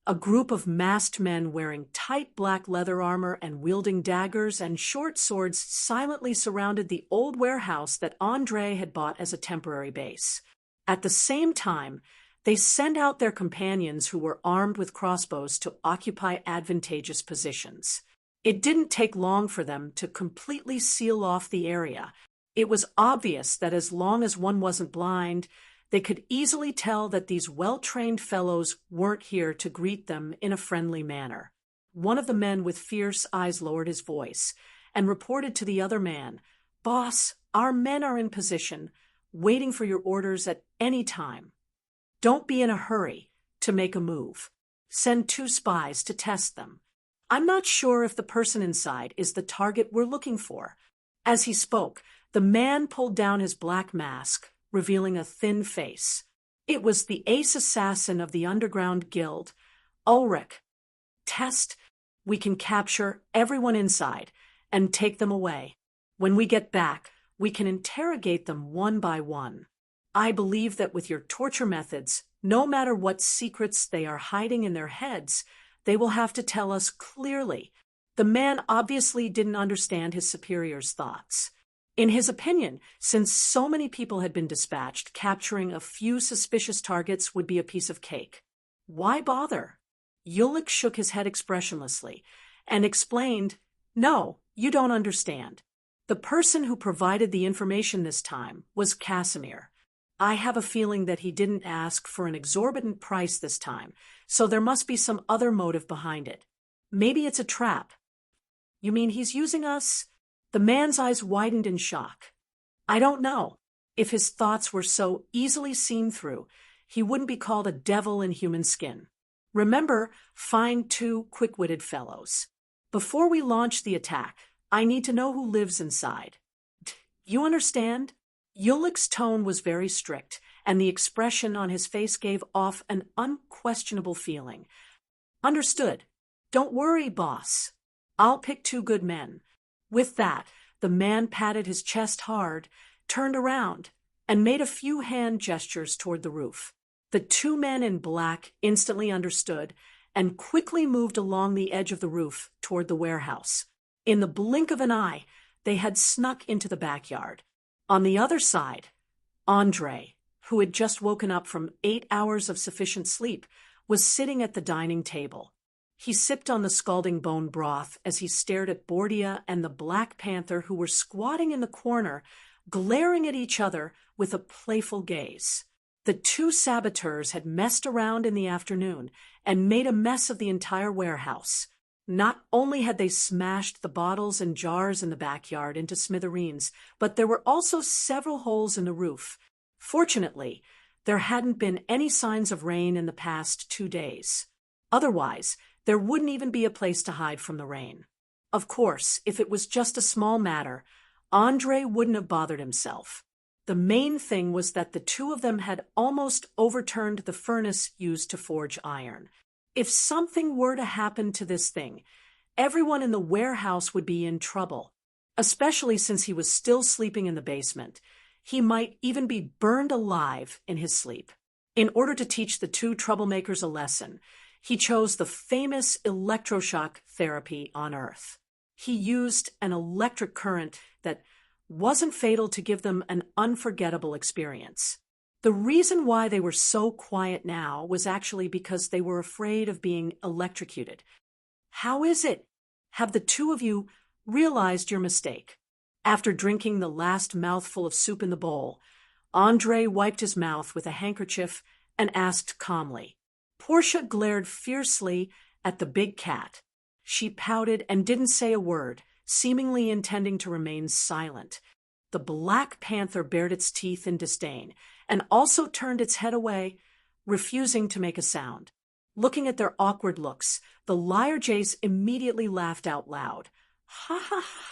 a group of masked men wearing tight black leather armor and wielding daggers and short swords silently surrounded the old warehouse that André had bought as a temporary base. At the same time, they sent out their companions who were armed with crossbows to occupy advantageous positions. It didn't take long for them to completely seal off the area. It was obvious that as long as one wasn't blind, They could easily tell that these well-trained fellows weren't here to greet them in a friendly manner. One of the men with fierce eyes lowered his voice and reported to the other man, "Boss, our men are in position, waiting for your orders at any time. Don't be in a hurry to make a move. Send 2 spies to test them. I'm not sure if the person inside is the target we're looking for." As he spoke, the man pulled down his black mask, revealing a thin face. It was the ace assassin of the underground guild, Ulrich. "Test, we can capture everyone inside and take them away. When we get back, we can interrogate them one by one. I believe that with your torture methods, no matter what secrets they are hiding in their heads, they will have to tell us clearly." The man obviously didn't understand his superior's thoughts. In his opinion, since so many people had been dispatched, capturing a few suspicious targets would be a piece of cake. Why bother? Ulrich shook his head expressionlessly and explained, "No, you don't understand. The person who provided the information this time was Casimir. I have a feeling that he didn't ask for an exorbitant price this time, so there must be some other motive behind it. Maybe it's a trap." "You mean he's using us?" The man's eyes widened in shock. "I don't know. If his thoughts were so easily seen through, he wouldn't be called a devil in human skin. Remember, find 2 quick-witted fellows. Before we launch the attack, I need to know who lives inside. You understand?" Ulrich's tone was very strict, and the expression on his face gave off an unquestionable feeling. "Understood. Don't worry, boss. I'll pick 2 good men." With that, the man patted his chest hard, turned around, and made a few hand gestures toward the roof. The 2 men in black instantly understood and quickly moved along the edge of the roof toward the warehouse. In the blink of an eye, they had snuck into the backyard. On the other side, Andre, who had just woken up from 8 hours of sufficient sleep, was sitting at the dining table. He sipped on the scalding bone broth as he stared at Bordia and the Black Panther, who were squatting in the corner, glaring at each other with a playful gaze. The 2 saboteurs had messed around in the afternoon and made a mess of the entire warehouse. Not only had they smashed the bottles and jars in the backyard into smithereens, but there were also several holes in the roof. Fortunately, there hadn't been any signs of rain in the past 2 days. Otherwise, there wouldn't even be a place to hide from the rain. Of course, if it was just a small matter, Andre wouldn't have bothered himself. The main thing was that the 2 of them had almost overturned the furnace used to forge iron. If something were to happen to this thing, everyone in the warehouse would be in trouble, especially since he was still sleeping in the basement. He might even be burned alive in his sleep. In order to teach the 2 troublemakers a lesson, he chose the famous electroshock therapy on Earth. He used an electric current that wasn't fatal to give them an unforgettable experience. The reason why they were so quiet now was actually because they were afraid of being electrocuted. "How is it? Have the 2 of you realized your mistake?" After drinking the last mouthful of soup in the bowl, Andre wiped his mouth with a handkerchief and asked calmly. Portia glared fiercely at the big cat. She pouted and didn't say a word, seemingly intending to remain silent. The Black Panther bared its teeth in disdain and also turned its head away, refusing to make a sound. Looking at their awkward looks, the liar Jace immediately laughed out loud. "Ha ha ha!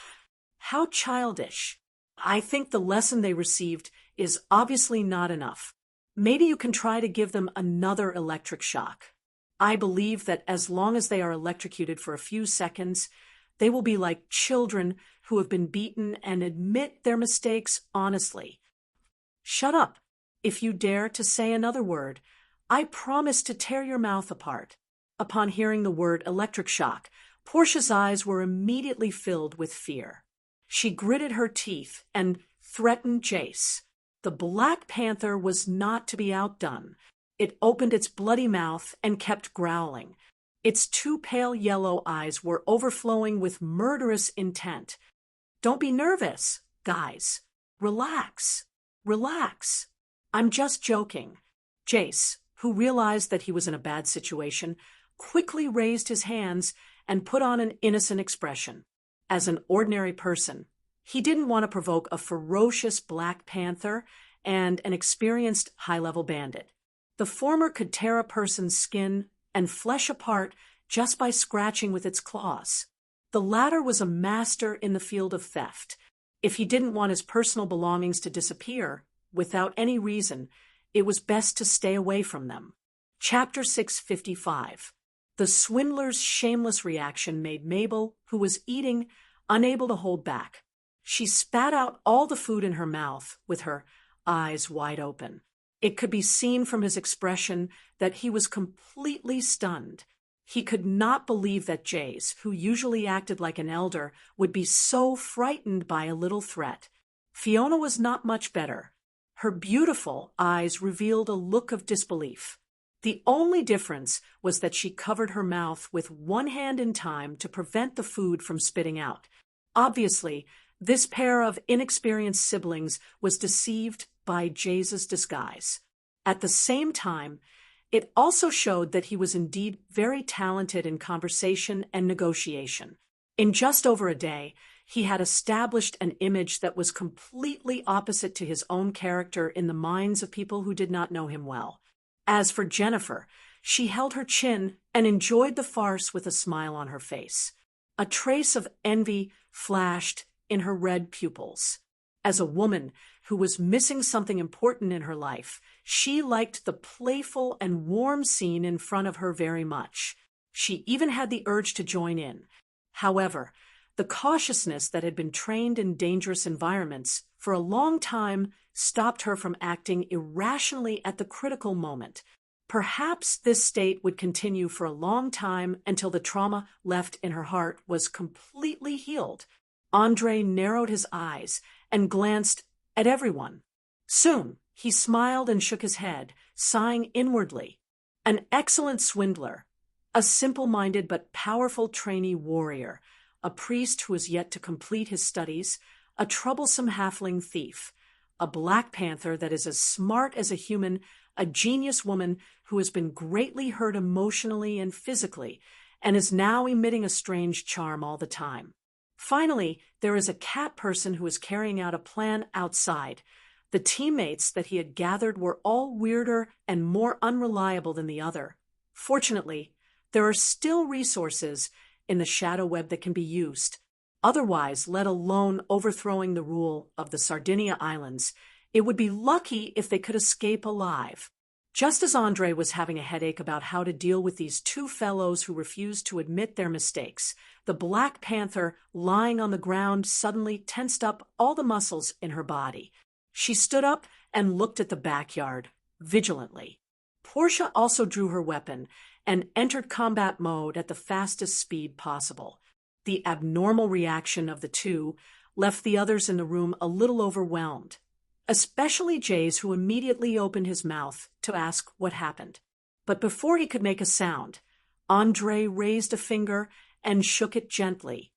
How childish. I think the lesson they received is obviously not enough. Maybe you can try to give them another electric shock. I believe that as long as they are electrocuted for a few seconds, they will be like children who have been beaten and admit their mistakes honestly. Shut up. If you dare to say another word, I promise to tear your mouth apart." Upon hearing the word electric shock, Portia's eyes were immediately filled with fear. She gritted her teeth and threatened Jace. The Black Panther was not to be outdone. It opened its bloody mouth and kept growling. Its 2 pale yellow eyes were overflowing with murderous intent. "Don't be nervous, guys. Relax. Relax. I'm just joking. Jace, who realized that he was in a bad situation, quickly raised his hands and put on an innocent expression. As an ordinary person, he didn't want to provoke a ferocious Black Panther and an experienced high-level bandit. The former could tear a person's skin and flesh apart just by scratching with its claws. The latter was a master in the field of theft. If he didn't want his personal belongings to disappear, without any reason, it was best to stay away from them. Chapter 655. The swindler's shameless reaction made Mabel, who was eating, unable to hold back. She spat out all the food in her mouth with her eyes wide open. It could be seen from his expression that he was completely stunned. He could not believe that Jace, who usually acted like an elder, would be so frightened by a little threat. Fiona was not much better. Her beautiful eyes revealed a look of disbelief. The only difference was that she covered her mouth with one hand in time to prevent the food from spitting out. Obviously, this pair of inexperienced siblings was deceived by Jace's disguise. At the same time, it also showed that he was indeed very talented in conversation and negotiation. In just over a day, he had established an image that was completely opposite to his own character in the minds of people who did not know him well. As for Jennifer, she held her chin and enjoyed the farce with a smile on her face. A trace of envy flashed in her red pupils. As a woman who was missing something important in her life, she liked the playful and warm scene in front of her very much. She even had the urge to join in. However, the cautiousness that had been trained in dangerous environments for a long time stopped her from acting irrationally at the critical moment. Perhaps this state would continue for a long time until the trauma left in her heart was completely healed. Andre narrowed his eyes and glanced at everyone. Soon, he smiled and shook his head, sighing inwardly. An excellent swindler, a simple-minded but powerful trainee warrior, a priest who is yet to complete his studies, a troublesome halfling thief, a Black Panther that is as smart as a human, a genius woman who has been greatly hurt emotionally and physically, and is now emitting a strange charm all the time. Finally, there is a cat person who is carrying out a plan outside. The teammates that he had gathered were all weirder and more unreliable than the other. Fortunately, there are still resources in the shadow web that can be used. Otherwise, let alone overthrowing the rule of the Sardinia Islands, it would be lucky if they could escape alive. Just as Andre was having a headache about how to deal with these two fellows who refused to admit their mistakes, the Black Panther, lying on the ground, suddenly tensed up all the muscles in her body. She stood up and looked at the backyard, vigilantly. Portia also drew her weapon and entered combat mode at the fastest speed possible. The abnormal reaction of the two left the others in the room a little overwhelmed, especially Jace, who immediately opened his mouth to ask what happened. But before he could make a sound, Andre raised a finger and shook it gently.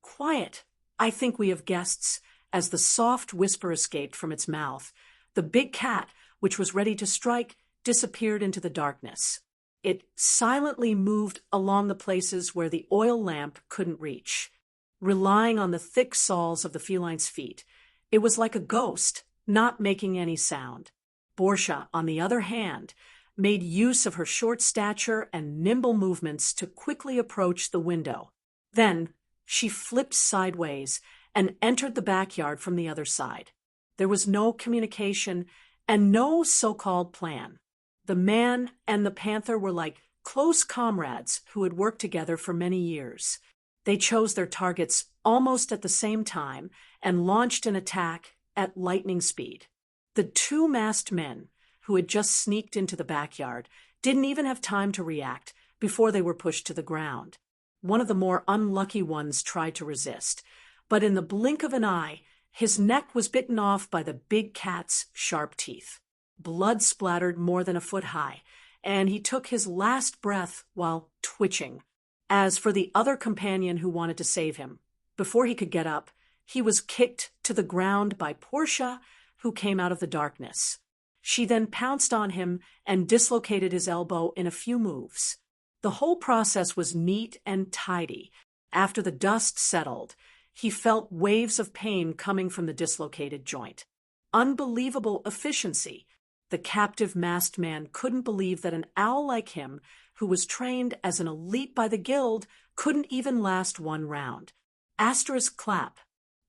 "Quiet, I think we have guests," as the soft whisper escaped from its mouth. The big cat, which was ready to strike, disappeared into the darkness. It silently moved along the places where the oil lamp couldn't reach, relying on the thick soles of the feline's feet. It was like a ghost, not making any sound. Portia, on the other hand, made use of her short stature and nimble movements to quickly approach the window. Then she flipped sideways and entered the backyard from the other side. There was no communication and no so-called plan. The man and the panther were like close comrades who had worked together for many years. They chose their targets almost at the same time and launched an attack at lightning speed. The two masked men, who had just sneaked into the backyard, didn't even have time to react before they were pushed to the ground. One of the more unlucky ones tried to resist, but in the blink of an eye, his neck was bitten off by the big cat's sharp teeth. Blood splattered more than a foot high, and he took his last breath while twitching. As for the other companion who wanted to save him, before he could get up, he was kicked to the ground by Portia, who came out of the darkness. She then pounced on him and dislocated his elbow in a few moves. The whole process was neat and tidy. After the dust settled, he felt waves of pain coming from the dislocated joint. Unbelievable efficiency. The captive masked man couldn't believe that an owl like him, who was trained as an elite by the guild, couldn't even last one round. Asterisk clap.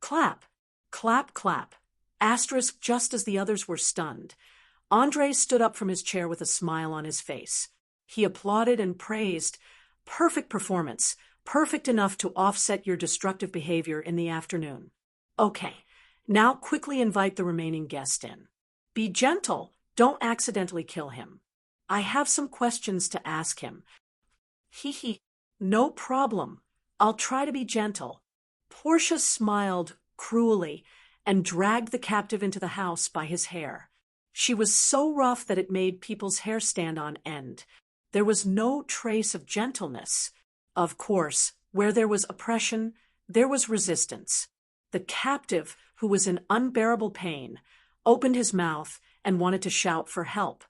Clap. Clap, clap. Asterisk just as the others were stunned. Andre stood up from his chair with a smile on his face. He applauded and praised. Perfect performance. Perfect enough to offset your destructive behavior in the afternoon. Okay, now quickly invite the remaining guest in. Be gentle. Don't accidentally kill him. I have some questions to ask him. Hee. No problem. I'll try to be gentle. Portia smiled cruelly and dragged the captive into the house by his hair. She was so rough that it made people's hair stand on end. There was no trace of gentleness. Of course, where there was oppression, there was resistance. The captive, who was in unbearable pain, opened his mouth and wanted to shout for help.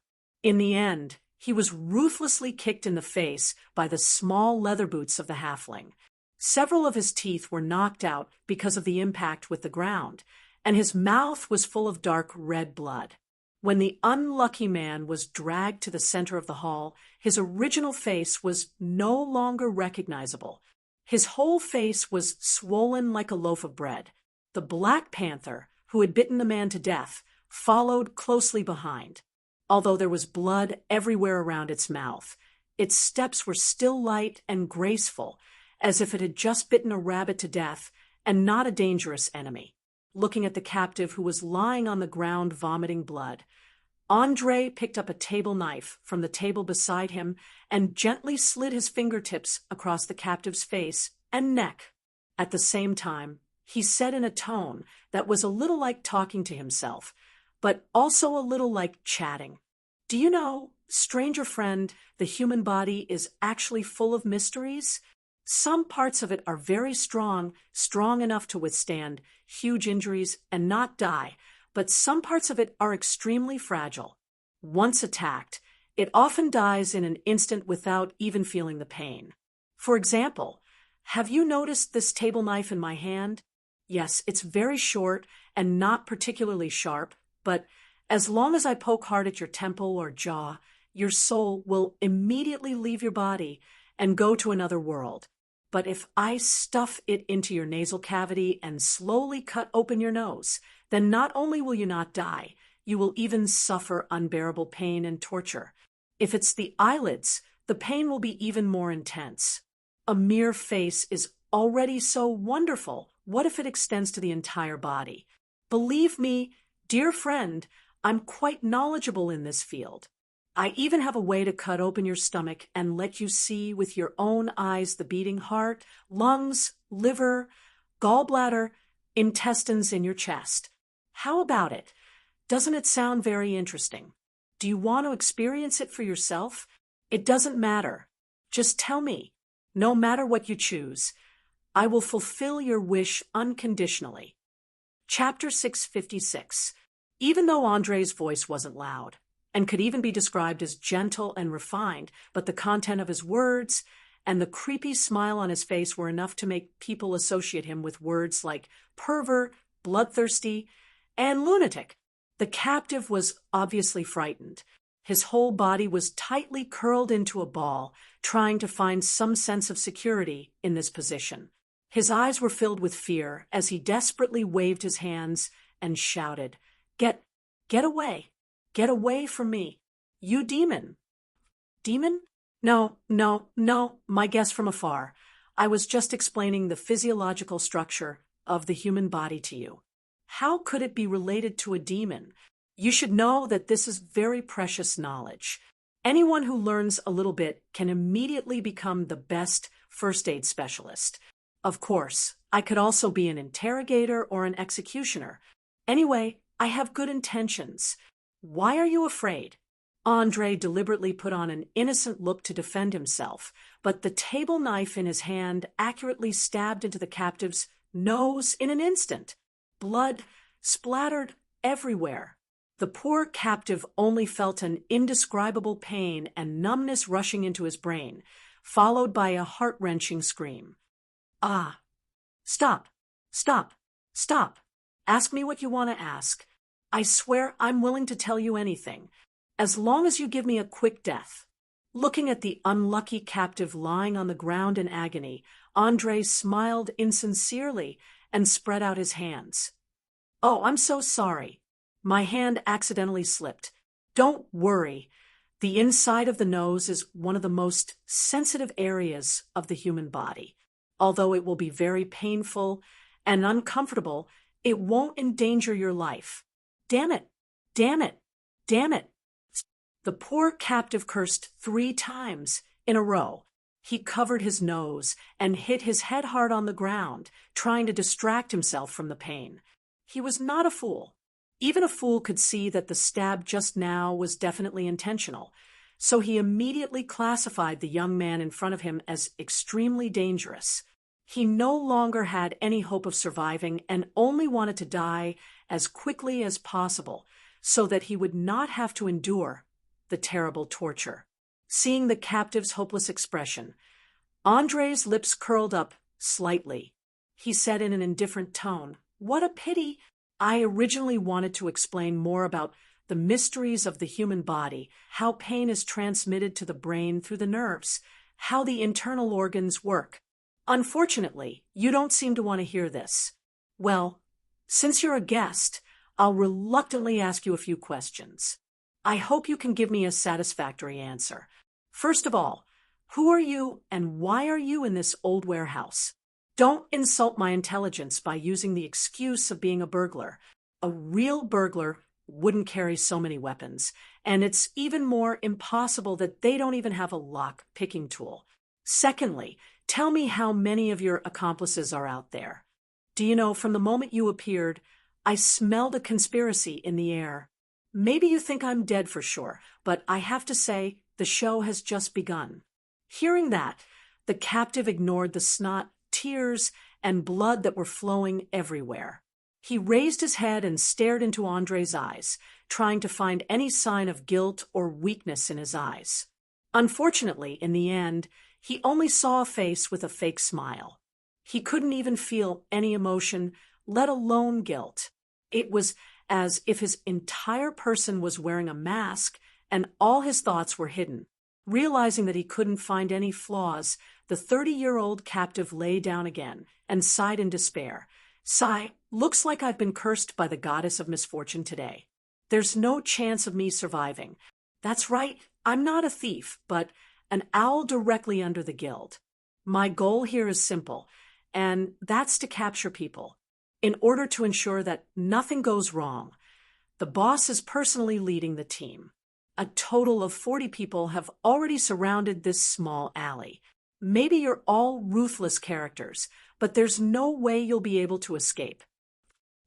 In the end, he was ruthlessly kicked in the face by the small leather boots of the halfling. Several of his teeth were knocked out because of the impact with the ground, and his mouth was full of dark red blood. When the unlucky man was dragged to the center of the hall, his original face was no longer recognizable. His whole face was swollen like a loaf of bread. The Black Panther, who had bitten the man to death, followed closely behind. Although there was blood everywhere around its mouth, its steps were still light and graceful, as if it had just bitten a rabbit to death and not a dangerous enemy. Looking at the captive who was lying on the ground vomiting blood, Andre picked up a table knife from the table beside him and gently slid his fingertips across the captive's face and neck. At the same time, he said in a tone that was a little like talking to himself, but also a little like chatting. Do you know, stranger friend, the human body is actually full of mysteries? Some parts of it are very strong enough to withstand huge injuries and not die, but some parts of it are extremely fragile. Once attacked, it often dies in an instant without even feeling the pain. For example, have you noticed this table knife in my hand? Yes, it's very short and not particularly sharp, but as long as I poke hard at your temple or jaw, your soul will immediately leave your body and go to another world. But if I stuff it into your nasal cavity and slowly cut open your nose, then not only will you not die, you will even suffer unbearable pain and torture. If it's the eyelids, the pain will be even more intense. A mere face is already so wonderful. What if it extends to the entire body? Believe me, dear friend, I'm quite knowledgeable in this field. I even have a way to cut open your stomach and let you see with your own eyes the beating heart, lungs, liver, gallbladder, intestines in your chest. How about it? Doesn't it sound very interesting? Do you want to experience it for yourself? It doesn't matter. Just tell me. No matter what you choose, I will fulfill your wish unconditionally. Chapter 656. Even though Andre's voice wasn't loud, and could even be described as gentle and refined, but the content of his words and the creepy smile on his face were enough to make people associate him with words like pervert, bloodthirsty, and lunatic. The captive was obviously frightened. His whole body was tightly curled into a ball, trying to find some sense of security in this position. His eyes were filled with fear as he desperately waved his hands and shouted, Get away! Get away from me! You demon!" "Demon? No, my guess from afar. I was just explaining the physiological structure of the human body to you. How could it be related to a demon? You should know that this is very precious knowledge. Anyone who learns a little bit can immediately become the best first aid specialist. Of course, I could also be an interrogator or an executioner. Anyway, I have good intentions. Why are you afraid?" Andre deliberately put on an innocent look to defend himself, but the table knife in his hand accurately stabbed into the captive's nose in an instant. Blood splattered everywhere. The poor captive only felt an indescribable pain and numbness rushing into his brain, followed by a heart-wrenching scream. Ah! Stop! Stop! Stop! Ask me what you want to ask. I swear I'm willing to tell you anything, as long as you give me a quick death. Looking at the unlucky captive lying on the ground in agony, Andre smiled insincerely and spread out his hands. Oh, I'm so sorry. My hand accidentally slipped. Don't worry. The inside of the nose is one of the most sensitive areas of the human body. Although it will be very painful and uncomfortable, it won't endanger your life. Damn it! Damn it! Damn it! The poor captive cursed 3 times in a row. He covered his nose and hit his head hard on the ground, trying to distract himself from the pain. He was not a fool. Even a fool could see that the stab just now was definitely intentional, so he immediately classified the young man in front of him as extremely dangerous. He no longer had any hope of surviving and only wanted to die as quickly as possible so that he would not have to endure the terrible torture. Seeing the captive's hopeless expression, Andre's lips curled up slightly. He said in an indifferent tone, "What a pity! I originally wanted to explain more about the mysteries of the human body, how pain is transmitted to the brain through the nerves, how the internal organs work. Unfortunately, you don't seem to want to hear this. Well, since you're a guest, I'll reluctantly ask you a few questions. I hope you can give me a satisfactory answer. First of all, who are you and why are you in this old warehouse? Don't insult my intelligence by using the excuse of being a burglar. A real burglar wouldn't carry so many weapons, and it's even more impossible that they don't even have a lock-picking tool. Secondly, tell me how many of your accomplices are out there. Do you know, from the moment you appeared, I smelled a conspiracy in the air. Maybe you think I'm dead for sure, but I have to say, the show has just begun." Hearing that, the captive ignored the snot, tears, and blood that were flowing everywhere. He raised his head and stared into Andre's eyes, trying to find any sign of guilt or weakness in his eyes. Unfortunately, in the end, he only saw a face with a fake smile. He couldn't even feel any emotion, let alone guilt. It was as if his entire person was wearing a mask and all his thoughts were hidden. Realizing that he couldn't find any flaws, the 30-year-old captive lay down again and sighed in despair. "Sigh, looks like I've been cursed by the goddess of misfortune today. There's no chance of me surviving. That's right, I'm not a thief, but an owl directly under the guild. My goal here is simple, and that's to capture people. In order to ensure that nothing goes wrong, the boss is personally leading the team. A total of 40 people have already surrounded this small alley. Maybe you're all ruthless characters, but there's no way you'll be able to escape."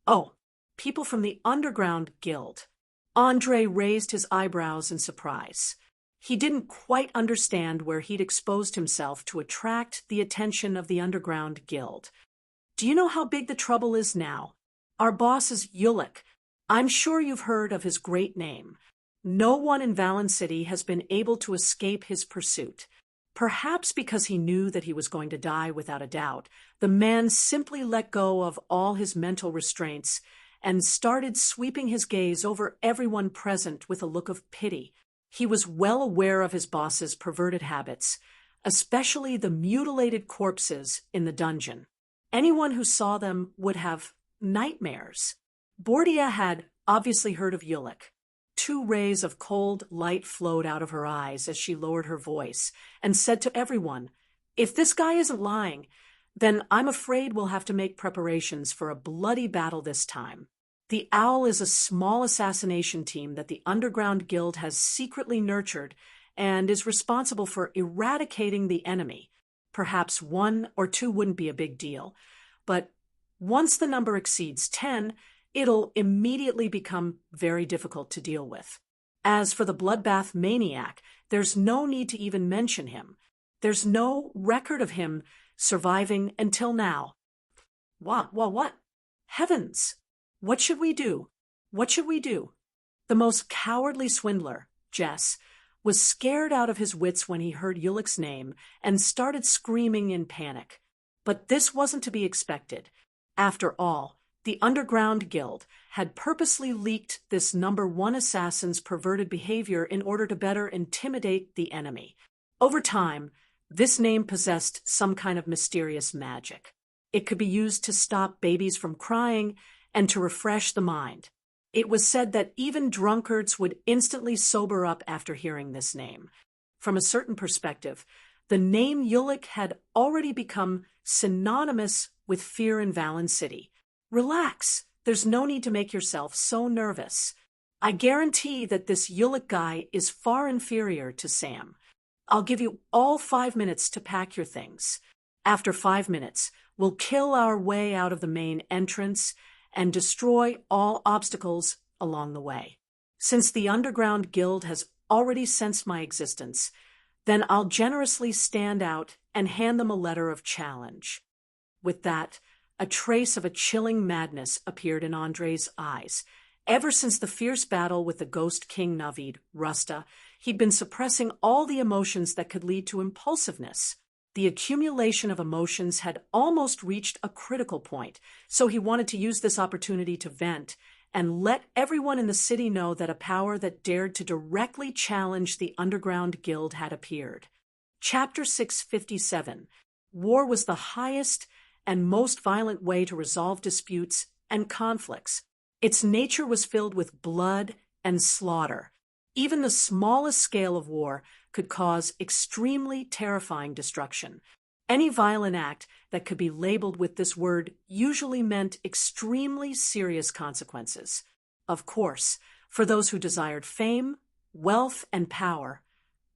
"Oh, people from the underground guild." Andre raised his eyebrows in surprise. He didn't quite understand where he'd exposed himself to attract the attention of the underground guild. "Do you know how big the trouble is now? Our boss is Ulick. I'm sure you've heard of his great name. No one in Valen City has been able to escape his pursuit. Perhaps because he knew that he was going to die without a doubt, the man simply let go of all his mental restraints and started sweeping his gaze over everyone present with a look of pity. He was well aware of his boss's perverted habits, especially the mutilated corpses in the dungeon. Anyone who saw them would have nightmares. Bordia had obviously heard of Ulick. 2 rays of cold light flowed out of her eyes as she lowered her voice and said to everyone, "If this guy isn't lying, then I'm afraid we'll have to make preparations for a bloody battle this time. The Owl is a small assassination team that the Underground Guild has secretly nurtured and is responsible for eradicating the enemy. Perhaps 1 or 2 wouldn't be a big deal, but once the number exceeds 10, it'll immediately become very difficult to deal with. As for the bloodbath maniac, there's no need to even mention him. There's no record of him surviving until now." What? Heavens! What should we do? What should we do? The most cowardly swindler, Jess, was scared out of his wits when he heard Ulick's name and started screaming in panic. But this wasn't to be expected. After all, the Underground Guild had purposely leaked this #1 assassin's perverted behavior in order to better intimidate the enemy. Over time, this name possessed some kind of mysterious magic. It could be used to stop babies from crying and to refresh the mind. It was said that even drunkards would instantly sober up after hearing this name. From a certain perspective, the name Ulick had already become synonymous with fear in Valen City. Relax, there's no need to make yourself so nervous. I guarantee that this Ulick guy is far inferior to Sam. I'll give you all 5 minutes to pack your things. After 5 minutes, we'll kill our way out of the main entrance and destroy all obstacles along the way. Since the Underground Guild has already sensed my existence, then I'll generously stand out and hand them a letter of challenge. With that, a trace of a chilling madness appeared in Andre's eyes. Ever since the fierce battle with the Ghost King Navid, Rusta, he'd been suppressing all the emotions that could lead to impulsiveness. The accumulation of emotions had almost reached a critical point, so he wanted to use this opportunity to vent and let everyone in the city know that a power that dared to directly challenge the Underground Guild had appeared. Chapter 657. War was the highest and most violent way to resolve disputes and conflicts. Its nature was filled with blood and slaughter. Even the smallest scale of war could cause extremely terrifying destruction. Any violent act that could be labeled with this word usually meant extremely serious consequences. Of course, for those who desired fame, wealth, and power,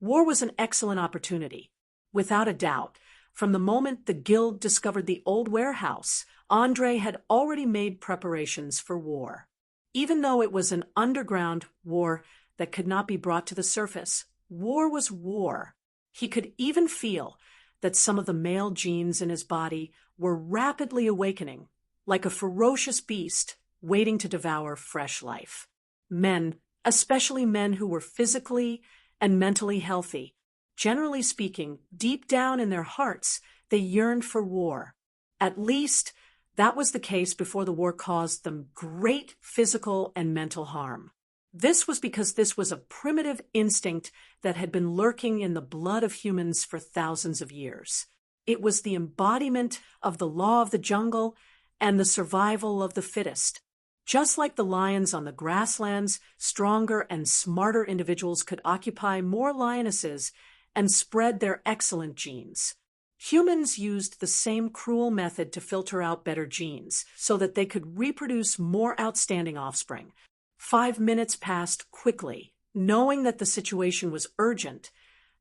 war was an excellent opportunity. Without a doubt, from the moment the guild discovered the old warehouse, Andre had already made preparations for war. Even though it was an underground war that could not be brought to the surface, war was war. He could even feel that some of the male genes in his body were rapidly awakening, like a ferocious beast waiting to devour fresh life. Men, especially men who were physically and mentally healthy, generally speaking, deep down in their hearts, they yearned for war. At least, that was the case before the war caused them great physical and mental harm. This was because this was a primitive instinct that had been lurking in the blood of humans for thousands of years. It was the embodiment of the law of the jungle and the survival of the fittest. Just like the lions on the grasslands, stronger and smarter individuals could occupy more lionesses and spread their excellent genes. Humans used the same cruel method to filter out better genes so that they could reproduce more outstanding offspring. 5 minutes passed quickly. Knowing that the situation was urgent,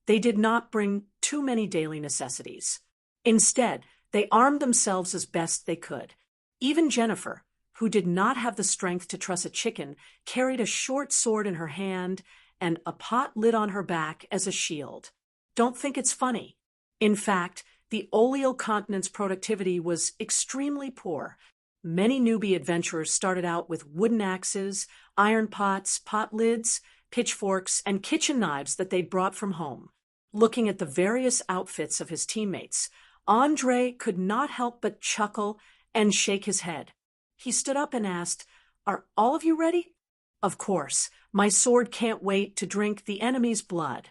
they did not bring too many daily necessities. Instead, they armed themselves as best they could. Even Jennifer, who did not have the strength to truss a chicken, carried a short sword in her hand and a pot lid on her back as a shield. Don't think it's funny. In fact, the Oleal continent's productivity was extremely poor. Many newbie adventurers started out with wooden axes, iron pots, pot lids, pitchforks, and kitchen knives that they'd brought from home. Looking at the various outfits of his teammates, Andre could not help but chuckle and shake his head. He stood up and asked, "Are all of you ready?" "Of course. My sword can't wait to drink the enemy's blood."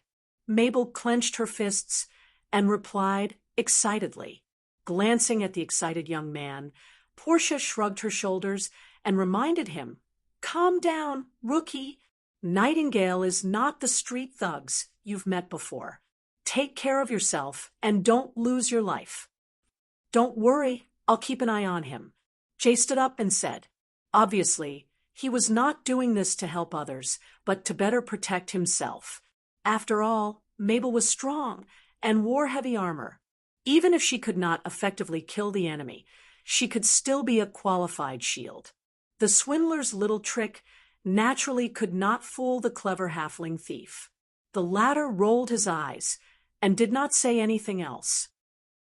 Mabel clenched her fists and replied excitedly. Glancing at the excited young man, Portia shrugged her shoulders and reminded him, "Calm down, rookie. Nightingale is not the street thugs you've met before. Take care of yourself and don't lose your life." "Don't worry, I'll keep an eye on him." Jay stood up and said, obviously, he was not doing this to help others, but to better protect himself. After all, Mabel was strong and wore heavy armor. Even if she could not effectively kill the enemy, she could still be a qualified shield. The swindler's little trick naturally could not fool the clever halfling thief. The latter rolled his eyes and did not say anything else.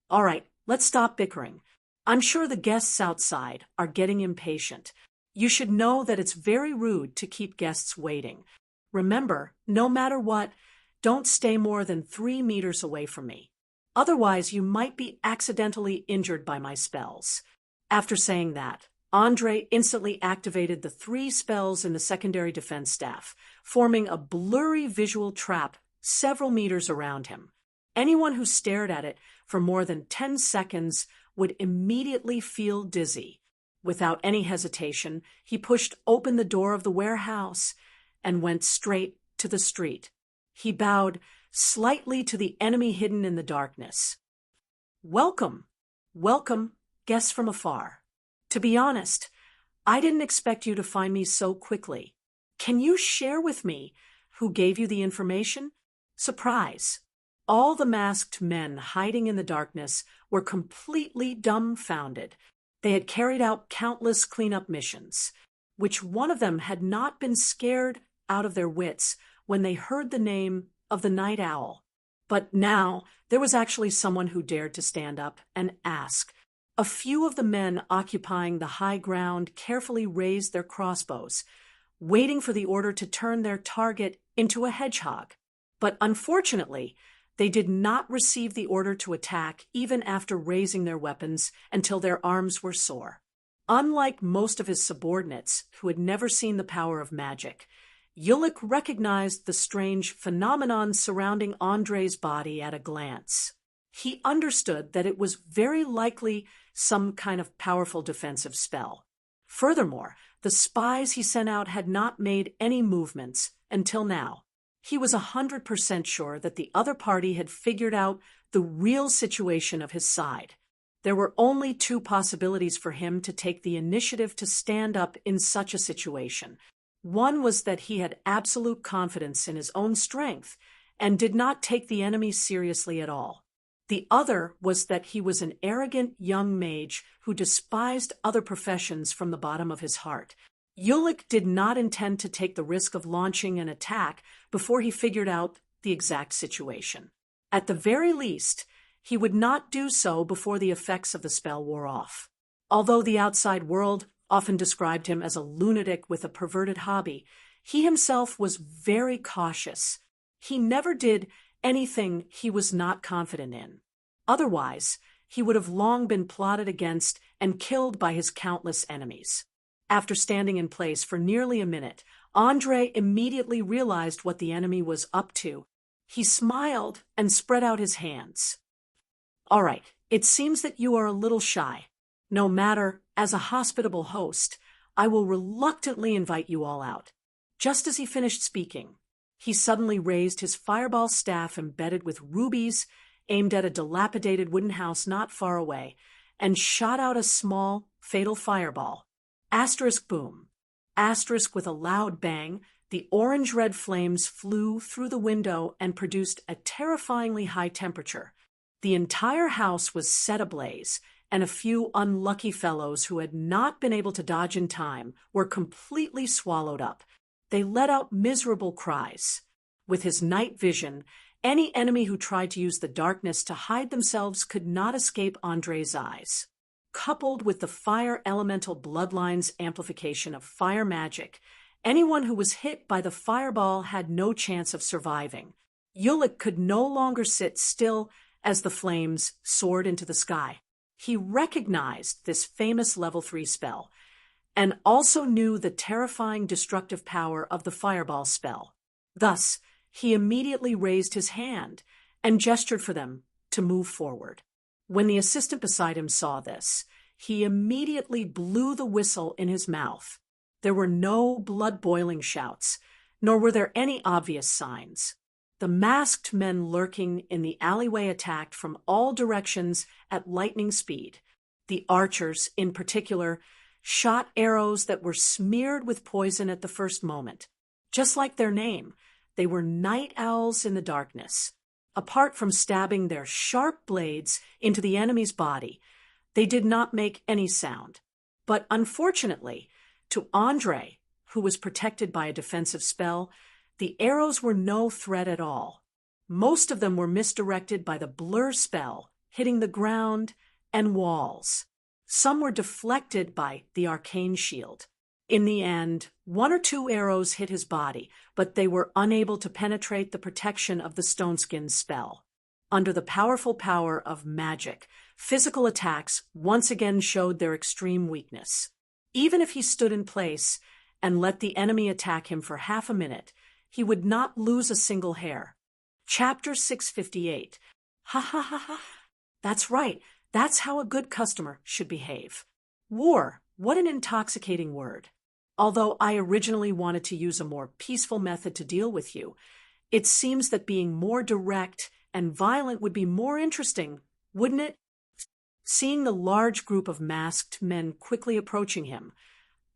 "All right, let's stop bickering. I'm sure the guests outside are getting impatient. You should know that it's very rude to keep guests waiting. Remember, no matter what, don't stay more than 3 meters away from me. Otherwise, you might be accidentally injured by my spells." After saying that, Andre instantly activated the 3 spells in the secondary defense staff, forming a blurry visual trap several meters around him. Anyone who stared at it for more than 10 seconds would immediately feel dizzy. Without any hesitation, he pushed open the door of the warehouse and went straight to the street. He bowed slightly to the enemy hidden in the darkness. "Welcome, welcome, guests from afar. To be honest, I didn't expect you to find me so quickly. Can you share with me who gave you the information?" Surprise! All the masked men hiding in the darkness were completely dumbfounded. They had carried out countless cleanup missions. Which one of them had not been scared out of their wits when they heard the name of the Night Owl? But now there was actually someone who dared to stand up and ask. A few of the men occupying the high ground carefully raised their crossbows, waiting for the order to turn their target into a hedgehog. But unfortunately, they did not receive the order to attack even after raising their weapons until their arms were sore. Unlike most of his subordinates, who had never seen the power of magic, Ulik recognized the strange phenomenon surrounding Andre's body at a glance. He understood that it was very likely some kind of powerful defensive spell. Furthermore, the spies he sent out had not made any movements until now. He was 100% sure that the other party had figured out the real situation of his side. There were only 2 possibilities for him to take the initiative to stand up in such a situation. One was that he had absolute confidence in his own strength and did not take the enemy seriously at all. The other was that he was an arrogant young mage who despised other professions from the bottom of his heart. Ulik did not intend to take the risk of launching an attack before he figured out the exact situation. At the very least, he would not do so before the effects of the spell wore off. Although the outside world often described him as a lunatic with a perverted hobby, he himself was very cautious. He never did anything he was not confident in. Otherwise, he would have long been plotted against and killed by his countless enemies. After standing in place for nearly a minute, Andre immediately realized what the enemy was up to. He smiled and spread out his hands. "All right, it seems that you are a little shy. No matter, as a hospitable host, I will reluctantly invite you all out." Just as he finished speaking, he suddenly raised his fireball staff embedded with rubies, aimed at a dilapidated wooden house not far away, and shot out a small, fatal fireball. Asterisk boom. Asterisk with a loud bang, the orange-red flames flew through the window and produced a terrifyingly high temperature. The entire house was set ablaze, and a few unlucky fellows who had not been able to dodge in time were completely swallowed up. They let out miserable cries. With his night vision, any enemy who tried to use the darkness to hide themselves could not escape Andre's eyes. Coupled with the fire elemental bloodline's amplification of fire magic, anyone who was hit by the fireball had no chance of surviving. Ulik could no longer sit still as the flames soared into the sky. He recognized this famous level 3 spell, and also knew the terrifying destructive power of the fireball spell. Thus, he immediately raised his hand and gestured for them to move forward. When the assistant beside him saw this, he immediately blew the whistle in his mouth. There were no blood-boiling shouts, nor were there any obvious signs. The masked men lurking in the alleyway attacked from all directions at lightning speed. The archers, in particular, shot arrows that were smeared with poison at the first moment. Just like their name, they were night owls in the darkness. Apart from stabbing their sharp blades into the enemy's body, they did not make any sound. But unfortunately, to Andre, who was protected by a defensive spell, the arrows were no threat at all. Most of them were misdirected by the blur spell, hitting the ground and walls. Some were deflected by the Arcane shield. In the end, 1 or 2 arrows hit his body, but they were unable to penetrate the protection of the Stoneskin's spell. Under the powerful power of magic, physical attacks once again showed their extreme weakness. Even if he stood in place and let the enemy attack him for half a minute, he would not lose a single hair. Chapter 658. Ha ha ha ha. That's right. That's how a good customer should behave. War. What an intoxicating word. Although I originally wanted to use a more peaceful method to deal with you, it seems that being more direct and violent would be more interesting, wouldn't it? Seeing the large group of masked men quickly approaching him,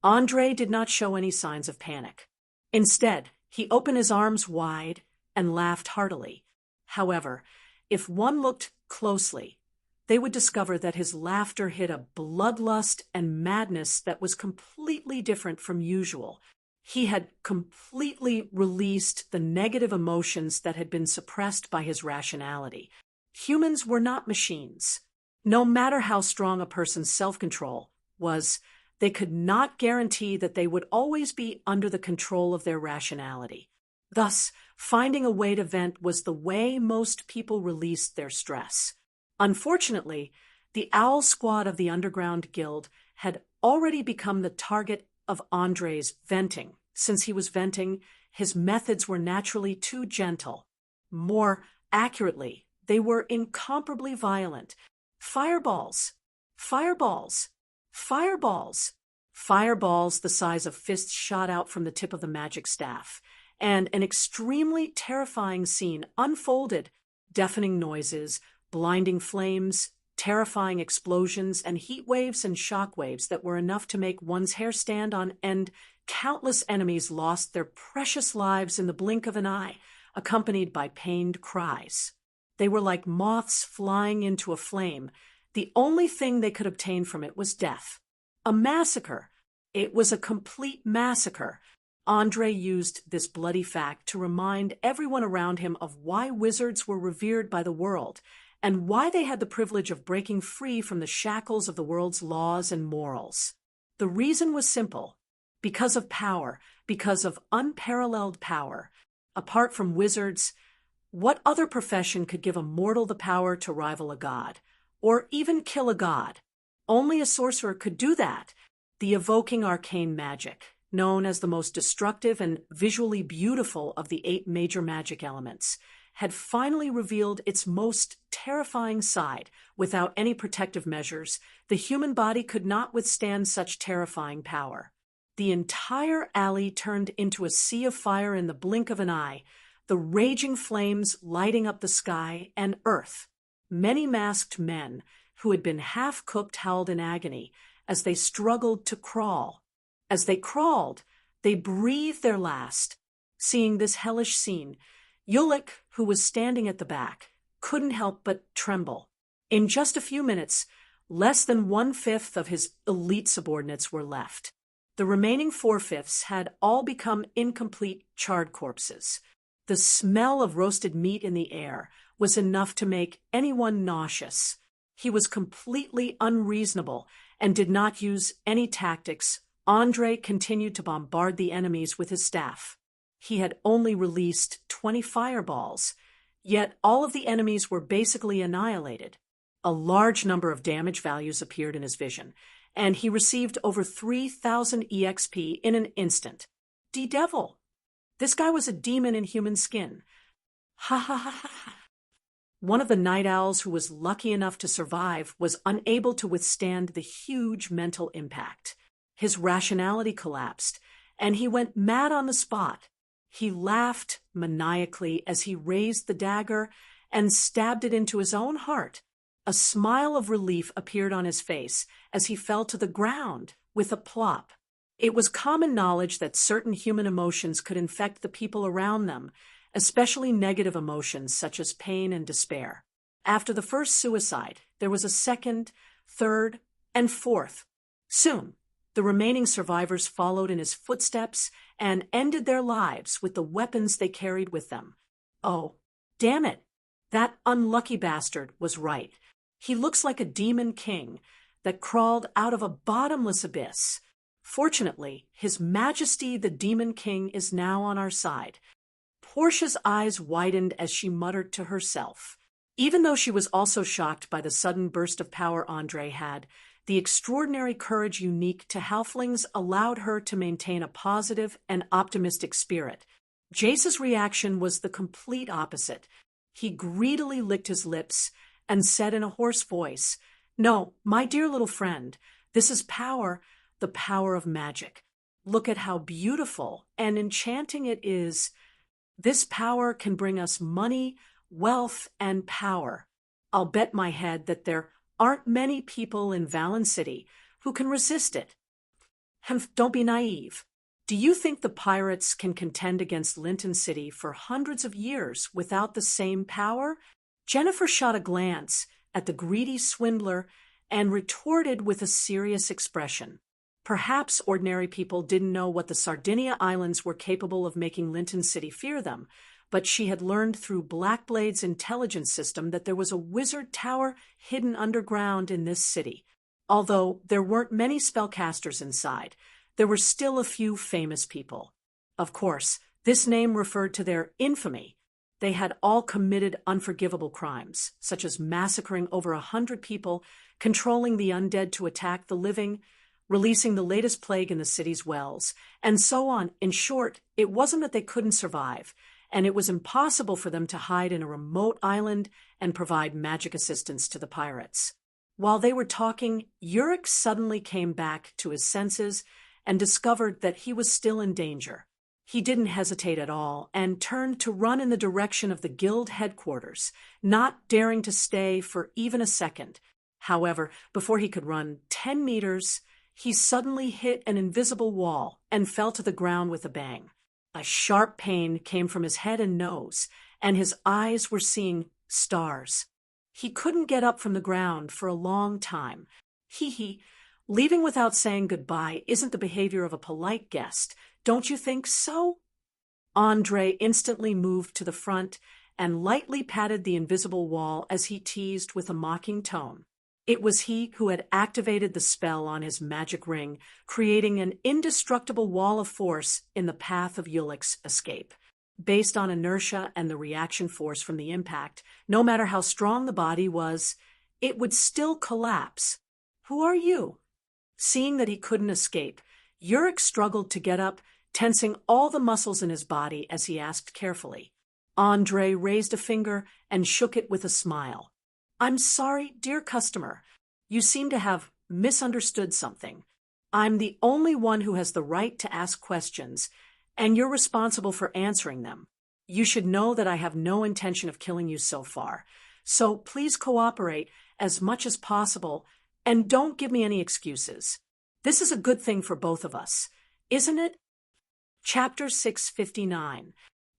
Andre did not show any signs of panic. Instead, he opened his arms wide and laughed heartily. However, if one looked closely, they would discover that his laughter hid a bloodlust and madness that was completely different from usual. He had completely released the negative emotions that had been suppressed by his rationality. Humans were not machines. No matter how strong a person's self-control was, they could not guarantee that they would always be under the control of their rationality. Thus, finding a way to vent was the way most people released their stress. Unfortunately, the Owl Squad of the Underground Guild had already become the target of Andre's venting. Since he was venting, his methods were naturally too gentle. More accurately, they were incomparably violent. Fireballs! Fireballs! Fireballs! Fireballs the size of fists shot out from the tip of the magic staff, and an extremely terrifying scene unfolded. Deafening noises, blinding flames, terrifying explosions, and heat waves and shock waves that were enough to make one's hair stand on end. Countless enemies lost their precious lives in the blink of an eye, accompanied by pained cries. They were like moths flying into a flame. The only thing they could obtain from it was death. A massacre. It was a complete massacre. Andre used this bloody fact to remind everyone around him of why wizards were revered by the world, and why they had the privilege of breaking free from the shackles of the world's laws and morals. The reason was simple. Because of power, because of unparalleled power. Apart from wizards, what other profession could give a mortal the power to rival a god, or even kill a god? Only a sorcerer could do that. The evoking arcane magic, known as the most destructive and visually beautiful of the 8 major magic elements, had finally revealed its most terrifying side. Without any protective measures, the human body could not withstand such terrifying power. The entire alley turned into a sea of fire in the blink of an eye, the raging flames lighting up the sky and earth. Many masked men, who had been half-cooked, howled in agony as they struggled to crawl. As they crawled, they breathed their last. Seeing this hellish scene, Ulik, who was standing at the back, couldn't help but tremble. In just a few minutes, less than 1/5 of his elite subordinates were left. The remaining 4/5 had all become incomplete, charred corpses. The smell of roasted meat in the air was enough to make anyone nauseous. He was completely unreasonable and did not use any tactics. Andre continued to bombard the enemies with his staff. He had only released 20 fireballs, yet all of the enemies were basically annihilated. A large number of damage values appeared in his vision, and he received over 3,000 EXP in an instant. D-Devil! This guy was a demon in human skin. Ha ha ha ha. One of the night owls who was lucky enough to survive was unable to withstand the huge mental impact. His rationality collapsed, and he went mad on the spot. He laughed maniacally as he raised the dagger and stabbed it into his own heart. A smile of relief appeared on his face as he fell to the ground with a plop. It was common knowledge that certain human emotions could infect the people around them, especially negative emotions such as pain and despair. After the first suicide, there was a second, third, and fourth. Soon, the remaining survivors followed in his footsteps and ended their lives with the weapons they carried with them. Oh, damn it! That unlucky bastard was right. He looks like a demon king that crawled out of a bottomless abyss. Fortunately, His Majesty the Demon King is now on our side. Portia's eyes widened as she muttered to herself. Even though she was also shocked by the sudden burst of power Andre had, the extraordinary courage unique to halflings allowed her to maintain a positive and optimistic spirit. Jace's reaction was the complete opposite. He greedily licked his lips and said in a hoarse voice, "No, my dear little friend, this is power, the power of magic. Look at how beautiful and enchanting it is. This power can bring us money, wealth, and power. I'll bet my head that there aren't many people in Valen City who can resist it. And don't be naive. Do you think the pirates can contend against Linton City for hundreds of years without the same power?" Jennifer shot a glance at the greedy swindler and retorted with a serious expression. Perhaps ordinary people didn't know what the Sardinia Islands were capable of making Linton City fear them, but she had learned through Blackblade's intelligence system that there was a wizard tower hidden underground in this city. Although there weren't many spellcasters inside, there were still a few famous people. Of course, this name referred to their infamy. They had all committed unforgivable crimes, such as massacring over 100 people, controlling the undead to attack the living, releasing the latest plague in the city's wells, and so on. In short, it wasn't that they couldn't survive, and it was impossible for them to hide in a remote island and provide magic assistance to the pirates. While they were talking, Yurik suddenly came back to his senses and discovered that he was still in danger. He didn't hesitate at all and turned to run in the direction of the guild headquarters, not daring to stay for even a second. However, before he could run 10 meters, he suddenly hit an invisible wall and fell to the ground with a bang. A sharp pain came from his head and nose, and his eyes were seeing stars. He couldn't get up from the ground for a long time. Leaving without saying goodbye isn't the behavior of a polite guest. Don't you think so? Andre instantly moved to the front and lightly patted the invisible wall as he teased with a mocking tone. It was he who had activated the spell on his magic ring, creating an indestructible wall of force in the path of Yulik's escape. Based on inertia and the reaction force from the impact, no matter how strong the body was, it would still collapse. "Who are you?" Seeing that he couldn't escape, Yurik struggled to get up, tensing all the muscles in his body as he asked carefully. Andre raised a finger and shook it with a smile. "I'm sorry, dear customer. You seem to have misunderstood something. I'm the only one who has the right to ask questions, and you're responsible for answering them. You should know that I have no intention of killing you so far, so please cooperate as much as possible and don't give me any excuses. This is a good thing for both of us, isn't it?" Chapter 659.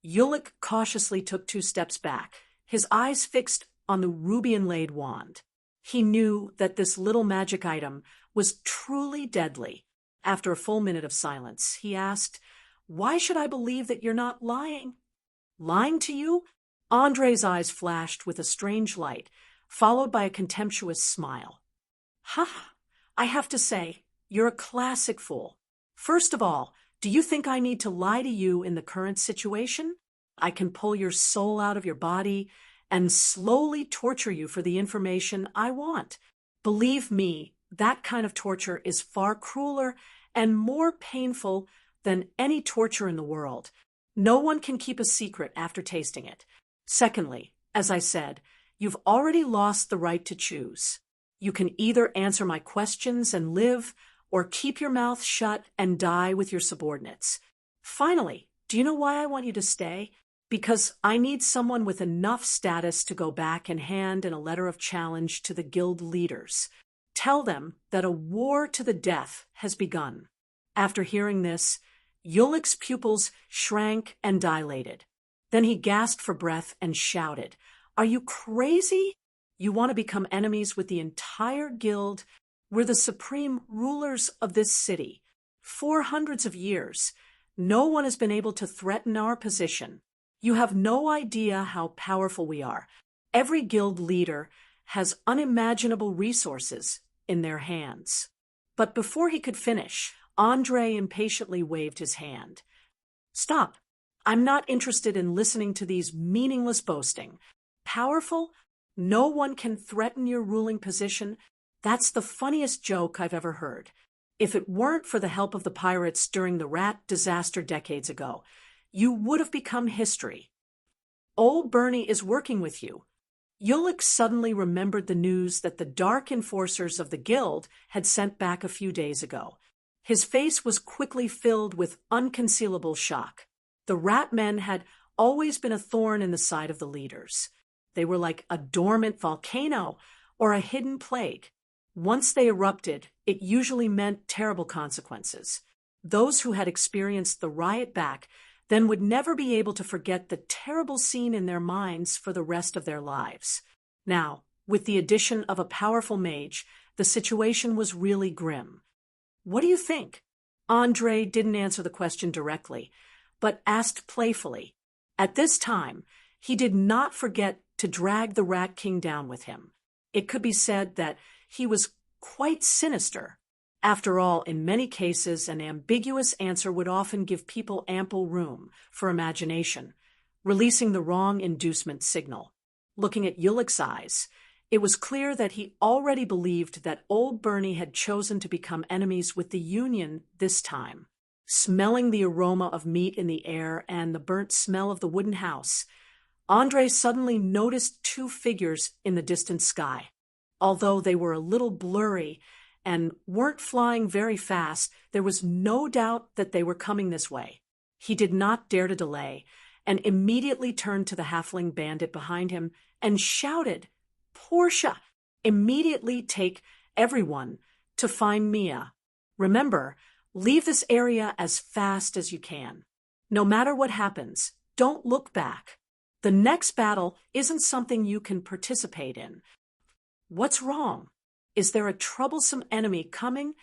Yulik cautiously took 2 steps back, his eyes fixed on the ruby-inlaid wand. He knew that this little magic item was truly deadly. After a full minute of silence, he asked, "Why should I believe that you're not lying?" "Lying to you?" Andre's eyes flashed with a strange light, followed by a contemptuous smile. "Ha! I have to say, you're a classic fool. First of all, do you think I need to lie to you in the current situation? I can pull your soul out of your body and slowly torture you for the information I want. Believe me, that kind of torture is far crueler and more painful than any torture in the world. No one can keep a secret after tasting it. Secondly, as I said, you've already lost the right to choose. You can either answer my questions and live, or keep your mouth shut and die with your subordinates. Finally, do you know why I want you to stay? Because I need someone with enough status to go back and hand in a letter of challenge to the guild leaders. Tell them that a war to the death has begun." After hearing this, Yulik's pupils shrank and dilated. Then he gasped for breath and shouted, "Are you crazy? You want to become enemies with the entire guild? We're the supreme rulers of this city. For hundreds of years, no one has been able to threaten our position. You have no idea how powerful we are. Every guild leader has unimaginable resources in their hands." But before he could finish, Andre impatiently waved his hand. Stop. I'm not interested in listening to these meaningless boasting. Powerful? No one can threaten your ruling position? That's the funniest joke I've ever heard. If it weren't for the help of the pirates during the rat disaster decades ago, you would have become history. Old Bernie is working with you. Ulick suddenly remembered the news that the dark enforcers of the guild had sent back a few days ago. His face was quickly filled with unconcealable shock. The rat men had always been a thorn in the side of the leaders. They were like a dormant volcano or a hidden plague. Once they erupted, it usually meant terrible consequences. Those who had experienced the riot back then would never be able to forget the terrible scene in their minds for the rest of their lives. Now, with the addition of a powerful mage, the situation was really grim. What do you think? Andre didn't answer the question directly, but asked playfully. At this time, he did not forget to drag the Rat King down with him. It could be said that he was quite sinister. After all, in many cases, an ambiguous answer would often give people ample room for imagination, releasing the wrong inducement signal. Looking at Ulick's eyes, it was clear that he already believed that old Bernie had chosen to become enemies with the Union this time. Smelling the aroma of meat in the air and the burnt smell of the wooden house, Andre suddenly noticed two figures in the distant sky. Although they were a little blurry and weren't flying very fast, there was no doubt that they were coming this way. He did not dare to delay, and immediately turned to the halfling bandit behind him and shouted, "Portia, immediately take everyone to find Mia. Remember, leave this area as fast as you can. No matter what happens, don't look back. The next battle isn't something you can participate in." "What's wrong? Is there a troublesome enemy coming?"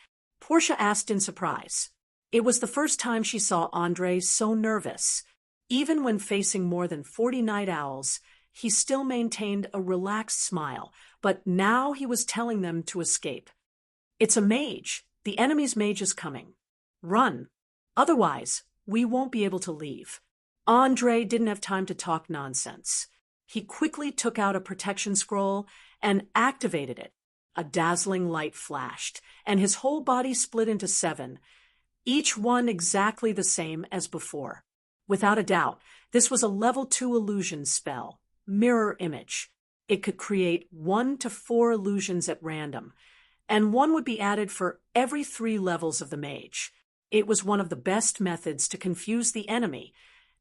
Portia asked in surprise. It was the first time she saw Andre so nervous. Even when facing more than 40 night owls, he still maintained a relaxed smile, but now he was telling them to escape. "It's a mage. The enemy's mage is coming. Run. Otherwise, we won't be able to leave." Andre didn't have time to talk nonsense. He quickly took out a protection scroll and activated it. A dazzling light flashed, and his whole body split into 7, each one exactly the same as before. Without a doubt, this was a level 2 illusion spell, mirror image. It could create 1 to 4 illusions at random, and one would be added for every 3 levels of the mage. It was one of the best methods to confuse the enemy,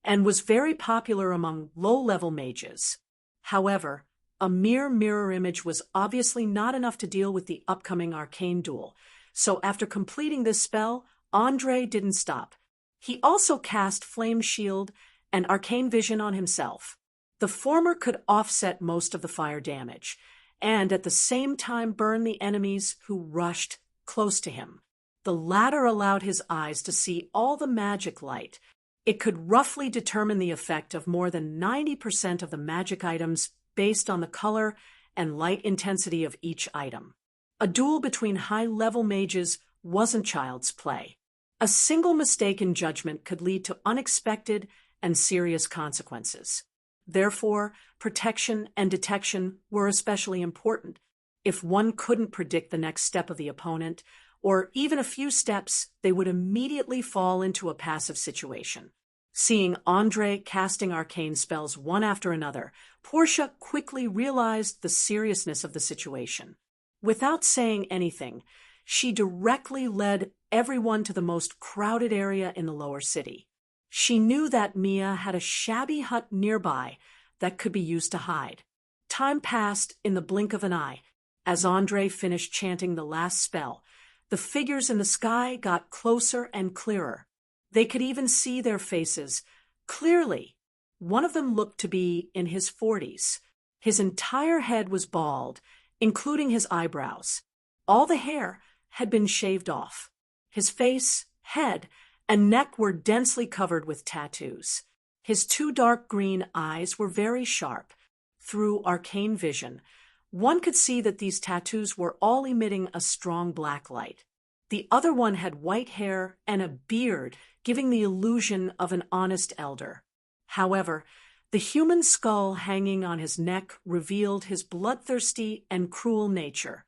and was very popular among low-level mages. However, a mere mirror image was obviously not enough to deal with the upcoming Arcane duel, so after completing this spell, Andre didn't stop. He also cast Flame Shield and Arcane Vision on himself. The former could offset most of the fire damage, and at the same time burn the enemies who rushed close to him. The latter allowed his eyes to see all the magic light. It could roughly determine the effect of more than 90% of the magic items based on the color and light intensity of each item. A duel between high-level mages wasn't child's play. A single mistake in judgment could lead to unexpected and serious consequences. Therefore, protection and detection were especially important. If one couldn't predict the next step of the opponent, or even a few steps, they would immediately fall into a passive situation. Seeing Andre casting arcane spells one after another, Portia quickly realized the seriousness of the situation. Without saying anything, she directly led everyone to the most crowded area in the lower city. She knew that Mia had a shabby hut nearby that could be used to hide. Time passed in the blink of an eye. As Andre finished chanting the last spell, the figures in the sky got closer and clearer. They could even see their faces clearly. One of them looked to be in his 40s. His entire head was bald, including his eyebrows. All the hair had been shaved off. His face, head, and neck were densely covered with tattoos. His 2 dark green eyes were very sharp. Through arcane vision, one could see that these tattoos were all emitting a strong black light. The other one had white hair and a beard, giving the illusion of an honest elder. However, the human skull hanging on his neck revealed his bloodthirsty and cruel nature.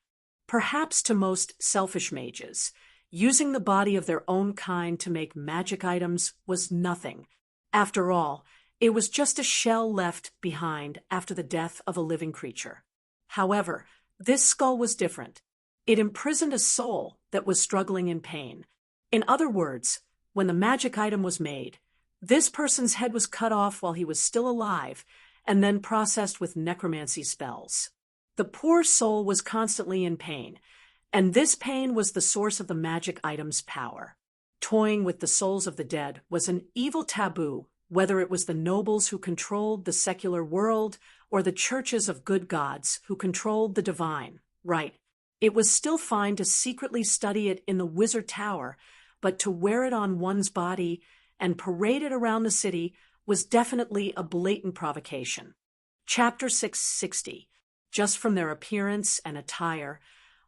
Perhaps to most selfish mages, using the body of their own kind to make magic items was nothing. After all, it was just a shell left behind after the death of a living creature. However, this skull was different. It imprisoned a soul that was struggling in pain. In other words, when the magic item was made, this person's head was cut off while he was still alive and then processed with necromancy spells. The poor soul was constantly in pain, and this pain was the source of the magic item's power. Toying with the souls of the dead was an evil taboo, whether it was the nobles who controlled the secular world or the churches of good gods who controlled the divine. Right. It was still fine to secretly study it in the wizard tower, but to wear it on one's body and parade it around the city was definitely a blatant provocation. Chapter 660. Just from their appearance and attire,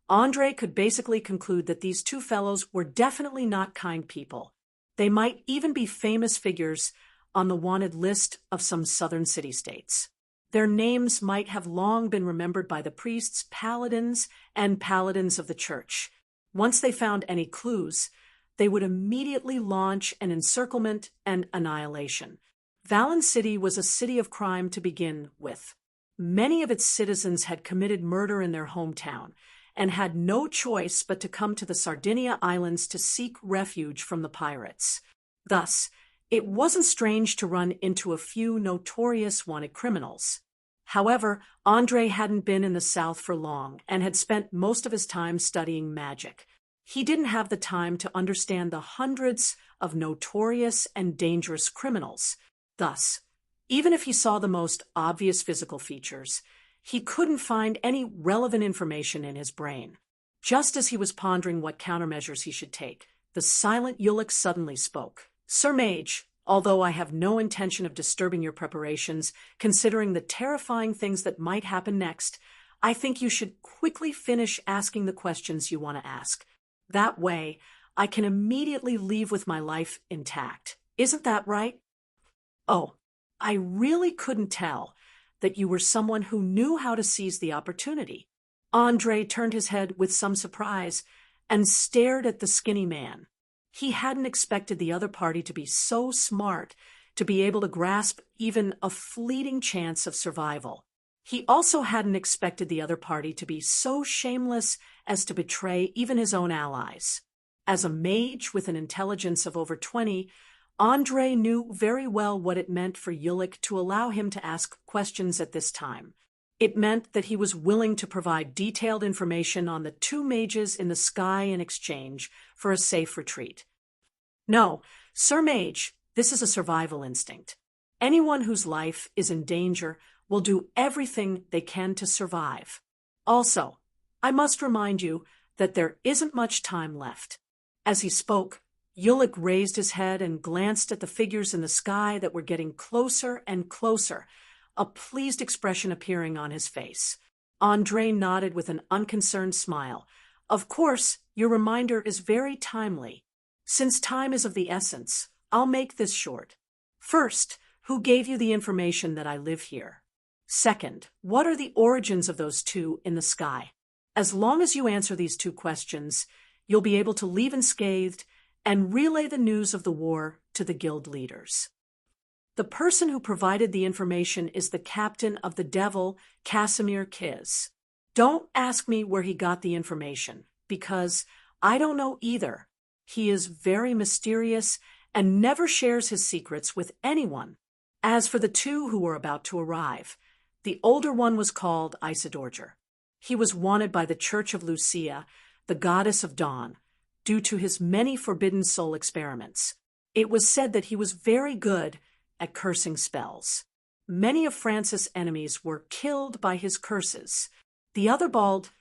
Andre could basically conclude that these two fellows were definitely not kind people. They might even be famous figures on the wanted list of some southern city-states. Their names might have long been remembered by the priests, paladins, and paladins of the church. Once they found any clues, they would immediately launch an encirclement and annihilation. Valen City was a city of crime to begin with. Many of its citizens had committed murder in their hometown and had no choice but to come to the Sardinia Islands to seek refuge from the pirates. Thus, it wasn't strange to run into a few notorious wanted criminals. However, Andre hadn't been in the South for long and had spent most of his time studying magic. He didn't have the time to understand the hundreds of notorious and dangerous criminals. Thus, even if he saw the most obvious physical features, he couldn't find any relevant information in his brain. Just as he was pondering what countermeasures he should take, the silent Ulick suddenly spoke. "Sir Mage, although I have no intention of disturbing your preparations, considering the terrifying things that might happen next, I think you should quickly finish asking the questions you want to ask. That way, I can immediately leave with my life intact. Isn't that right?" "Oh, I really couldn't tell that you were someone who knew how to seize the opportunity." Andre turned his head with some surprise and stared at the skinny man. He hadn't expected the other party to be so smart to be able to grasp even a fleeting chance of survival. He also hadn't expected the other party to be so shameless as to betray even his own allies. As a mage with an intelligence of over 20, Andre knew very well what it meant for Ulick to allow him to ask questions at this time. It meant that he was willing to provide detailed information on the two mages in the sky in exchange for a safe retreat. "No, Sir Mage, this is a survival instinct. Anyone whose life is in danger will do everything they can to survive. Also, I must remind you that there isn't much time left." As he spoke, Ulick raised his head and glanced at the figures in the sky that were getting closer and closer, a pleased expression appearing on his face. Andre nodded with an unconcerned smile. "Of course, your reminder is very timely. Since time is of the essence, I'll make this short. First, who gave you the information that I live here? Second, what are the origins of those two in the sky? As long as you answer these two questions, you'll be able to leave unscathed and relay the news of the war to the guild leaders." The person who provided the information is the captain of the Devil, Casimir Kiz. Don't ask me where he got the information, because I don't know either. He is very mysterious and never shares his secrets with anyone. As for the two who were about to arrive, the older one was called Isidorger. He was wanted by the Church of Lucia, the goddess of dawn, due to his many forbidden soul experiments. It was said that he was very good at cursing spells. Many of Francis' enemies were killed by his curses. The other bald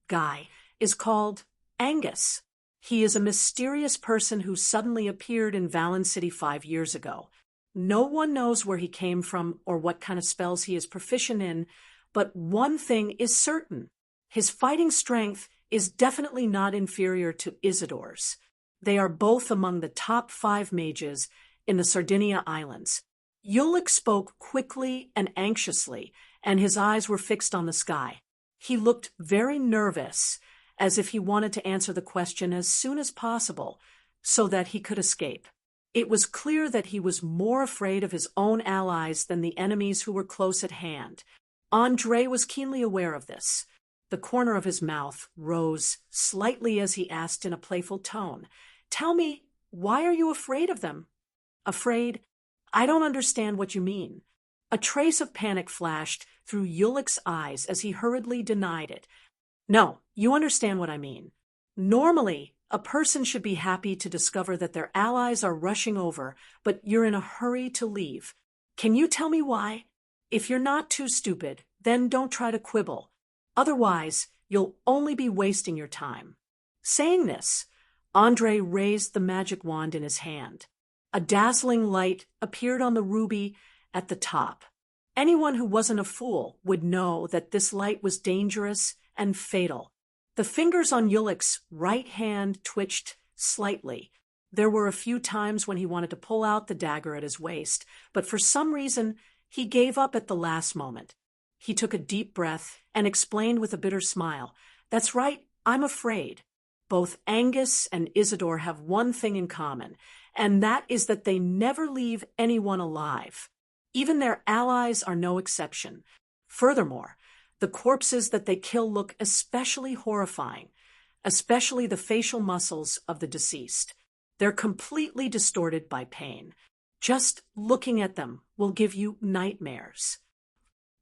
guy is called Angus. He is a mysterious person who suddenly appeared in Valen City 5 years ago. No one knows where he came from or what kind of spells he is proficient in, but one thing is certain. His fighting strength is definitely not inferior to Isidore's. They are both among the top 5 mages in the Sardinia Islands. Ulick spoke quickly and anxiously, and his eyes were fixed on the sky. He looked very nervous, as if he wanted to answer the question as soon as possible, so that he could escape. It was clear that he was more afraid of his own allies than the enemies who were close at hand. André was keenly aware of this. The corner of his mouth rose slightly as he asked in a playful tone, "Tell me, why are you afraid of them?" "Afraid? I don't understand what you mean." A trace of panic flashed through Ulick's eyes as he hurriedly denied it. "No, you understand what I mean. Normally, a person should be happy to discover that their allies are rushing over, but you're in a hurry to leave. Can you tell me why? If you're not too stupid, then don't try to quibble. Otherwise, you'll only be wasting your time." Saying this, André raised the magic wand in his hand. A dazzling light appeared on the ruby at the top. Anyone who wasn't a fool would know that this light was dangerous and fatal. The fingers on Ulick's right hand twitched slightly. There were a few times when he wanted to pull out the dagger at his waist, but for some reason he gave up at the last moment. He took a deep breath and explained with a bitter smile, "That's right, I'm afraid. Both Angus and Isidore have one thing in common, and that is that they never leave anyone alive. Even their allies are no exception. Furthermore, the corpses that they kill look especially horrifying, especially the facial muscles of the deceased. They're completely distorted by pain. Just looking at them will give you nightmares."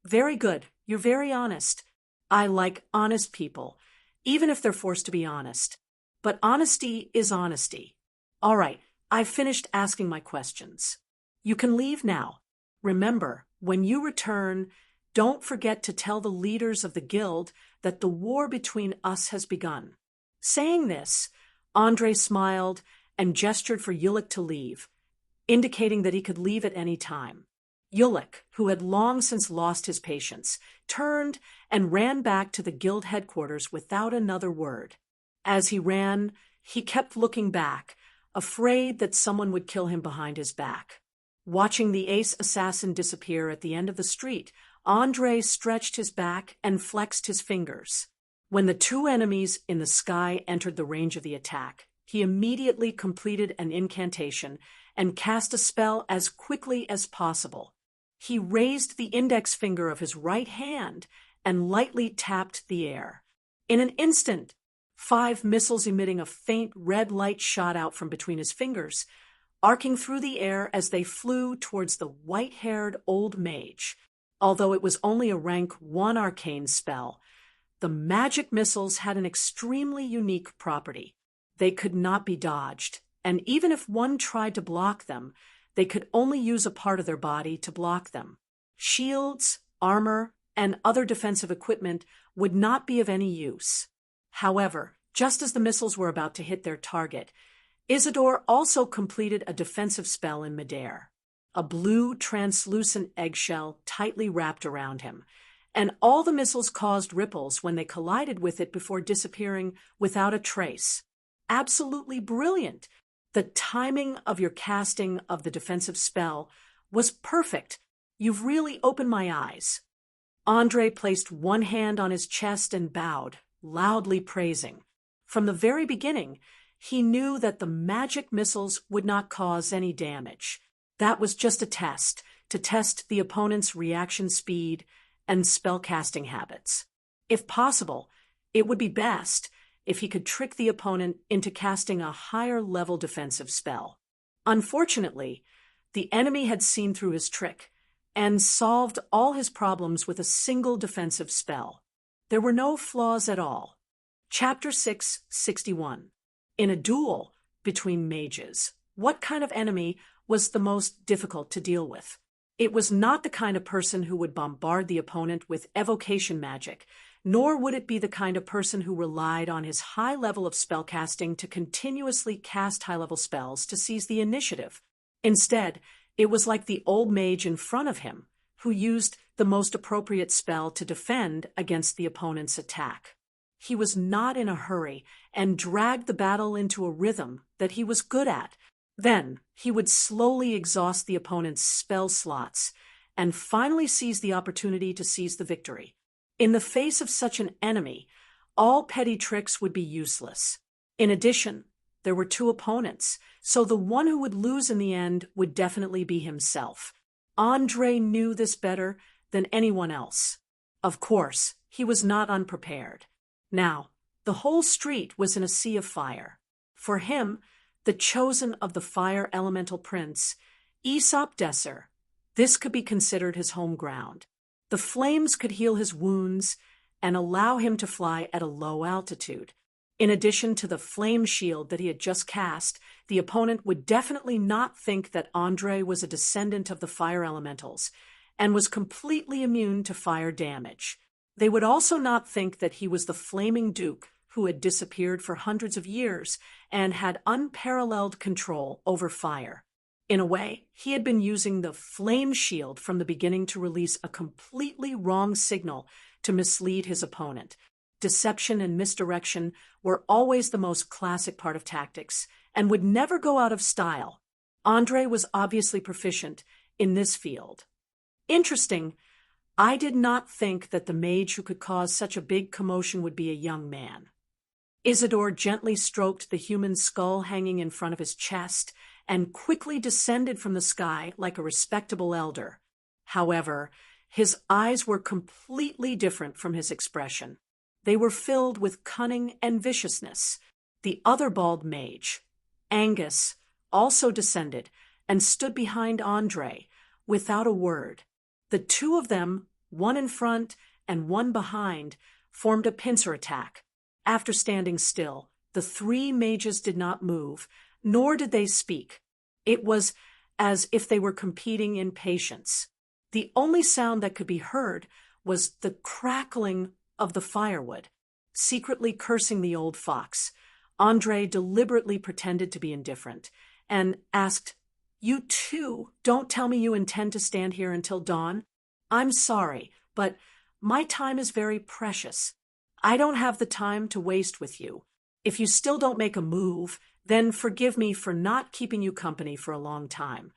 "Very good. You're very honest. I like honest people, even if they're forced to be honest. But honesty is honesty. All right, I've finished asking my questions. You can leave now. Remember, when you return, don't forget to tell the leaders of the guild that the war between us has begun." Saying this, André smiled and gestured for Ulick to leave, indicating that he could leave at any time. Ulick, who had long since lost his patience, turned and ran back to the guild headquarters without another word. As he ran, he kept looking back, afraid that someone would kill him behind his back. Watching the ace assassin disappear at the end of the street, André stretched his back and flexed his fingers. When the 2 enemies in the sky entered the range of the attack, he immediately completed an incantation and cast a spell as quickly as possible. He raised the index finger of his right hand and lightly tapped the air. In an instant, 5 missiles emitting a faint red light shot out from between his fingers, arcing through the air as they flew towards the white-haired old mage. Although it was only a rank 1 arcane spell, the magic missiles had an extremely unique property. They could not be dodged, and even if one tried to block them, they could only use a part of their body to block them. Shields, armor, and other defensive equipment would not be of any use. However, just as the missiles were about to hit their target, Isidore also completed a defensive spell in midair. A blue, translucent eggshell tightly wrapped around him, and all the missiles caused ripples when they collided with it before disappearing without a trace. Absolutely brilliant! The timing of your casting of the defensive spell was perfect. You've really opened my eyes. André placed one hand on his chest and bowed, loudly praising. From the very beginning, he knew that the magic missiles would not cause any damage. That was just a test, to test the opponent's reaction speed and spellcasting habits. If possible, it would be best if he could trick the opponent into casting a higher-level defensive spell. Unfortunately, the enemy had seen through his trick and solved all his problems with a single defensive spell. There were no flaws at all. Chapter 661. In a duel between mages, what kind of enemy was the most difficult to deal with? It was not the kind of person who would bombard the opponent with evocation magic, nor would it be the kind of person who relied on his high level of spellcasting to continuously cast high-level spells to seize the initiative. Instead, it was like the old mage in front of him, who used the most appropriate spell to defend against the opponent's attack. he was not in a hurry and dragged the battle into a rhythm that he was good at. Then he would slowly exhaust the opponent's spell slots and finally seize the opportunity to seize the victory. In the face of such an enemy, all petty tricks would be useless. In addition, there were two opponents, so the one who would lose in the end would definitely be himself. Andre knew this better than anyone else. Of course, he was not unprepared. Now, the whole street was in a sea of fire. For him, the chosen of the fire elemental prince, Aesop Desser, this could be considered his home ground. The flames could heal his wounds and allow him to fly at a low altitude. In addition to the flame shield that he had just cast, the opponent would definitely not think that Andre was a descendant of the fire elementals and was completely immune to fire damage. They would also not think that he was the flaming duke who had disappeared for hundreds of years and had unparalleled control over fire. In a way, he had been using the flame shield from the beginning to release a completely wrong signal to mislead his opponent. Deception and misdirection were always the most classic part of tactics and would never go out of style. Andre was obviously proficient in this field. Interesting, I did not think that the mage who could cause such a big commotion would be a young man. Isidore gently stroked the human skull hanging in front of his chest and quickly descended from the sky like a respectable elder. However, his eyes were completely different from his expression. They were filled with cunning and viciousness. The other bald mage, Angus, also descended and stood behind Andre without a word. The two of them, one in front and one behind, formed a pincer attack. After standing still, the three mages did not move, nor did they speak. It was as if they were competing in patience. The only sound that could be heard was the crackling of the firewood. Secretly cursing the old fox, Andre deliberately pretended to be indifferent and asked, "You too don't tell me you intend to stand here until dawn? I'm sorry, but my time is very precious. I don't have the time to waste with you. If you still don't make a move, then forgive me for not keeping you company for a long time."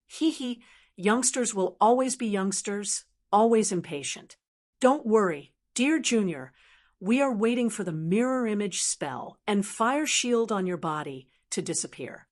Hee, youngsters will always be youngsters, always impatient. Don't worry, dear Junior, we are waiting for the mirror image spell and fire shield on your body to disappear.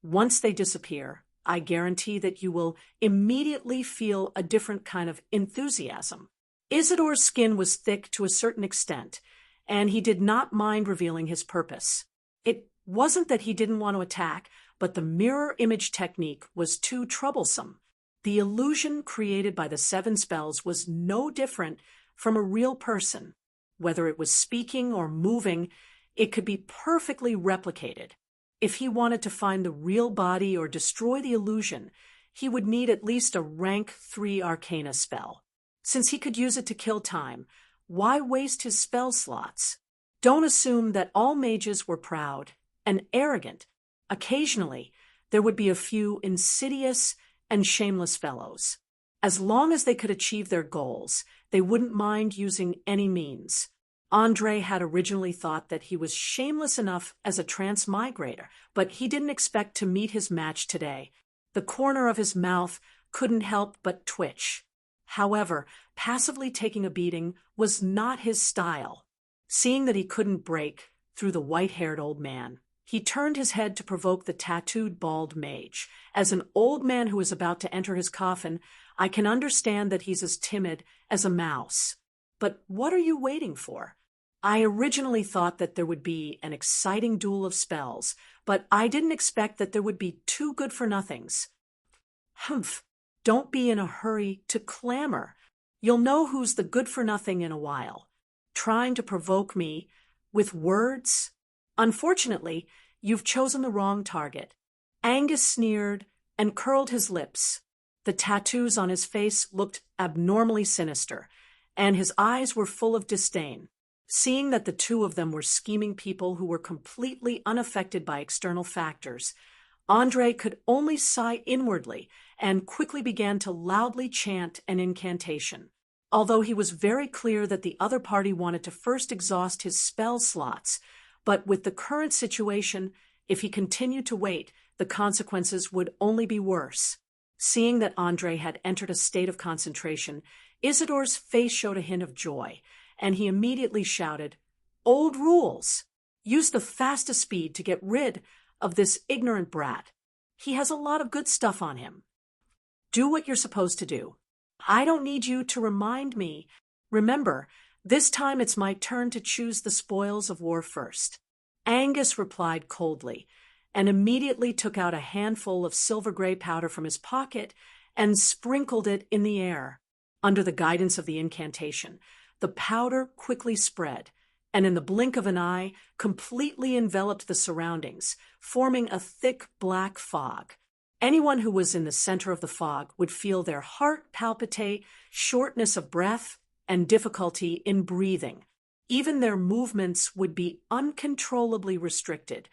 Once they disappear, I guarantee that you will immediately feel a different kind of enthusiasm. Isidore's skin was thick to a certain extent, and he did not mind revealing his purpose. It wasn't that he didn't want to attack, but the mirror image technique was too troublesome. The illusion created by the 7 spells was no different from a real person. Whether it was speaking or moving, it could be perfectly replicated. If he wanted to find the real body or destroy the illusion, he would need at least a rank 3 Arcana spell. Since he could use it to kill time, why waste his spell slots? Don't assume that all mages were proud and arrogant. Occasionally, there would be a few insidious and shameless fellows. As long as they could achieve their goals, they wouldn't mind using any means. Andre had originally thought that he was shameless enough as a transmigrator, but he didn't expect to meet his match today. The corner of his mouth couldn't help but twitch. However, passively taking a beating was not his style. Seeing that he couldn't break through the white-haired old man, he turned his head to provoke the tattooed bald mage. As an old man who is about to enter his coffin, I can understand that he's as timid as a mouse. But what are you waiting for? I originally thought that there would be an exciting duel of spells, but I didn't expect that there would be 2 good-for-nothings. Humph, don't be in a hurry to clamor. You'll know who's the good-for-nothing in a while. Trying to provoke me with words? Unfortunately, you've chosen the wrong target. Angus sneered and curled his lips. The tattoos on his face looked abnormally sinister, and his eyes were full of disdain. Seeing that the two of them were scheming people who were completely unaffected by external factors, Andre could only sigh inwardly and quickly began to loudly chant an incantation. although he was very clear that the other party wanted to first exhaust his spell slots. But with the current situation, if he continued to wait, the consequences would only be worse. Seeing that Andre had entered a state of concentration, Isidore's face showed a hint of joy, and he immediately shouted, "Old rules! Use the fastest speed to get rid of this ignorant brat. He has a lot of good stuff on him. Do what you're supposed to do. I don't need you to remind me. Remember, this time it's my turn to choose the spoils of war first." Angus replied coldly, and immediately took out a handful of silver gray powder from his pocket and sprinkled it in the air. Under the guidance of the incantation, the powder quickly spread, and in the blink of an eye completely enveloped the surroundings, forming a thick black fog. Anyone who was in the center of the fog would feel their heart palpitate, shortness of breath, and difficulty in breathing. Even their movements would be uncontrollably restricted.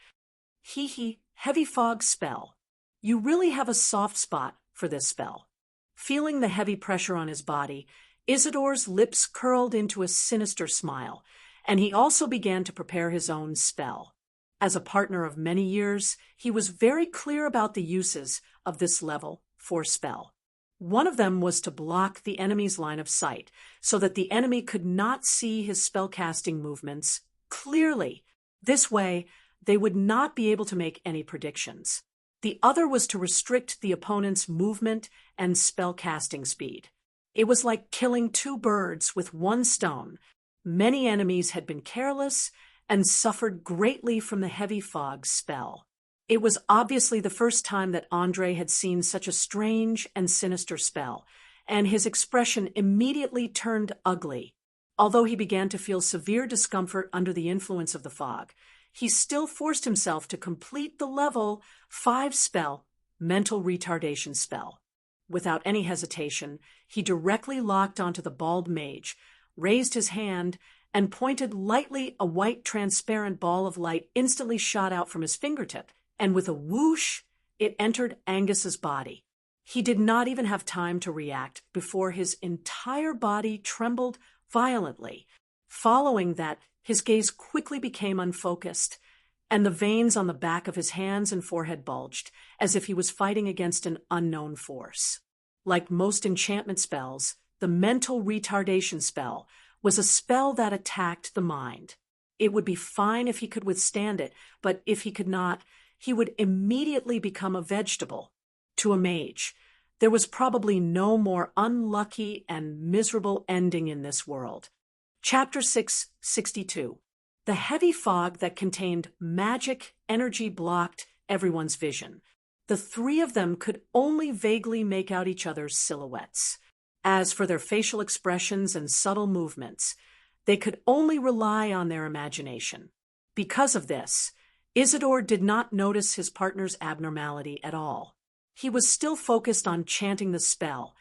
Heavy fog spell. You really have a soft spot for this spell. Feeling the heavy pressure on his body, Isidore's lips curled into a sinister smile, and he also began to prepare his own spell. As a partner of many years, he was very clear about the uses of this level 4 spell. One of them was to block the enemy's line of sight, so that the enemy could not see his spellcasting movements clearly. This way, they would not be able to make any predictions. The other was to restrict the opponent's movement and spellcasting speed. It was like killing 2 birds with 1 stone. Many enemies had been careless and suffered greatly from the heavy fog spell. It was obviously the first time that Andre had seen such a strange and sinister spell, and his expression immediately turned ugly. Although he began to feel severe discomfort under the influence of the fog, he still forced himself to complete the level 5 spell, mental retardation spell. Without any hesitation, he directly locked onto the bald mage, raised his hand, and pointed lightly. A white transparent ball of light instantly shot out from his fingertip, and with a whoosh, it entered Angus's body. He did not even have time to react before his entire body trembled violently. Following that, his gaze quickly became unfocused, and the veins on the back of his hands and forehead bulged, as if he was fighting against an unknown force. Like most enchantment spells, the mental retardation spell was a spell that attacked the mind. It would be fine if he could withstand it, but if he could not, he would immediately become a vegetable. To a mage, there was probably no more unlucky and miserable ending in this world. Chapter 662. The heavy fog that contained magic energy blocked everyone's vision. The 3 of them could only vaguely make out each other's silhouettes. As for their facial expressions and subtle movements, they could only rely on their imagination. Because of this, Isidore did not notice his partner's abnormality at all. He was still focused on chanting the spell,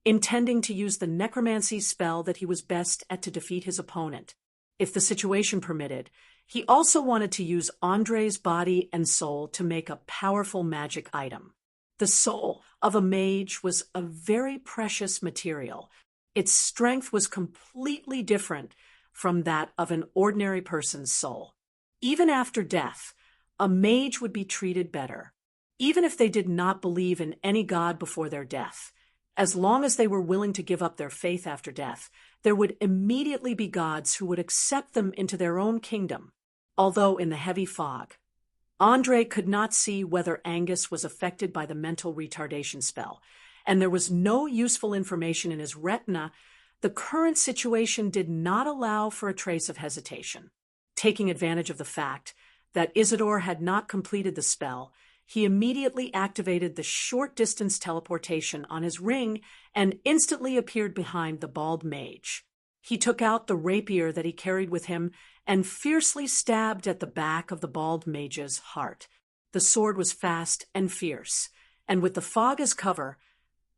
intending to use the necromancy spell that he was best at to defeat his opponent. If the situation permitted, he also wanted to use Andre's body and soul to make a powerful magic item. The soul of a mage was a very precious material. Its strength was completely different from that of an ordinary person's soul. Even after death, a mage would be treated better. Even if they did not believe in any god before their death, as long as they were willing to give up their faith after death, there would immediately be gods who would accept them into their own kingdom. Although in the heavy fog, Andre could not see whether Angus was affected by the mental retardation spell, and there was no useful information in his retina. The current situation did not allow for a trace of hesitation. Taking advantage of the fact that Isidore had not completed the spell, he immediately activated the short-distance teleportation on his ring and instantly appeared behind the bald mage. He took out the rapier that he carried with him and fiercely stabbed at the back of the bald mage's heart. The sword was fast and fierce, and with the fog as cover,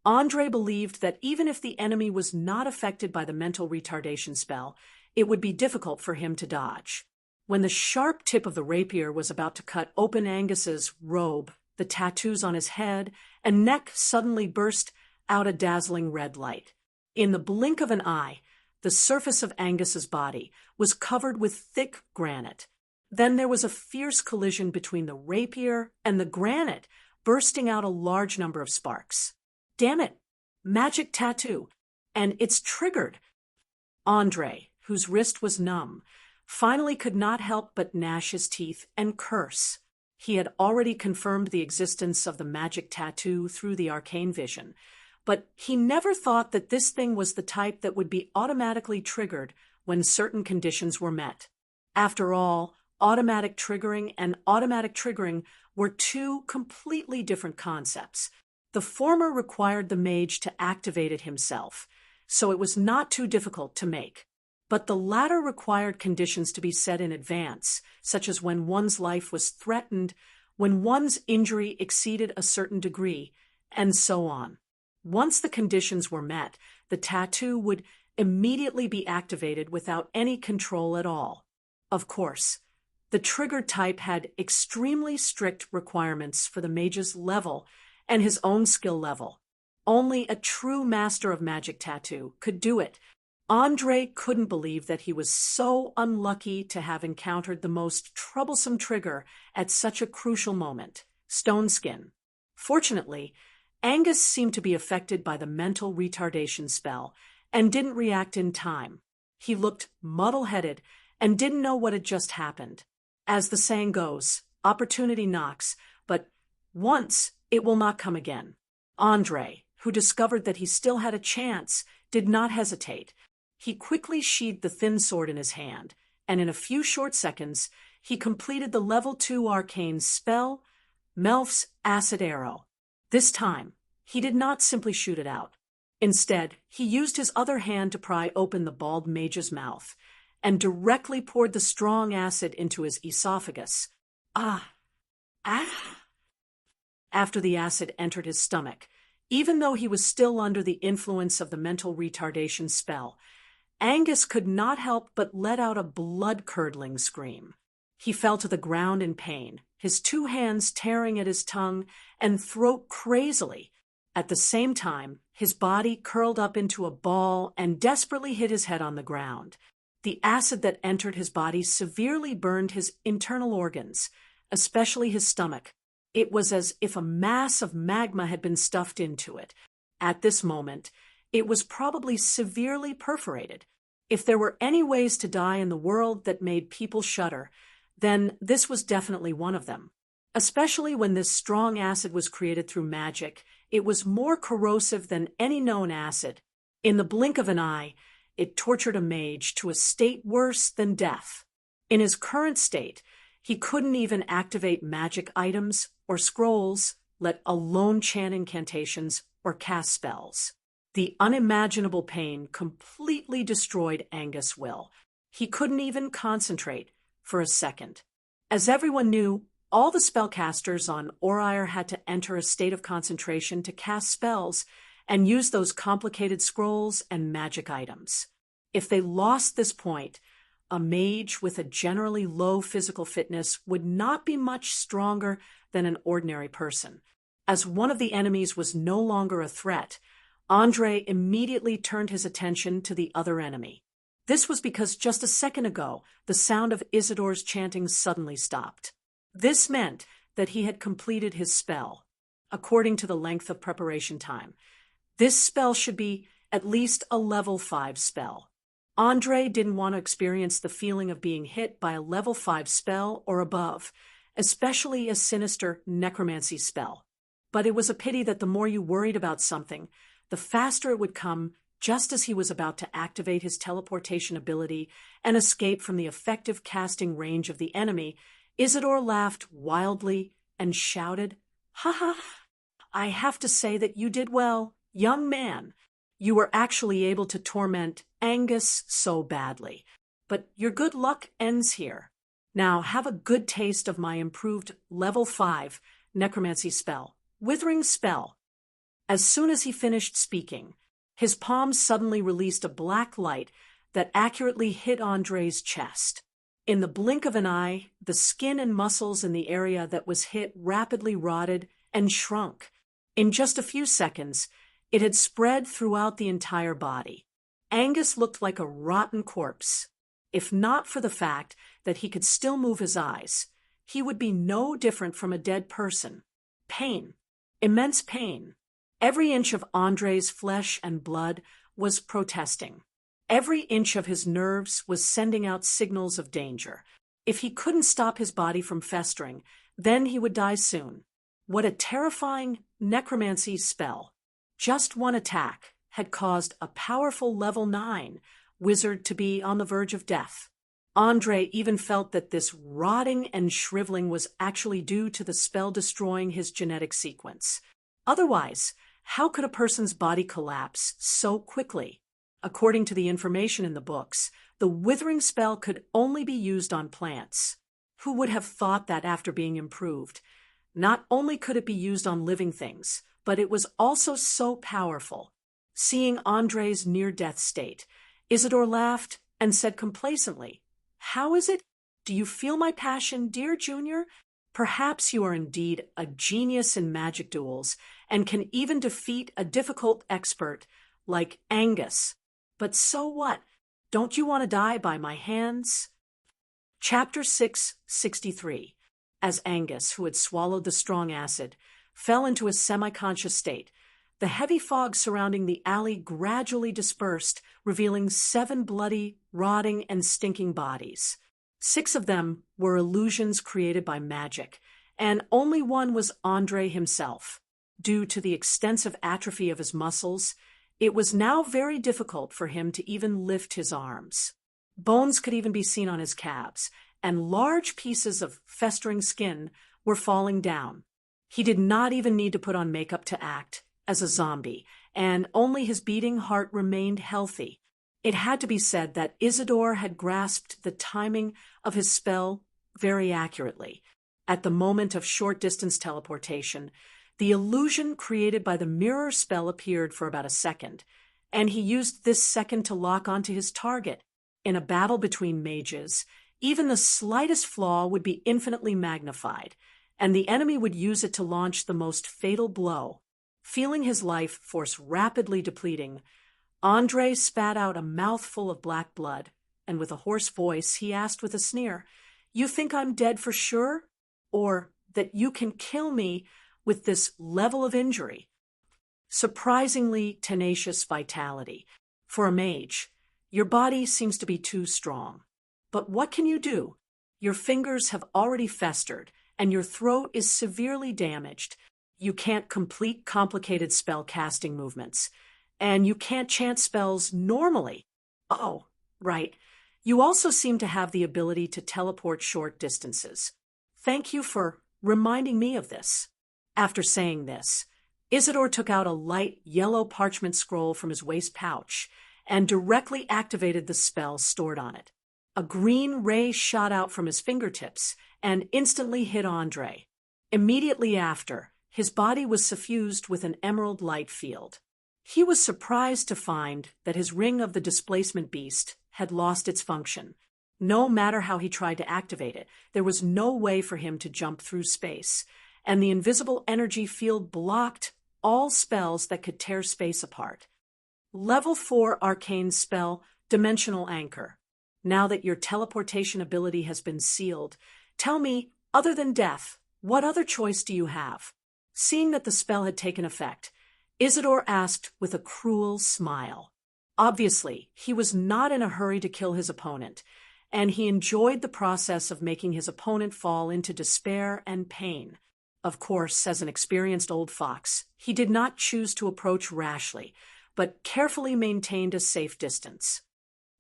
Andre believed that even if the enemy was not affected by the mental retardation spell, it would be difficult for him to dodge. When the sharp tip of the rapier was about to cut open Angus's robe, the tattoos on his head and neck suddenly burst out a dazzling red light. In the blink of an eye, the surface of Angus's body was covered with thick granite. Then there was a fierce collision between the rapier and the granite, bursting out a large number of sparks. Damn it! Magic tattoo! And it's triggered! Andre, whose wrist was numb, finally could not help but gnash his teeth and curse. He had already confirmed the existence of the magic tattoo through the arcane vision, but he never thought that this thing was the type that would be automatically triggered when certain conditions were met. After all, automatic triggering and automatic triggering were two completely different concepts. The former required the mage to activate it himself, so it was not too difficult to make. But the latter required conditions to be set in advance, such as when one's life was threatened, when one's injury exceeded a certain degree, and so on. Once the conditions were met, the tattoo would immediately be activated without any control at all. Of course, the trigger type had extremely strict requirements for the mage's level and his own skill level. Only a true master of magic tattoo could do it. Andre couldn't believe that he was so unlucky to have encountered the most troublesome trigger at such a crucial moment, Stone Skin. Fortunately, Angus seemed to be affected by the mental retardation spell and didn't react in time. He looked muddle-headed and didn't know what had just happened. As the saying goes, opportunity knocks, but once it will not come again. Andre, who discovered that he still had a chance, did not hesitate. He quickly sheathed the thin sword in his hand, and in a few short seconds, he completed the level 2 arcane spell, Melf's Acid Arrow. This time, he did not simply shoot it out. Instead, he used his other hand to pry open the bald mage's mouth, and directly poured the strong acid into his esophagus. Ah! After the acid entered his stomach, even though he was still under the influence of the mental retardation spell, Angus could not help but let out a blood-curdling scream. He fell to the ground in pain, his two hands tearing at his tongue and throat crazily. At the same time, his body curled up into a ball and desperately hit his head on the ground. The acid that entered his body severely burned his internal organs, especially his stomach. It was as if a mass of magma had been stuffed into it. At this moment, it was probably severely perforated. If there were any ways to die in the world that made people shudder, then this was definitely one of them. Especially when this strong acid was created through magic, it was more corrosive than any known acid. In the blink of an eye, it tortured a mage to a state worse than death. In his current state, he couldn't even activate magic items or scrolls, let alone chant incantations or cast spells. The unimaginable pain completely destroyed Angus' will. He couldn't even concentrate for a second. As everyone knew, all the spellcasters on Aurire had to enter a state of concentration to cast spells and use those complicated scrolls and magic items. If they lost this point, a mage with a generally low physical fitness would not be much stronger than an ordinary person. As one of the enemies was no longer a threat, Andre immediately turned his attention to the other enemy. This was because just a second ago, the sound of Isidore's chanting suddenly stopped. This meant that he had completed his spell, according to the length of preparation time. This spell should be at least a level 5 spell. Andre didn't want to experience the feeling of being hit by a level 5 spell or above, especially a sinister necromancy spell. But it was a pity that the more you worried about something, the faster it would come just as he was about to activate his teleportation ability and escape from the effective casting range of the enemy. Isidore laughed wildly and shouted, "Ha ha! I have to say that you did well, young man. You were actually able to torment Angus so badly. But your good luck ends here. Now have a good taste of my improved level 5 necromancy spell, Withering Spell." As soon as he finished speaking, his palms suddenly released a black light that accurately hit Andre's chest. In the blink of an eye, the skin and muscles in the area that was hit rapidly rotted and shrunk. In just a few seconds, It had spread throughout the entire body. Angus looked like a rotten corpse. If not for the fact that he could still move his eyes, he would be no different from a dead person. Pain. Immense pain. Every inch of Andre's flesh and blood was protesting. Every inch of his nerves was sending out signals of danger. If he couldn't stop his body from festering, then he would die soon. What a terrifying necromancy spell. Just one attack had caused a powerful level 9 wizard to be on the verge of death. Andre even felt that this rotting and shriveling was actually due to the spell destroying his genetic sequence. Otherwise, how could a person's body collapse so quickly? According to the information in the books, the withering spell could only be used on plants. Who would have thought that after being improved? Not only could it be used on living things, but it was also so powerful. Seeing Andre's near-death state, Isidore laughed and said complacently, "How is it? Do you feel my passion, dear Junior? Perhaps you are indeed a genius in magic duels and can even defeat a difficult expert like Angus. But so what? Don't you want to die by my hands?" Chapter 663. As Angus, who had swallowed the strong acid, fell into a semi-conscious state, the heavy fog surrounding the alley gradually dispersed, revealing 7 bloody, rotting, and stinking bodies. 6 of them were illusions created by magic, and only one was Andre himself. Due to the extensive atrophy of his muscles, it was now very difficult for him to even lift his arms. Bones could even be seen on his calves, and large pieces of festering skin were falling down. He did not even need to put on makeup to act as a zombie, and only his beating heart remained healthy. It had to be said that Isidore had grasped the timing of his spell very accurately. At the moment of short-distance teleportation, the illusion created by the mirror spell appeared for about a second, and he used this second to lock onto his target. In a battle between mages, even the slightest flaw would be infinitely magnified, and the enemy would use it to launch the most fatal blow. Feeling his life force rapidly depleting, Andre spat out a mouthful of black blood, and with a hoarse voice he asked with a sneer, "You think I'm dead for sure? Or that you can kill me with this level of injury?" Surprisingly tenacious vitality. For a mage, your body seems to be too strong. But what can you do? Your fingers have already festered, and your throat is severely damaged. You can't complete complicated spell casting movements, and you can't chant spells normally. Oh, right. You also seem to have the ability to teleport short distances. Thank you for reminding me of this. After saying this, Isidore took out a light yellow parchment scroll from his waist pouch and directly activated the spell stored on it. A green ray shot out from his fingertips and instantly hit Andre. Immediately after, his body was suffused with an emerald light field. He was surprised to find that his ring of the displacement beast had lost its function. No matter how he tried to activate it, there was no way for him to jump through space, and the invisible energy field blocked all spells that could tear space apart. Level 4 Arcane spell, Dimensional Anchor. Now that your teleportation ability has been sealed, tell me, other than death, what other choice do you have? Seeing that the spell had taken effect, Isidore asked with a cruel smile. Obviously, he was not in a hurry to kill his opponent, and he enjoyed the process of making his opponent fall into despair and pain. Of course, as an experienced old fox, he did not choose to approach rashly, but carefully maintained a safe distance.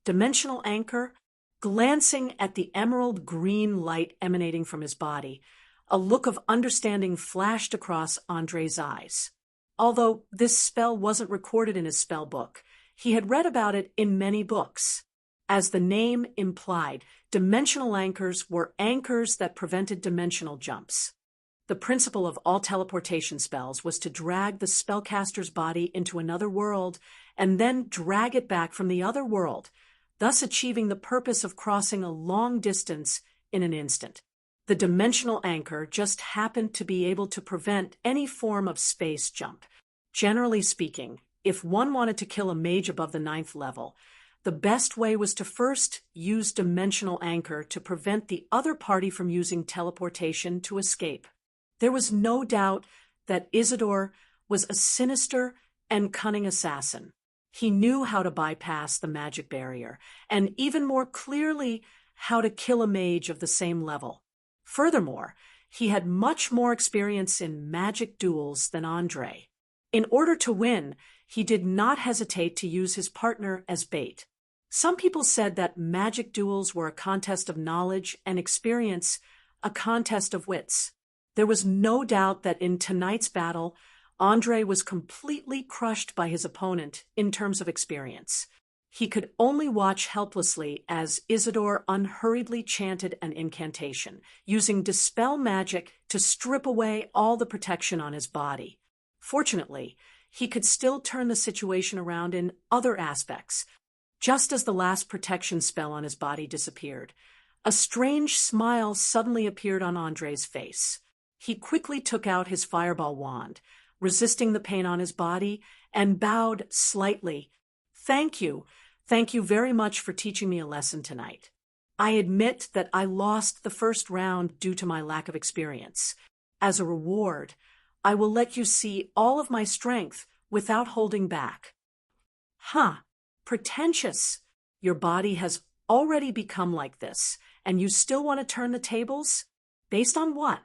Dimensional Anchor, glancing at the emerald green light emanating from his body, a look of understanding flashed across Andre's eyes. Although this spell wasn't recorded in his spell book, he had read about it in many books. As the name implied, dimensional anchors were anchors that prevented dimensional jumps. The principle of all teleportation spells was to drag the spellcaster's body into another world and then drag it back from the other world, thus achieving the purpose of crossing a long distance in an instant. The dimensional anchor just happened to be able to prevent any form of space jump. Generally speaking, if one wanted to kill a mage above the 9th level, the best way was to first use Dimensional Anchor to prevent the other party from using teleportation to escape. There was no doubt that Isidore was a sinister and cunning assassin. He knew how to bypass the magic barrier, and even more clearly how to kill a mage of the same level. Furthermore, he had much more experience in magic duels than Andre. In order to win, he did not hesitate to use his partner as bait. Some people said that magic duels were a contest of knowledge and experience, a contest of wits. There was no doubt that in tonight's battle, Andre was completely crushed by his opponent in terms of experience. He could only watch helplessly as Isidore unhurriedly chanted an incantation, using dispel magic to strip away all the protection on his body. Fortunately, he could still turn the situation around in other aspects. Just as the last protection spell on his body disappeared, a strange smile suddenly appeared on Andre's face. He quickly took out his fireball wand, resisting the pain on his body, and bowed slightly. "Thank you. Thank you very much for teaching me a lesson tonight. I admit that I lost the first round due to my lack of experience. As a reward, I will let you see all of my strength without holding back." "Huh, pretentious. Your body has already become like this, and you still want to turn the tables? Based on what?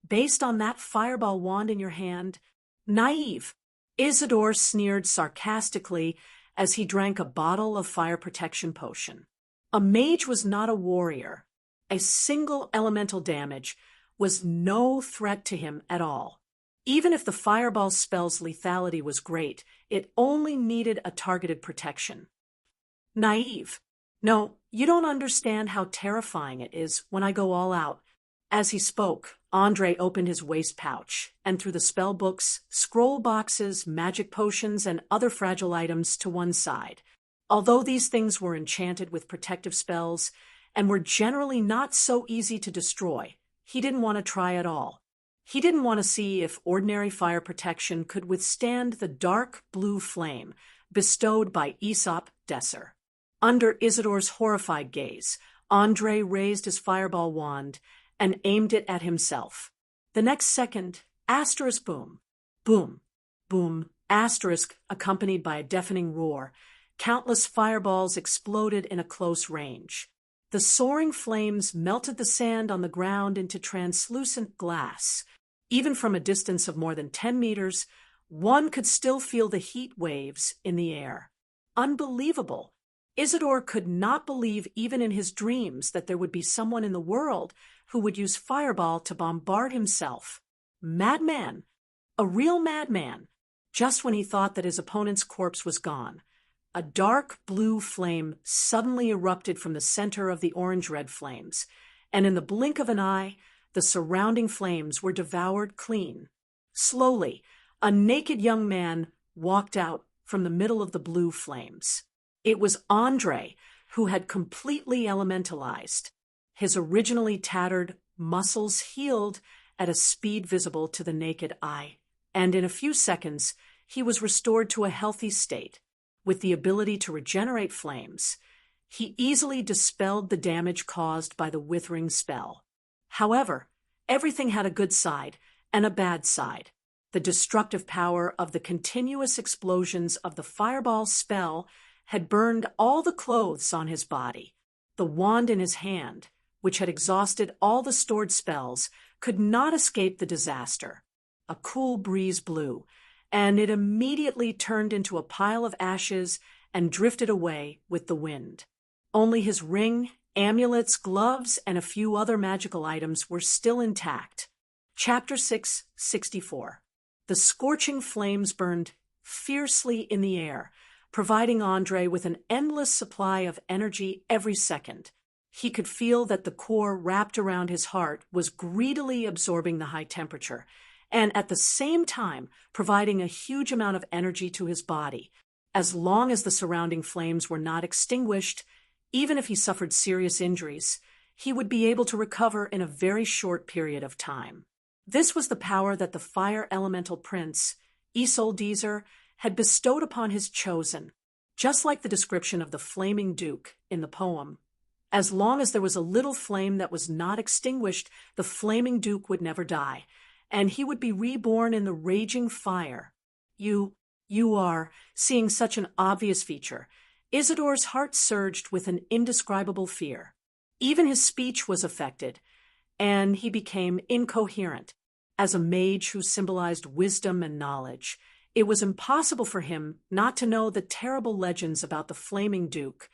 Based on that fireball wand in your hand? Naive." Isidore sneered sarcastically as he drank a bottle of fire protection potion. A mage was not a warrior. A single elemental damage was no threat to him at all. Even if the fireball spell's lethality was great, it only needed a targeted protection. Naive. No, you don't understand how terrifying it is when I go all out. As he spoke, Andre opened his waist pouch, and threw the spell books, scroll boxes, magic potions, and other fragile items to one side. Although these things were enchanted with protective spells, and were generally not so easy to destroy, he didn't want to try at all. He didn't want to see if ordinary fire protection could withstand the dark blue flame bestowed by Aesop Desser. Under Isidore's horrified gaze, Andre raised his fireball wand and aimed it at himself. The next second, asterisk boom, boom, boom, asterisk, accompanied by a deafening roar, countless fireballs exploded in a close range. The soaring flames melted the sand on the ground into translucent glass. Even from a distance of more than 10 meters, one could still feel the heat waves in the air. Unbelievable! Isidore could not believe even in his dreams that there would be someone in the world who would use fireball to bombard himself. Madman! A real madman! Just when he thought that his opponent's corpse was gone, a dark blue flame suddenly erupted from the center of the orange-red flames, and in the blink of an eye, the surrounding flames were devoured clean. Slowly, a naked young man walked out from the middle of the blue flames. It was Andre, who had completely elementalized. His originally tattered muscles healed at a speed visible to the naked eye, and in a few seconds, he was restored to a healthy state. With the ability to regenerate flames, he easily dispelled the damage caused by the withering spell. However, everything had a good side and a bad side. The destructive power of the continuous explosions of the fireball spell had burned all the clothes on his body. The wand in his hand, which had exhausted all the stored spells, could not escape the disaster. A cool breeze blew, and it immediately turned into a pile of ashes and drifted away with the wind. Only his ring, amulets, gloves, and a few other magical items were still intact. Chapter 664. The scorching flames burned fiercely in the air, providing Andre with an endless supply of energy every second. He could feel that the core wrapped around his heart was greedily absorbing the high temperature, and at the same time providing a huge amount of energy to his body. As long as the surrounding flames were not extinguished, even if he suffered serious injuries, he would be able to recover in a very short period of time. This was the power that the fire elemental prince, Isoldezer, had bestowed upon his chosen, just like the description of the flaming duke in the poem. As long as there was a little flame that was not extinguished, the flaming duke would never die, and he would be reborn in the raging fire. You are seeing such an obvious feature. Isidore's heart surged with an indescribable fear. Even his speech was affected, and he became incoherent. As a mage who symbolized wisdom and knowledge, it was impossible for him not to know the terrible legends about the Flaming Duke,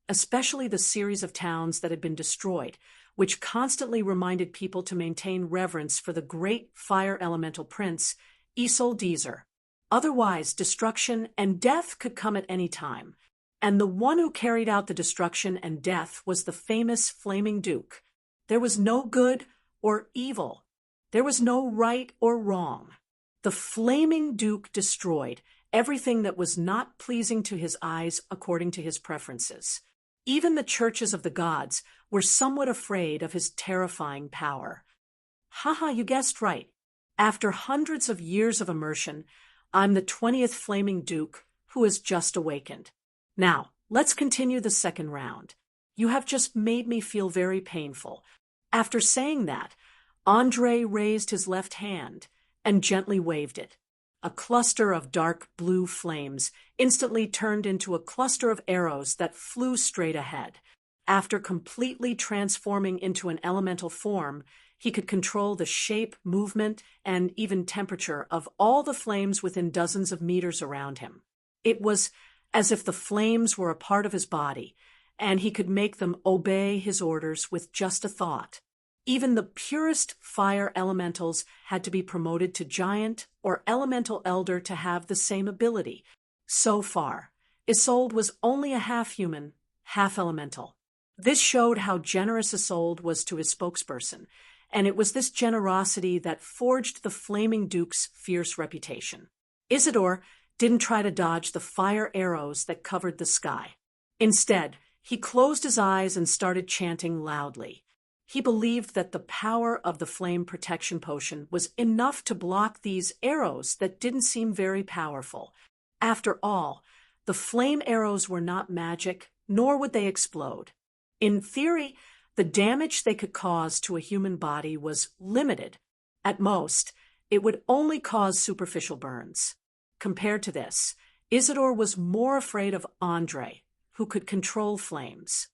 especially the series of towns that had been destroyed, which constantly reminded people to maintain reverence for the great fire elemental prince, Isoldezer. Otherwise, destruction and death could come at any time, and the one who carried out the destruction and death was the famous Flaming Duke. There was no good or evil. There was no right or wrong. The Flaming Duke destroyed everything that was not pleasing to his eyes according to his preferences. Even the churches of the gods were somewhat afraid of his terrifying power. Haha, you guessed right. After hundreds of years of immersion, I'm the 20th Flaming Duke who has just awakened. Now, let's continue the second round. You have just made me feel very painful. After saying that, Andre raised his left hand and gently waved it. A cluster of dark blue flames instantly turned into a cluster of arrows that flew straight ahead. After completely transforming into an elemental form, he could control the shape, movement, and even temperature of all the flames within dozens of meters around him. It was as if the flames were a part of his body, and he could make them obey his orders with just a thought. Even the purest fire elementals had to be promoted to giant or elemental elder to have the same ability. So far, Isolde was only a half-human, half-elemental. This showed how generous Isolde was to his spokesperson, and it was this generosity that forged the Flaming Duke's fierce reputation. Isidore didn't try to dodge the fire arrows that covered the sky. Instead, he closed his eyes and started chanting loudly. He believed that the power of the flame protection potion was enough to block these arrows that didn't seem very powerful. After all, the flame arrows were not magic, nor would they explode. In theory, the damage they could cause to a human body was limited. At most, it would only cause superficial burns. Compared to this, Isidore was more afraid of Andre, who could control flames.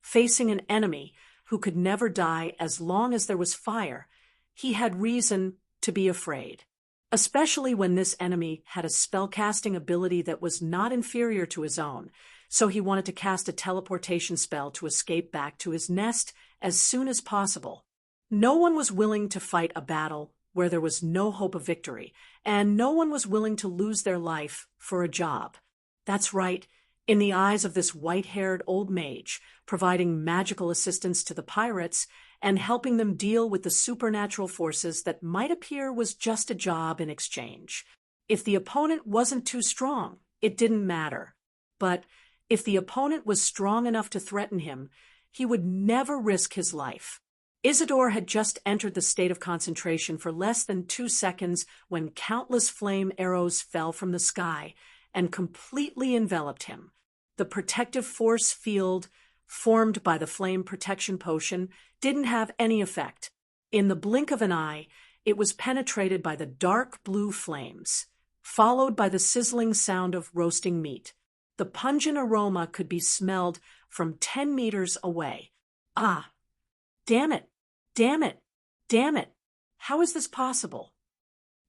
Facing an enemy who could never die as long as there was fire, he had reason to be afraid, especially when this enemy had a spellcasting ability that was not inferior to his own, so he wanted to cast a teleportation spell to escape back to his nest as soon as possible. No one was willing to fight a battle where there was no hope of victory, and no one was willing to lose their life for a job. That's right. In the eyes of this white-haired old mage, providing magical assistance to the pirates and helping them deal with the supernatural forces that might appear was just a job in exchange. If the opponent wasn't too strong, it didn't matter. But if the opponent was strong enough to threaten him, he would never risk his life. Isidore had just entered the state of concentration for less than 2 seconds when countless flame arrows fell from the sky and completely enveloped him. The protective force field formed by the flame protection potion didn't have any effect. In the blink of an eye, it was penetrated by the dark blue flames, followed by the sizzling sound of roasting meat. The pungent aroma could be smelled from 10 meters away. Ah! Damn it! Damn it! Damn it! How is this possible?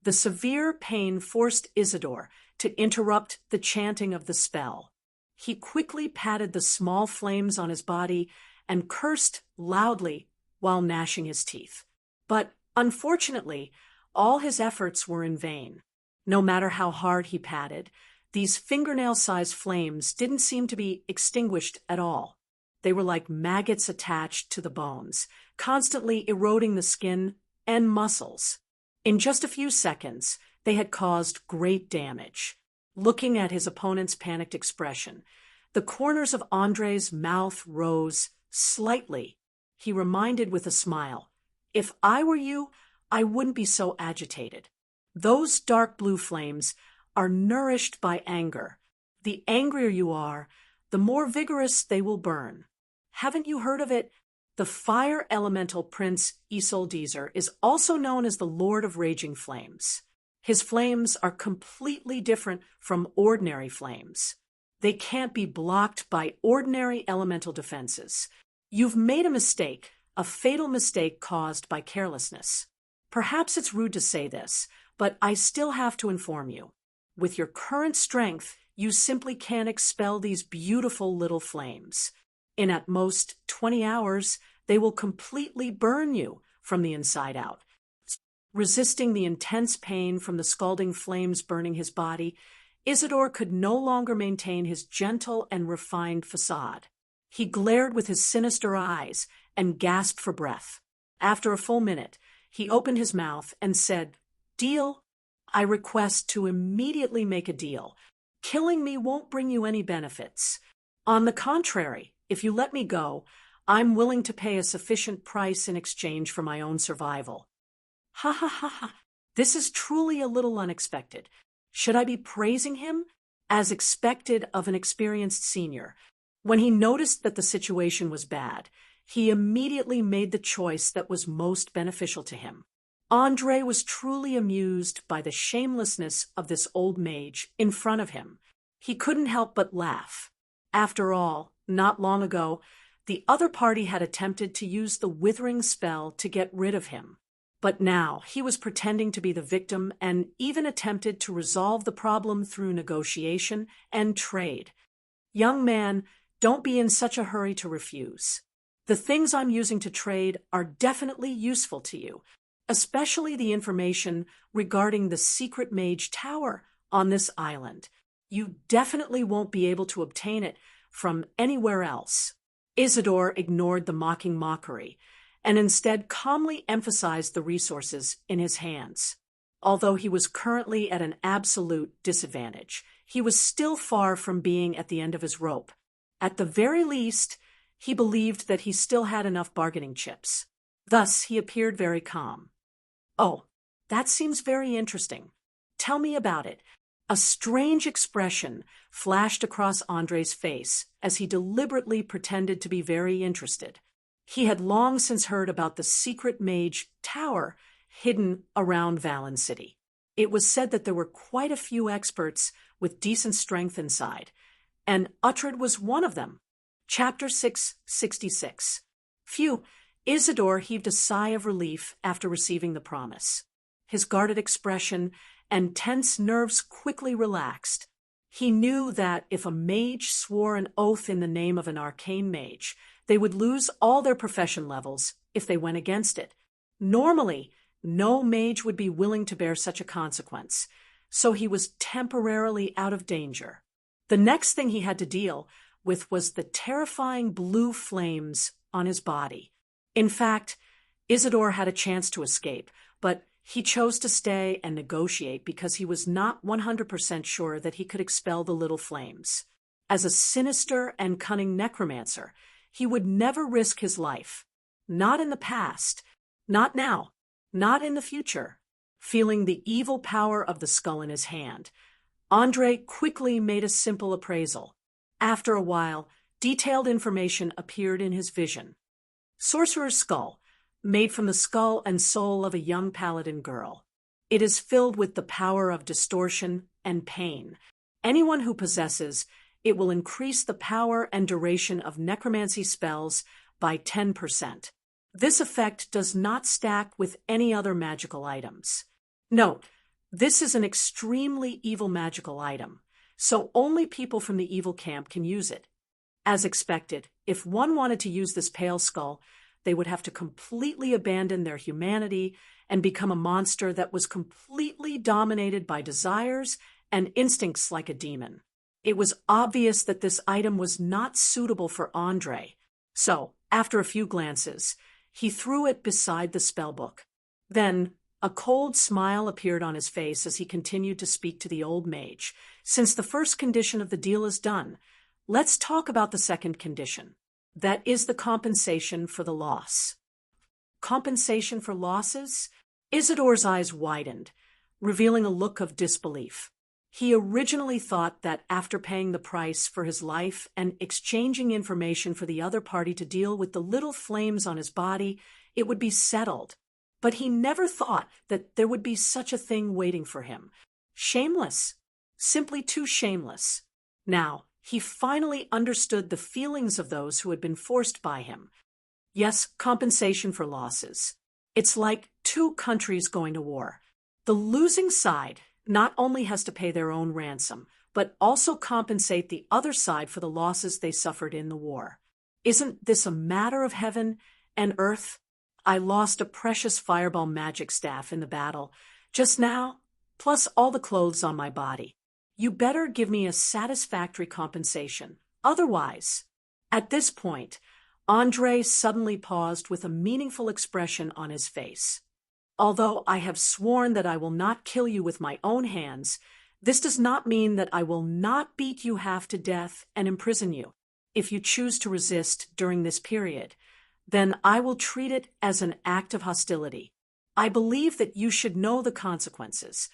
The severe pain forced Isidore to interrupt the chanting of the spell. He quickly patted the small flames on his body and cursed loudly while gnashing his teeth. But unfortunately, all his efforts were in vain. No matter how hard he patted, these fingernail-sized flames didn't seem to be extinguished at all. They were like maggots attached to the bones, constantly eroding the skin and muscles. In just a few seconds, they had caused great damage. Looking at his opponent's panicked expression, the corners of Andre's mouth rose slightly. He reminded with a smile, "If I were you, I wouldn't be so agitated." Those dark blue flames are nourished by anger. The angrier you are, the more vigorous they will burn. Haven't you heard of it? The fire elemental prince Isoldezer is also known as the Lord of Raging Flames. His flames are completely different from ordinary flames. They can't be blocked by ordinary elemental defenses. You've made a mistake, a fatal mistake caused by carelessness. Perhaps it's rude to say this, but I still have to inform you. With your current strength, you simply can't expel these beautiful little flames. In at most 20 hours, they will completely burn you from the inside out. Resisting the intense pain from the scalding flames burning his body, Isidore could no longer maintain his gentle and refined facade. He glared with his sinister eyes and gasped for breath. After a full minute, he opened his mouth and said, "Deal? I request to immediately make a deal. Killing me won't bring you any benefits. On the contrary, if you let me go, I'm willing to pay a sufficient price in exchange for my own survival." Ha ha ha ha. This is truly a little unexpected. Should I be praising him? As expected of an experienced senior. When he noticed that the situation was bad, he immediately made the choice that was most beneficial to him. Andre was truly amused by the shamelessness of this old mage in front of him. He couldn't help but laugh. After all, not long ago, the other party had attempted to use the withering spell to get rid of him. But now he was pretending to be the victim and even attempted to resolve the problem through negotiation and trade. Young man, don't be in such a hurry to refuse. The things I'm using to trade are definitely useful to you, especially the information regarding the secret mage tower on this island. You definitely won't be able to obtain it from anywhere else. Isidore ignored the mocking mockery and instead calmly emphasized the resources in his hands. Although he was currently at an absolute disadvantage, he was still far from being at the end of his rope. At the very least, he believed that he still had enough bargaining chips. Thus, he appeared very calm. "Oh, that seems very interesting. Tell me about it." A strange expression flashed across Andre's face as he deliberately pretended to be very interested. He had long since heard about the secret mage tower hidden around Valen City. It was said that there were quite a few experts with decent strength inside, and Uhtred was one of them. Chapter 666. Phew, Isidore heaved a sigh of relief after receiving the promise. His guarded expression and tense nerves quickly relaxed. He knew that if a mage swore an oath in the name of an arcane mage, they would lose all their profession levels if they went against it. Normally, no mage would be willing to bear such a consequence, so he was temporarily out of danger. The next thing he had to deal with was the terrifying blue flames on his body. In fact, Isidore had a chance to escape, but he chose to stay and negotiate because he was not 100% sure that he could expel the little flames. As a sinister and cunning necromancer, he would never risk his life. Not in the past, not now, not in the future. Feeling the evil power of the skull in his hand, Andre quickly made a simple appraisal. After a while, detailed information appeared in his vision. Sorcerer's Skull, made from the skull and soul of a young paladin girl. It is filled with the power of distortion and pain. Anyone who possesses it will increase the power and duration of necromancy spells by 10%. This effect does not stack with any other magical items. Note, this is an extremely evil magical item, so only people from the evil camp can use it. As expected, if one wanted to use this pale skull, they would have to completely abandon their humanity and become a monster that was completely dominated by desires and instincts like a demon. It was obvious that this item was not suitable for Andre, so, after a few glances, he threw it beside the spellbook. Then, a cold smile appeared on his face as he continued to speak to the old mage. "Since the first condition of the deal is done, let's talk about the second condition. That is the compensation for the loss." Compensation for losses? Isidore's eyes widened. revealing a look of disbelief. He originally thought that after paying the price for his life and exchanging information for the other party to deal with the little flames on his body, it would be settled. But he never thought that there would be such a thing waiting for him. Shameless. Simply too shameless. Now, he finally understood the feelings of those who had been forced by him. Yes, compensation for losses. It's like two countries going to war. The losing side not only has to pay their own ransom, but also compensate the other side for the losses they suffered in the war. Isn't this a matter of heaven and earth? I lost a precious fireball magic staff in the battle just now, plus all the clothes on my body. You better give me a satisfactory compensation. Otherwise, at this point, Andre suddenly paused with a meaningful expression on his face. Although I have sworn that I will not kill you with my own hands, this does not mean that I will not beat you half to death and imprison you. If you choose to resist during this period, then I will treat it as an act of hostility. I believe that you should know the consequences.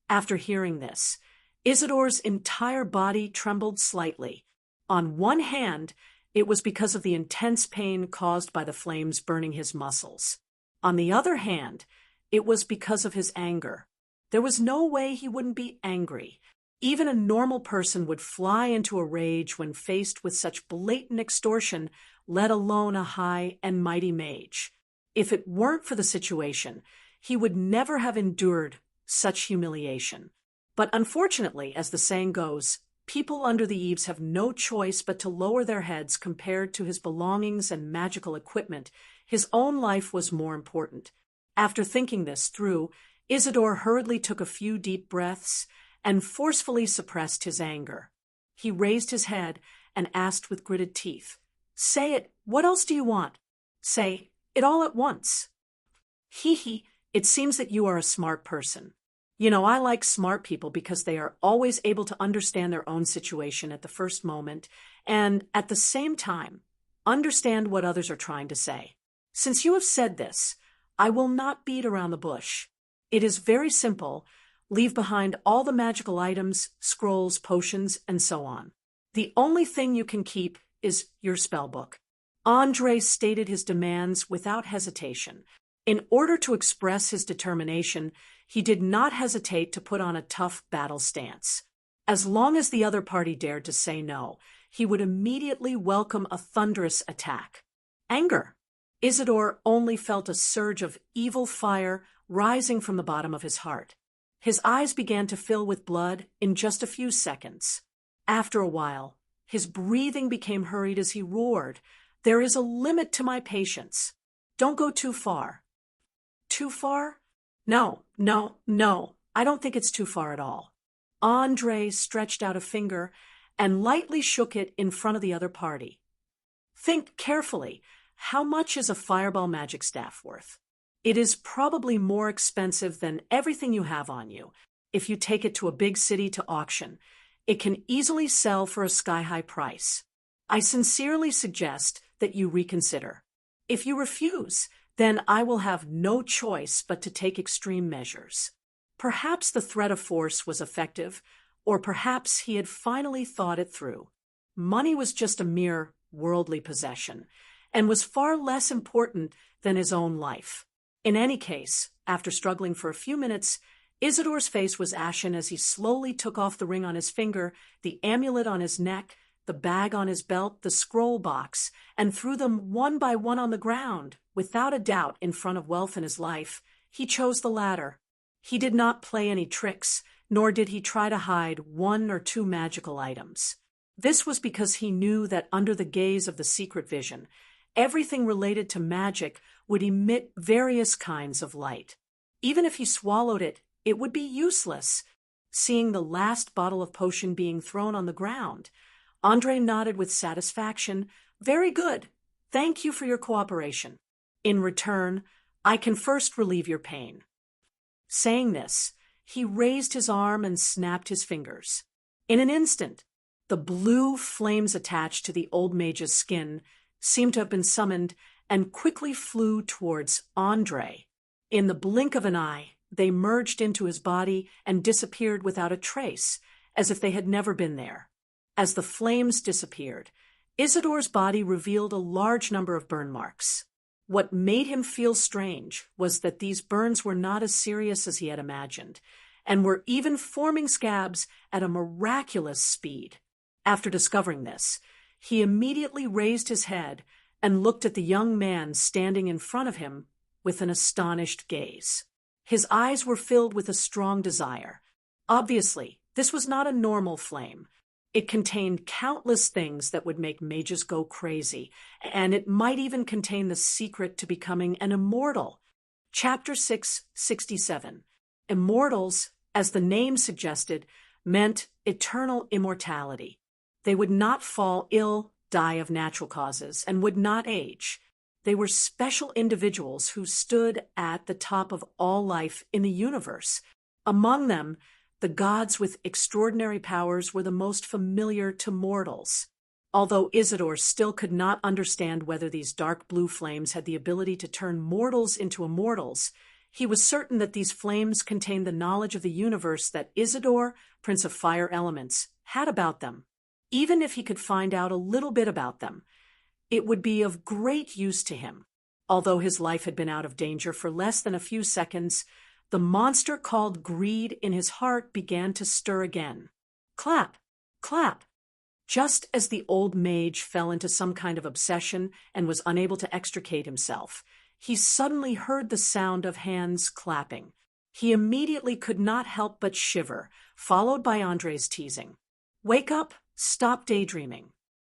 After hearing this, Isidore's entire body trembled slightly. On one hand, it was because of the intense pain caused by the flames burning his muscles. On the other hand, it was because of his anger. There was no way he wouldn't be angry. Even a normal person would fly into a rage when faced with such blatant extortion, let alone a high and mighty mage. If it weren't for the situation, he would never have endured such humiliation. But unfortunately, as the saying goes, people under the eaves have no choice but to lower their heads compared to his belongings and magical equipment. His own life was more important. After thinking this through, Isidore hurriedly took a few deep breaths and forcefully suppressed his anger. He raised his head and asked with gritted teeth, "Say it, what else do you want? Say it all at once." "Hee, it seems that you are a smart person. You know, I like smart people because they are always able to understand their own situation at the first moment and, at the same time, understand what others are trying to say. Since you have said this, I will not beat around the bush. It is very simple. Leave behind all the magical items, scrolls, potions, and so on. The only thing you can keep is your spellbook." Andre stated his demands without hesitation. In order to express his determination, he did not hesitate to put on a tough battle stance. As long as the other party dared to say no, he would immediately welcome a thunderous attack. Anger. Isidore only felt a surge of evil fire rising from the bottom of his heart. His eyes began to fill with blood in just a few seconds. After a while, his breathing became hurried as he roared, "There is a limit to my patience. Don't go too far." "Too far? No, I don't think it's too far at all." Andre stretched out a finger and lightly shook it in front of the other party. "Think carefully. How much is a fireball magic staff worth? It is probably more expensive than everything you have on you. If you take it to a big city to auction, it can easily sell for a sky-high price. I sincerely suggest that you reconsider. If you refuse, then I will have no choice but to take extreme measures." Perhaps the threat of force was effective, or perhaps he had finally thought it through. Money was just a mere worldly possession, and was far less important than his own life. In any case, after struggling for a few minutes, Isidore's face was ashen as he slowly took off the ring on his finger, the amulet on his neck, the bag on his belt, the scroll box, and threw them one by one on the ground. Without a doubt, in front of wealth in his life, he chose the latter. He did not play any tricks, nor did he try to hide one or two magical items. This was because he knew that under the gaze of the secret vision, everything related to magic would emit various kinds of light. Even if he swallowed it, it would be useless. Seeing the last bottle of potion being thrown on the ground, Andre nodded with satisfaction. "Very good. Thank you for your cooperation. In return, I can first relieve your pain." Saying this, he raised his arm and snapped his fingers. In an instant, the blue flames attached to the old mage's skin seemed to have been summoned and quickly flew towards Andre. In the blink of an eye, they merged into his body and disappeared without a trace, as if they had never been there. As the flames disappeared, Isidore's body revealed a large number of burn marks. What made him feel strange was that these burns were not as serious as he had imagined, and were even forming scabs at a miraculous speed. After discovering this, he immediately raised his head and looked at the young man standing in front of him with an astonished gaze. His eyes were filled with a strong desire. Obviously, this was not a normal flame. It contained countless things that would make mages go crazy, and it might even contain the secret to becoming an immortal. Chapter 667. Immortals, as the name suggested, meant eternal immortality. They would not fall ill, die of natural causes, and would not age. They were special individuals who stood at the top of all life in the universe. Among them, the gods with extraordinary powers were the most familiar to mortals. Although Isidore still could not understand whether these dark blue flames had the ability to turn mortals into immortals, he was certain that these flames contained the knowledge of the universe that Isidore, Prince of Fire Elements, had about them. Even if he could find out a little bit about them, it would be of great use to him. Although his life had been out of danger for less than a few seconds, the monster called greed in his heart began to stir again. Clap! Clap! Just as the old mage fell into some kind of obsession and was unable to extricate himself, he suddenly heard the sound of hands clapping. He immediately could not help but shiver, followed by Andre's teasing. Wake up! Stop daydreaming.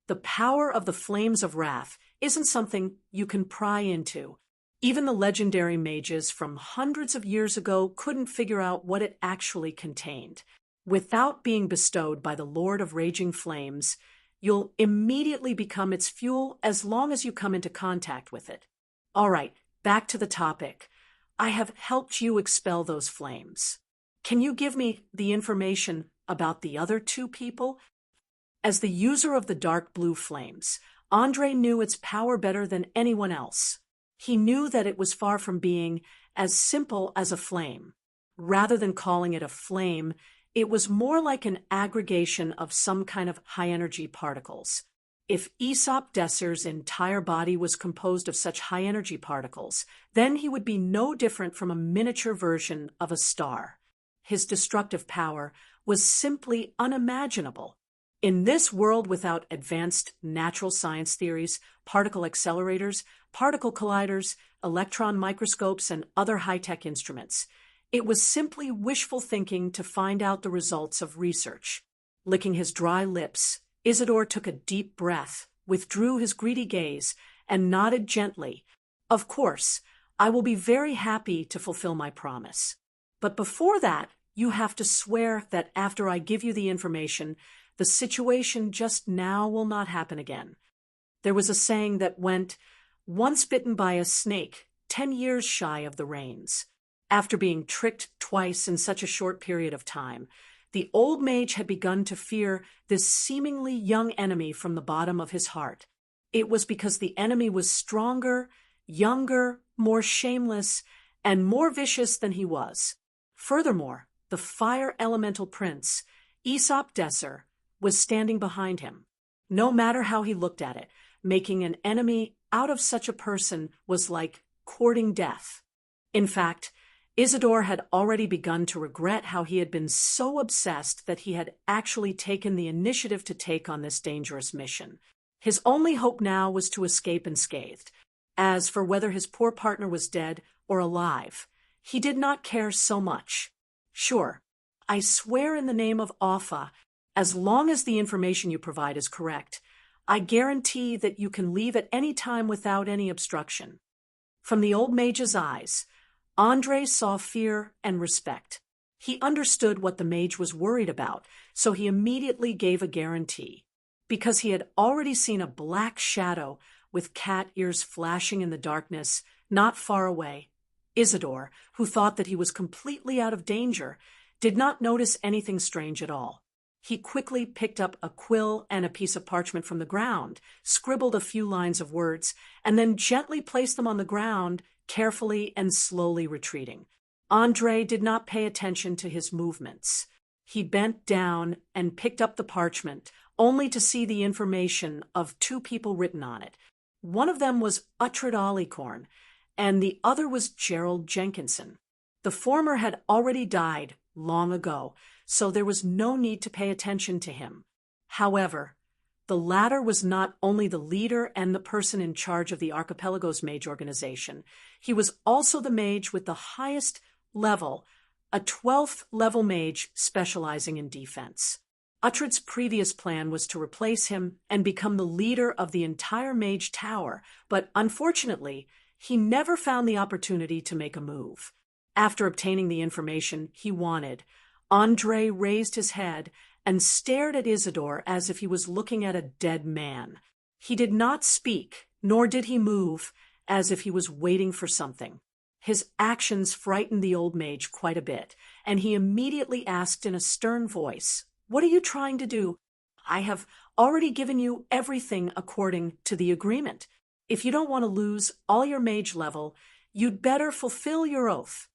The power of the flames of wrath isn't something you can pry into. Even the legendary mages from hundreds of years ago couldn't figure out what it actually contained. Without being bestowed by the Lord of Raging Flames, you'll immediately become its fuel as long as you come into contact with it. All right, back to the topic. I have helped you expel those flames. Can you give me the information about the other two people? As the user of the dark blue flames, Andre knew its power better than anyone else. He knew that it was far from being as simple as a flame. Rather than calling it a flame, it was more like an aggregation of some kind of high-energy particles. If Aesop Desser's entire body was composed of such high-energy particles, then he would be no different from a miniature version of a star. His destructive power was simply unimaginable. In this world without advanced natural science theories, particle accelerators, particle colliders, electron microscopes, and other high-tech instruments, it was simply wishful thinking to find out the results of research. Licking his dry lips, Isidore took a deep breath, withdrew his greedy gaze, and nodded gently. Of course, I will be very happy to fulfill my promise. But before that, you have to swear that after I give you the information, the situation just now will not happen again. There was a saying that went, once bitten by a snake, 10 years shy of the rains. After being tricked twice in such a short period of time, the old mage had begun to fear this seemingly young enemy from the bottom of his heart. It was because the enemy was stronger, younger, more shameless, and more vicious than he was. Furthermore, the fire elemental prince, Aesop Desser, was standing behind him. No matter how he looked at it, making an enemy out of such a person was like courting death. In fact, Isidore had already begun to regret how he had been so obsessed that he had actually taken the initiative to take on this dangerous mission. His only hope now was to escape unscathed. As for whether his poor partner was dead or alive, he did not care so much. Sure, I swear in the name of Offa, as long as the information you provide is correct, I guarantee that you can leave at any time without any obstruction. From the old mage's eyes, Andre saw fear and respect. He understood what the mage was worried about, so he immediately gave a guarantee. Because he had already seen a black shadow with cat ears flashing in the darkness not far away, Isidore, who thought that he was completely out of danger, did not notice anything strange at all. He quickly picked up a quill and a piece of parchment from the ground, scribbled a few lines of words, and then gently placed them on the ground, carefully and slowly retreating. Andre did not pay attention to his movements. He bent down and picked up the parchment, only to see the information of two people written on it. One of them was Uhtred Alicorn, and the other was Gerald Jenkinson. The former had already died long ago, so there was no need to pay attention to him. However, the latter was not only the leader and the person in charge of the Archipelago's mage organization, he was also the mage with the highest level, a 12th level mage specializing in defense. Uhtred's previous plan was to replace him and become the leader of the entire mage tower, but unfortunately, he never found the opportunity to make a move. After obtaining the information he wanted, Andre raised his head and stared at Isidore as if he was looking at a dead man. He did not speak, nor did he move, as if he was waiting for something. His actions frightened the old mage quite a bit, and he immediately asked in a stern voice, "What are you trying to do? I have already given you everything according to the agreement. If you don't want to lose all your mage level, you'd better fulfill your oath."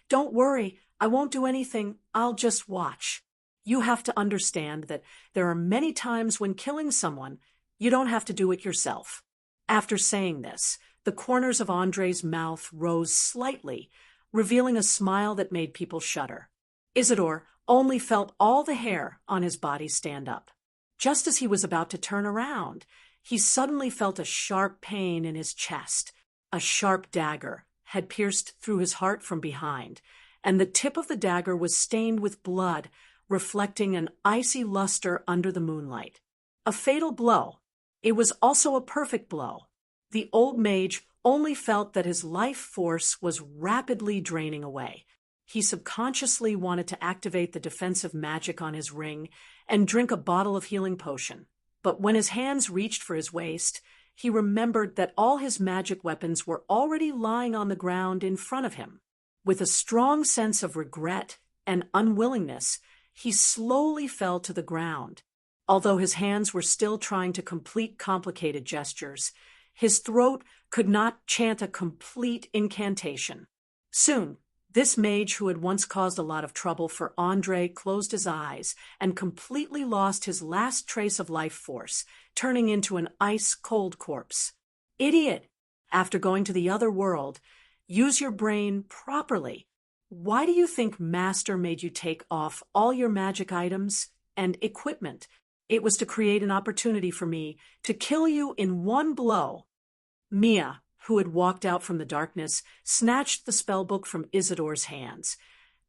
Don't worry, I won't do anything, I'll just watch. You have to understand that there are many times when killing someone, you don't have to do it yourself. After saying this, the corners of Andre's mouth rose slightly, revealing a smile that made people shudder. Isidore only felt all the hair on his body stand up. Just as he was about to turn around, he suddenly felt a sharp pain in his chest. A sharp dagger had pierced through his heart from behind, and the tip of the dagger was stained with blood, reflecting an icy luster under the moonlight. A fatal blow. It was also a perfect blow. The old mage only felt that his life force was rapidly draining away. He subconsciously wanted to activate the defensive magic on his ring and drink a bottle of healing potion. But when his hands reached for his waist, he remembered that all his magic weapons were already lying on the ground in front of him. With a strong sense of regret and unwillingness, he slowly fell to the ground. Although his hands were still trying to complete complicated gestures, his throat could not chant a complete incantation. Soon, this mage who had once caused a lot of trouble for Andre closed his eyes and completely lost his last trace of life force, turning into an ice-cold corpse. Idiot! After going to the other world, use your brain properly. Why do you think Master made you take off all your magic items and equipment? It was to create an opportunity for me to kill you in one blow. Mia, who had walked out from the darkness, snatched the spellbook from Isidore's hands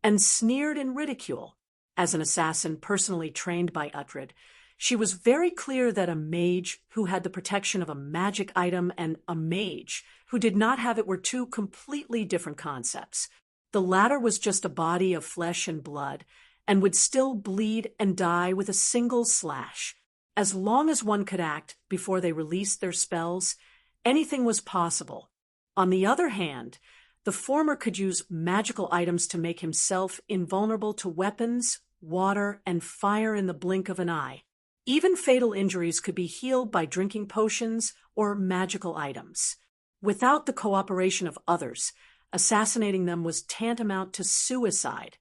and sneered in ridicule. As an assassin personally trained by Uhtred, she was very clear that a mage who had the protection of a magic item and a mage who did not have it were two completely different concepts. The latter was just a body of flesh and blood, and would still bleed and die with a single slash. As long as one could act before they released their spells, anything was possible. On the other hand, the former could use magical items to make himself invulnerable to weapons, water, and fire in the blink of an eye. Even fatal injuries could be healed by drinking potions or magical items. Without the cooperation of others, assassinating them was tantamount to suicide.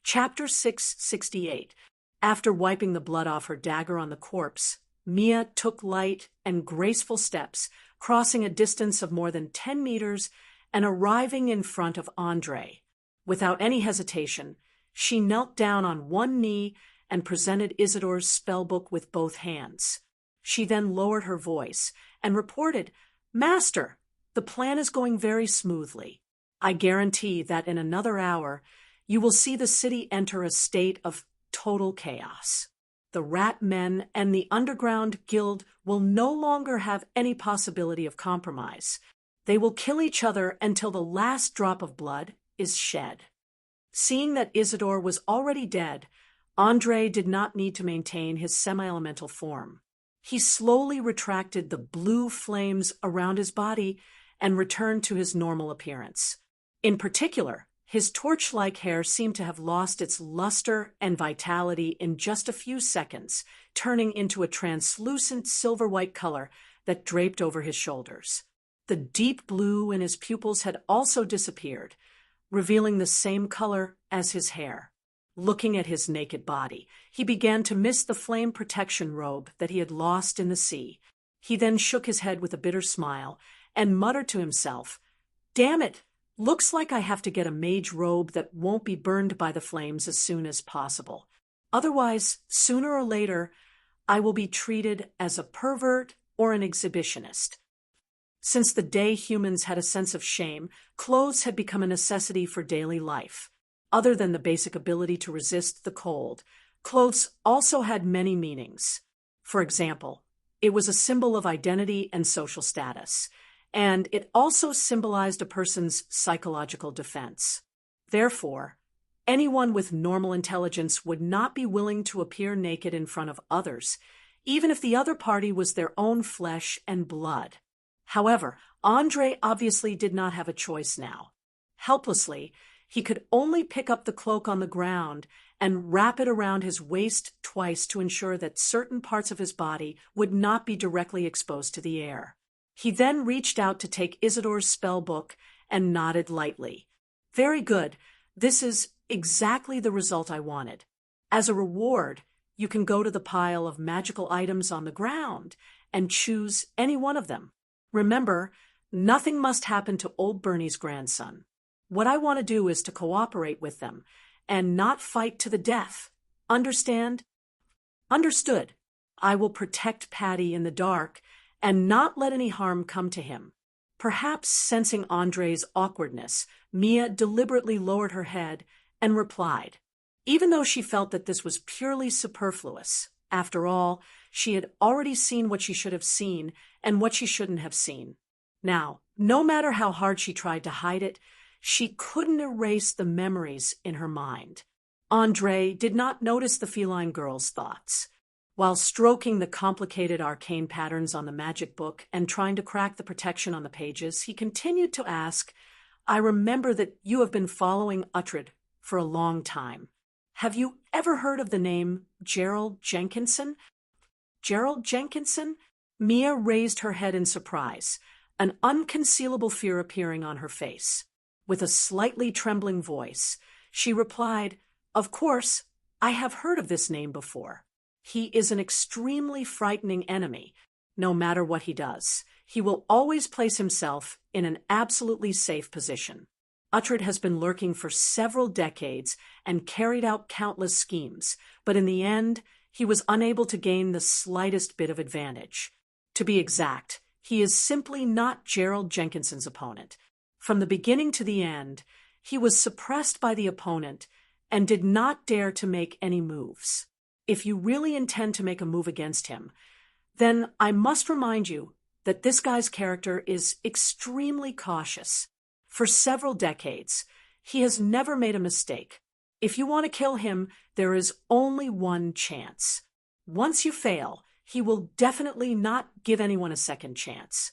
Chapter 668. After wiping the blood off her dagger on the corpse, Mia took light and graceful steps, crossing a distance of more than 10 meters and arriving in front of Andre. Without any hesitation, she knelt down on one knee and presented Isidore's spellbook with both hands. She then lowered her voice and reported, "Master, the plan is going very smoothly. I guarantee that in another hour, you will see the city enter a state of total chaos. The Rat Men and the Underground Guild will no longer have any possibility of compromise. They will kill each other until the last drop of blood is shed." Seeing that Isidore was already dead, Andre did not need to maintain his semi-elemental form. He slowly retracted the blue flames around his body and returned to his normal appearance. In particular, his torch-like hair seemed to have lost its luster and vitality in just a few seconds, turning into a translucent silver-white color that draped over his shoulders. The deep blue in his pupils had also disappeared, revealing the same color as his hair. Looking at his naked body, he began to miss the flame protection robe that he had lost in the sea. He then shook his head with a bitter smile and muttered to himself, "Damn it! Looks like I have to get a mage robe that won't be burned by the flames as soon as possible. Otherwise, sooner or later, I will be treated as a pervert or an exhibitionist." Since the day humans had a sense of shame, clothes had become a necessity for daily life. Other than the basic ability to resist the cold, clothes also had many meanings. For example, it was a symbol of identity and social status, and it also symbolized a person's psychological defense. Therefore, anyone with normal intelligence would not be willing to appear naked in front of others, even if the other party was their own flesh and blood. However, Andre obviously did not have a choice now. Helplessly, he could only pick up the cloak on the ground and wrap it around his waist twice to ensure that certain parts of his body would not be directly exposed to the air. He then reached out to take Isidore's spell book and nodded lightly. "Very good. This is exactly the result I wanted. As a reward, you can go to the pile of magical items on the ground and choose any one of them. Remember, nothing must happen to old Bernie's grandson. What I want to do is to cooperate with them and not fight to the death. Understand?" "Understood. I will protect Patty in the dark and not let any harm come to him." Perhaps sensing Andre's awkwardness, Mia deliberately lowered her head and replied, even though she felt that this was purely superfluous. After all, she had already seen what she should have seen and what she shouldn't have seen. Now, no matter how hard she tried to hide it, she couldn't erase the memories in her mind. Andre did not notice the feline girl's thoughts. While stroking the complicated arcane patterns on the magic book and trying to crack the protection on the pages, he continued to ask, "I remember that you have been following Uhtred for a long time. Have you ever heard of the name Gerald Jenkinson?" "Gerald Jenkinson?" Mia raised her head in surprise, an unconcealable fear appearing on her face. With a slightly trembling voice, she replied, "Of course, I have heard of this name before. He is an extremely frightening enemy. No matter what he does, he will always place himself in an absolutely safe position. Uhtred has been lurking for several decades and carried out countless schemes, but in the end, he was unable to gain the slightest bit of advantage. To be exact, he is simply not Gerald Jenkinson's opponent. From the beginning to the end, he was suppressed by the opponent and did not dare to make any moves. If you really intend to make a move against him, then I must remind you that this guy's character is extremely cautious. For several decades, he has never made a mistake. If you want to kill him, there is only one chance. Once you fail, he will definitely not give anyone a second chance."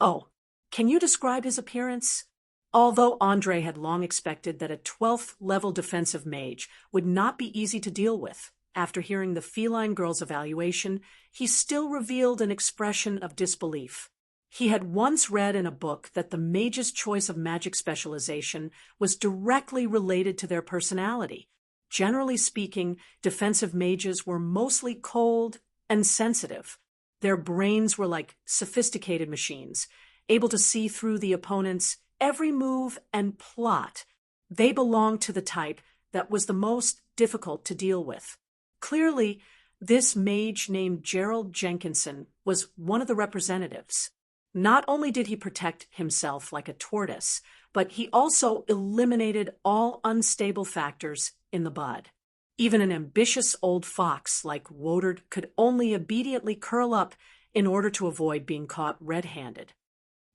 "Oh, can you describe his appearance?" Although Andre had long expected that a 12th level defensive mage would not be easy to deal with, after hearing the feline girl's evaluation, he still revealed an expression of disbelief. He had once read in a book that the mage's choice of magic specialization was directly related to their personality. Generally speaking, defensive mages were mostly cold and sensitive. Their brains were like sophisticated machines, able to see through the opponent's every move and plot. They belonged to the type that was the most difficult to deal with. Clearly, this mage named Gerald Jenkinson was one of the representatives. Not only did he protect himself like a tortoise, but he also eliminated all unstable factors in the bud. Even an ambitious old fox like Woadard could only obediently curl up in order to avoid being caught red-handed.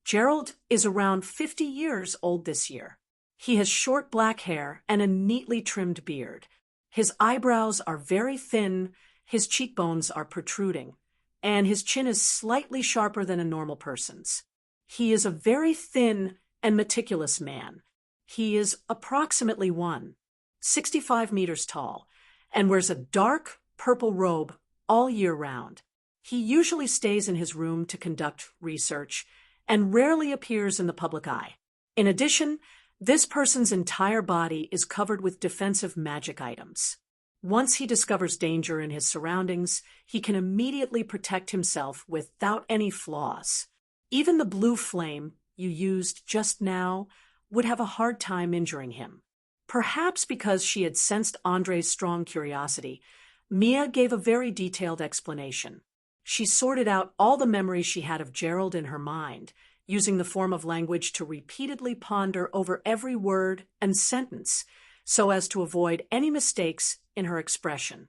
Gerald is around 50 years old this year. He has short black hair and a neatly trimmed beard. His eyebrows are very thin, his cheekbones are protruding, and his chin is slightly sharper than a normal person's. He is a very thin and meticulous man. He is approximately 165 meters tall and wears a dark purple robe all year round. He usually stays in his room to conduct research and rarely appears in the public eye. In addition, This person's entire body is covered with defensive magic items. Once he discovers danger in his surroundings, he can immediately protect himself without any flaws. Even the blue flame you used just now would have a hard time injuring him. Perhaps because she had sensed Andre's strong curiosity, Mia gave a very detailed explanation. She sorted out all the memories she had of Gerald in her mind, using the form of language to repeatedly ponder over every word and sentence, so as to avoid any mistakes in her expression.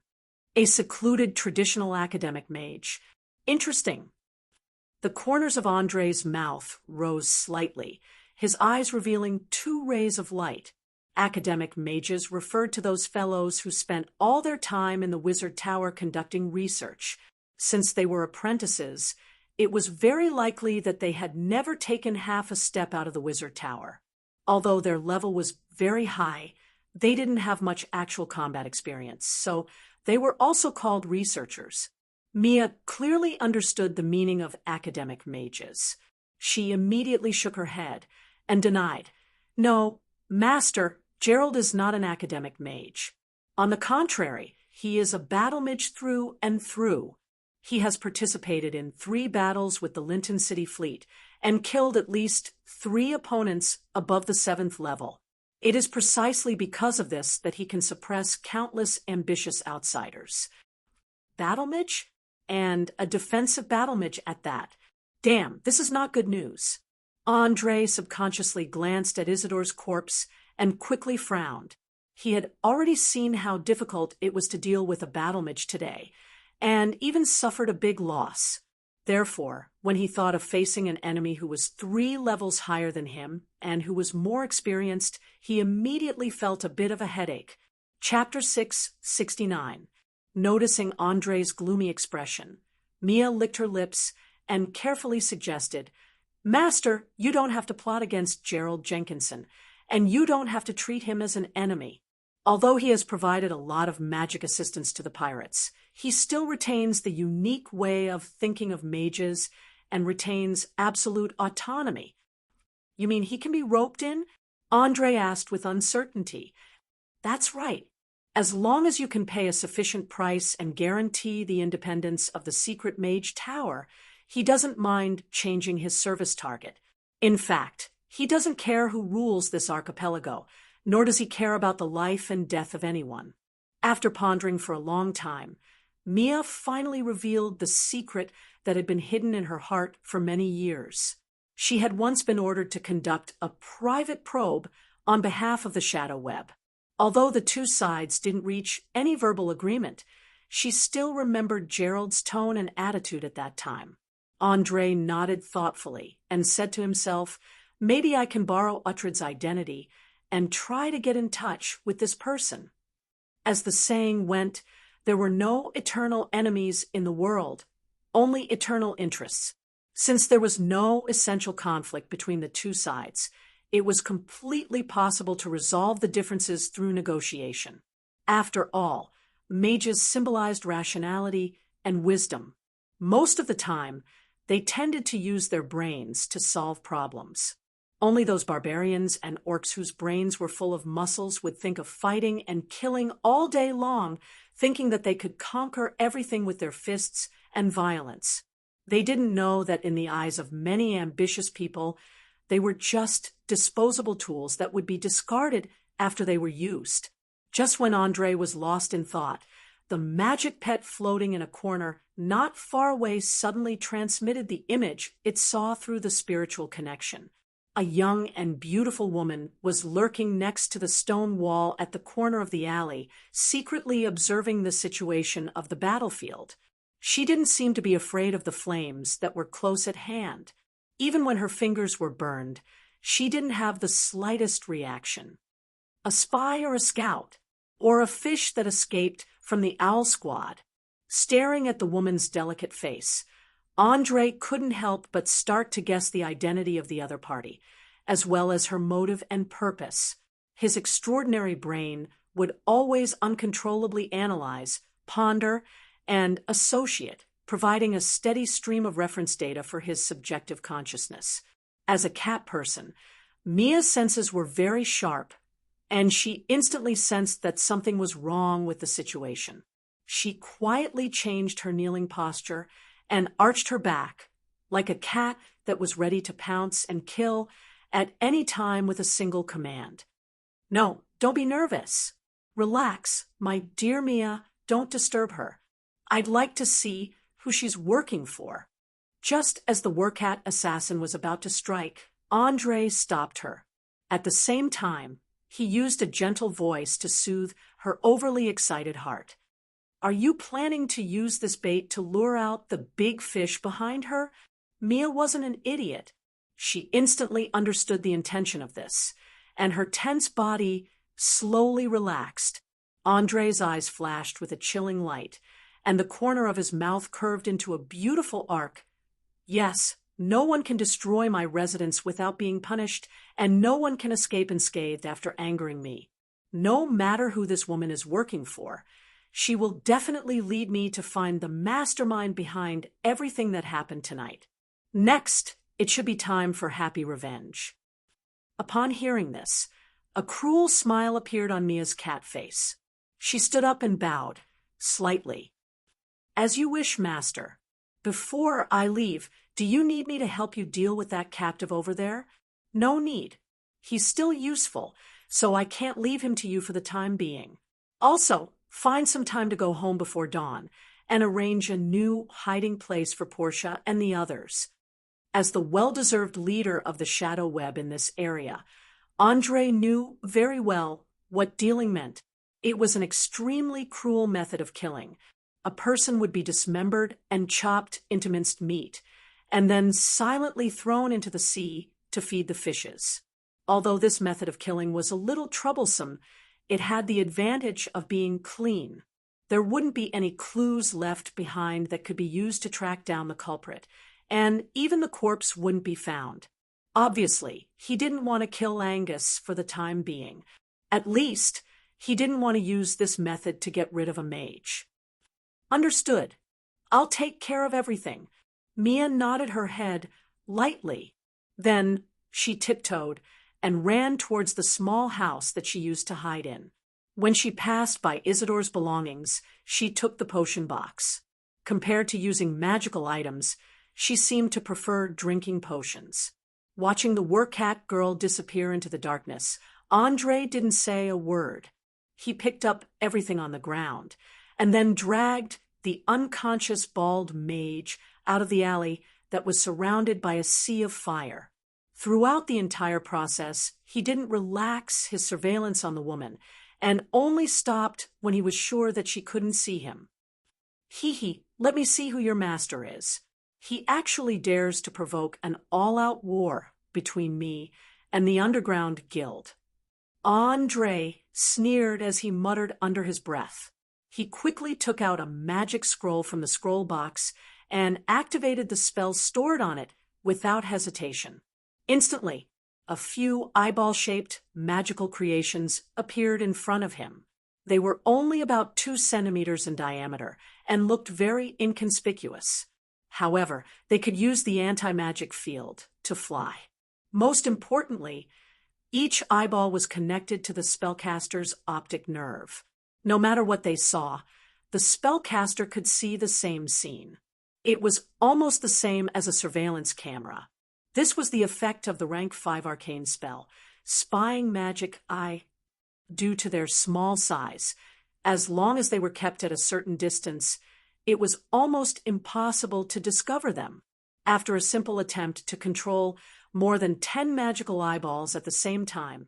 A secluded traditional academic mage. Interesting. The corners of Andre's mouth rose slightly, his eyes revealing 2 rays of light. Academic mages referred to those fellows who spent all their time in the wizard tower conducting research. Since they were apprentices, it was very likely that they had never taken half a step out of the wizard tower. Although their level was very high, they didn't have much actual combat experience, so they were also called researchers. Mia clearly understood the meaning of academic mages. She immediately shook her head and denied, "No, Master, Gerald is not an academic mage. On the contrary, he is a battle mage through and through. He has participated in 3 battles with the Linton City fleet and killed at least 3 opponents above the 7th level. It is precisely because of this that he can suppress countless ambitious outsiders." Battle mage? And a defensive battle mage at that. Damn, this is not good news. Andre subconsciously glanced at Isidore's corpse and quickly frowned. He had already seen how difficult it was to deal with a battle mage today, and even suffered a big loss. Therefore, when he thought of facing an enemy who was 3 levels higher than him and who was more experienced, he immediately felt a bit of a headache. Chapter 669. Noticing Andre's gloomy expression, Mia licked her lips and carefully suggested, "Master, you don't have to plot against Gerald Jenkinson, and you don't have to treat him as an enemy. Although he has provided a lot of magic assistance to the pirates, he still retains the unique way of thinking of mages and retains absolute autonomy." "You mean he can be roped in?" Andre asked with uncertainty. "That's right. As long as you can pay a sufficient price and guarantee the independence of the secret mage tower, he doesn't mind changing his service target. In fact, he doesn't care who rules this archipelago, nor does he care about the life and death of anyone." After pondering for a long time, Mia finally revealed the secret that had been hidden in her heart for many years. She had once been ordered to conduct a private probe on behalf of the Shadow Web. Although the 2 sides didn't reach any verbal agreement, she still remembered Gerald's tone and attitude at that time. Andre nodded thoughtfully and said to himself, "Maybe I can borrow Uhtred's identity and try to get in touch with this person." As the saying went, there were no eternal enemies in the world, only eternal interests. Since there was no essential conflict between the 2 sides, it was completely possible to resolve the differences through negotiation. After all, mages symbolized rationality and wisdom. Most of the time, they tended to use their brains to solve problems. Only those barbarians and orcs whose brains were full of muscles would think of fighting and killing all day long, thinking that they could conquer everything with their fists and violence. They didn't know that in the eyes of many ambitious people, they were just disposable tools that would be discarded after they were used. Just when Andre was lost in thought, the magic pet floating in a corner not far away suddenly transmitted the image it saw through the spiritual connection. A young and beautiful woman was lurking next to the stone wall at the corner of the alley, secretly observing the situation of the battlefield. She didn't seem to be afraid of the flames that were close at hand. Even when her fingers were burned, she didn't have the slightest reaction. A spy or a scout, or a fish that escaped from the owl squad. Staring at the woman's delicate face, Andre couldn't help but start to guess the identity of the other party, as well as her motive and purpose. His extraordinary brain would always uncontrollably analyze, ponder, and associate, providing a steady stream of reference data for his subjective consciousness. As a cat person, Mia's senses were very sharp, and she instantly sensed that something was wrong with the situation. She quietly changed her kneeling posture and arched her back, like a cat that was ready to pounce and kill at any time with a single command. No, don't be nervous. Relax, my dear Mia, don't disturb her. I'd like to see who she's working for. Just as the workat assassin was about to strike, Andre stopped her. At the same time, he used a gentle voice to soothe her overly excited heart. Are you planning to use this bait to lure out the big fish behind her? Mia wasn't an idiot. She instantly understood the intention of this, and her tense body slowly relaxed. Andre's eyes flashed with a chilling light, and the corner of his mouth curved into a beautiful arc. Yes, no one can destroy my residence without being punished, and no one can escape unscathed after angering me. No matter who this woman is working for, she will definitely lead me to find the mastermind behind everything that happened tonight. Next, it should be time for happy revenge. Upon hearing this, a cruel smile appeared on Mia's cat face. She stood up and bowed, slightly. As you wish, master. Before I leave, do you need me to help you deal with that captive over there? No need. He's still useful, so I can't leave him to you for the time being. Also, find some time to go home before dawn and arrange a new hiding place for Portia and the others. As the well-deserved leader of the shadow web in this area, Andre knew very well what dealing meant. It was an extremely cruel method of killing. A person would be dismembered and chopped into minced meat, and then silently thrown into the sea to feed the fishes. Although this method of killing was a little troublesome, it had the advantage of being clean. There wouldn't be any clues left behind that could be used to track down the culprit, and even the corpse wouldn't be found. Obviously, he didn't want to kill Angus for the time being. At least, he didn't want to use this method to get rid of a mage. Understood. I'll take care of everything. Mia nodded her head lightly. Then she tiptoed and ran towards the small house that she used to hide in. When she passed by Isidore's belongings, she took the potion box. Compared to using magical items, she seemed to prefer drinking potions. Watching the workat girl disappear into the darkness, Andre didn't say a word. He picked up everything on the ground and then dragged the unconscious bald mage out of the alley that was surrounded by a sea of fire. Throughout the entire process, he didn't relax his surveillance on the woman and only stopped when he was sure that she couldn't see him. Hee, let me see who your master is. He actually dares to provoke an all-out war between me and the underground guild. Andre sneered as he muttered under his breath. He quickly took out a magic scroll from the scroll box and activated the spell stored on it without hesitation. Instantly, a few eyeball-shaped magical creations appeared in front of him. They were only about 2 centimeters in diameter and looked very inconspicuous. However, they could use the anti-magic field to fly. Most importantly, each eyeball was connected to the spellcaster's optic nerve. No matter what they saw, the spellcaster could see the same scene. It was almost the same as a surveillance camera. This was the effect of the rank 5 arcane spell, spying magic eye. Due to their small size, as long as they were kept at a certain distance, it was almost impossible to discover them. After a simple attempt to control more than 10 magical eyeballs at the same time,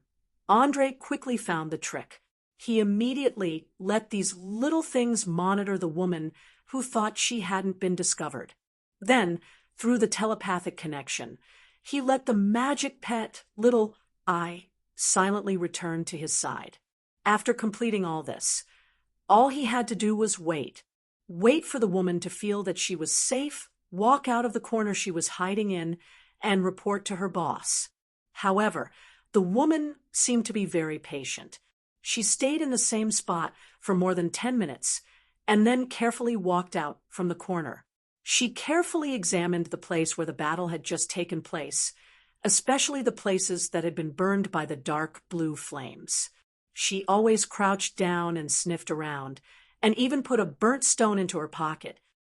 Andre quickly found the trick. He immediately let these little things monitor the woman who thought she hadn't been discovered. Then, through the telepathic connection, he let the magic pet little eye silently return to his side. After completing all this, all he had to do was wait. Wait for the woman to feel that she was safe, walk out of the corner she was hiding in, and report to her boss. However, the woman seemed to be very patient. She stayed in the same spot for more than 10 minutes and then carefully walked out from the corner. She carefully examined the place where the battle had just taken place, especially the places that had been burned by the dark blue flames. She always crouched down and sniffed around, and even put a burnt stone into her pocket,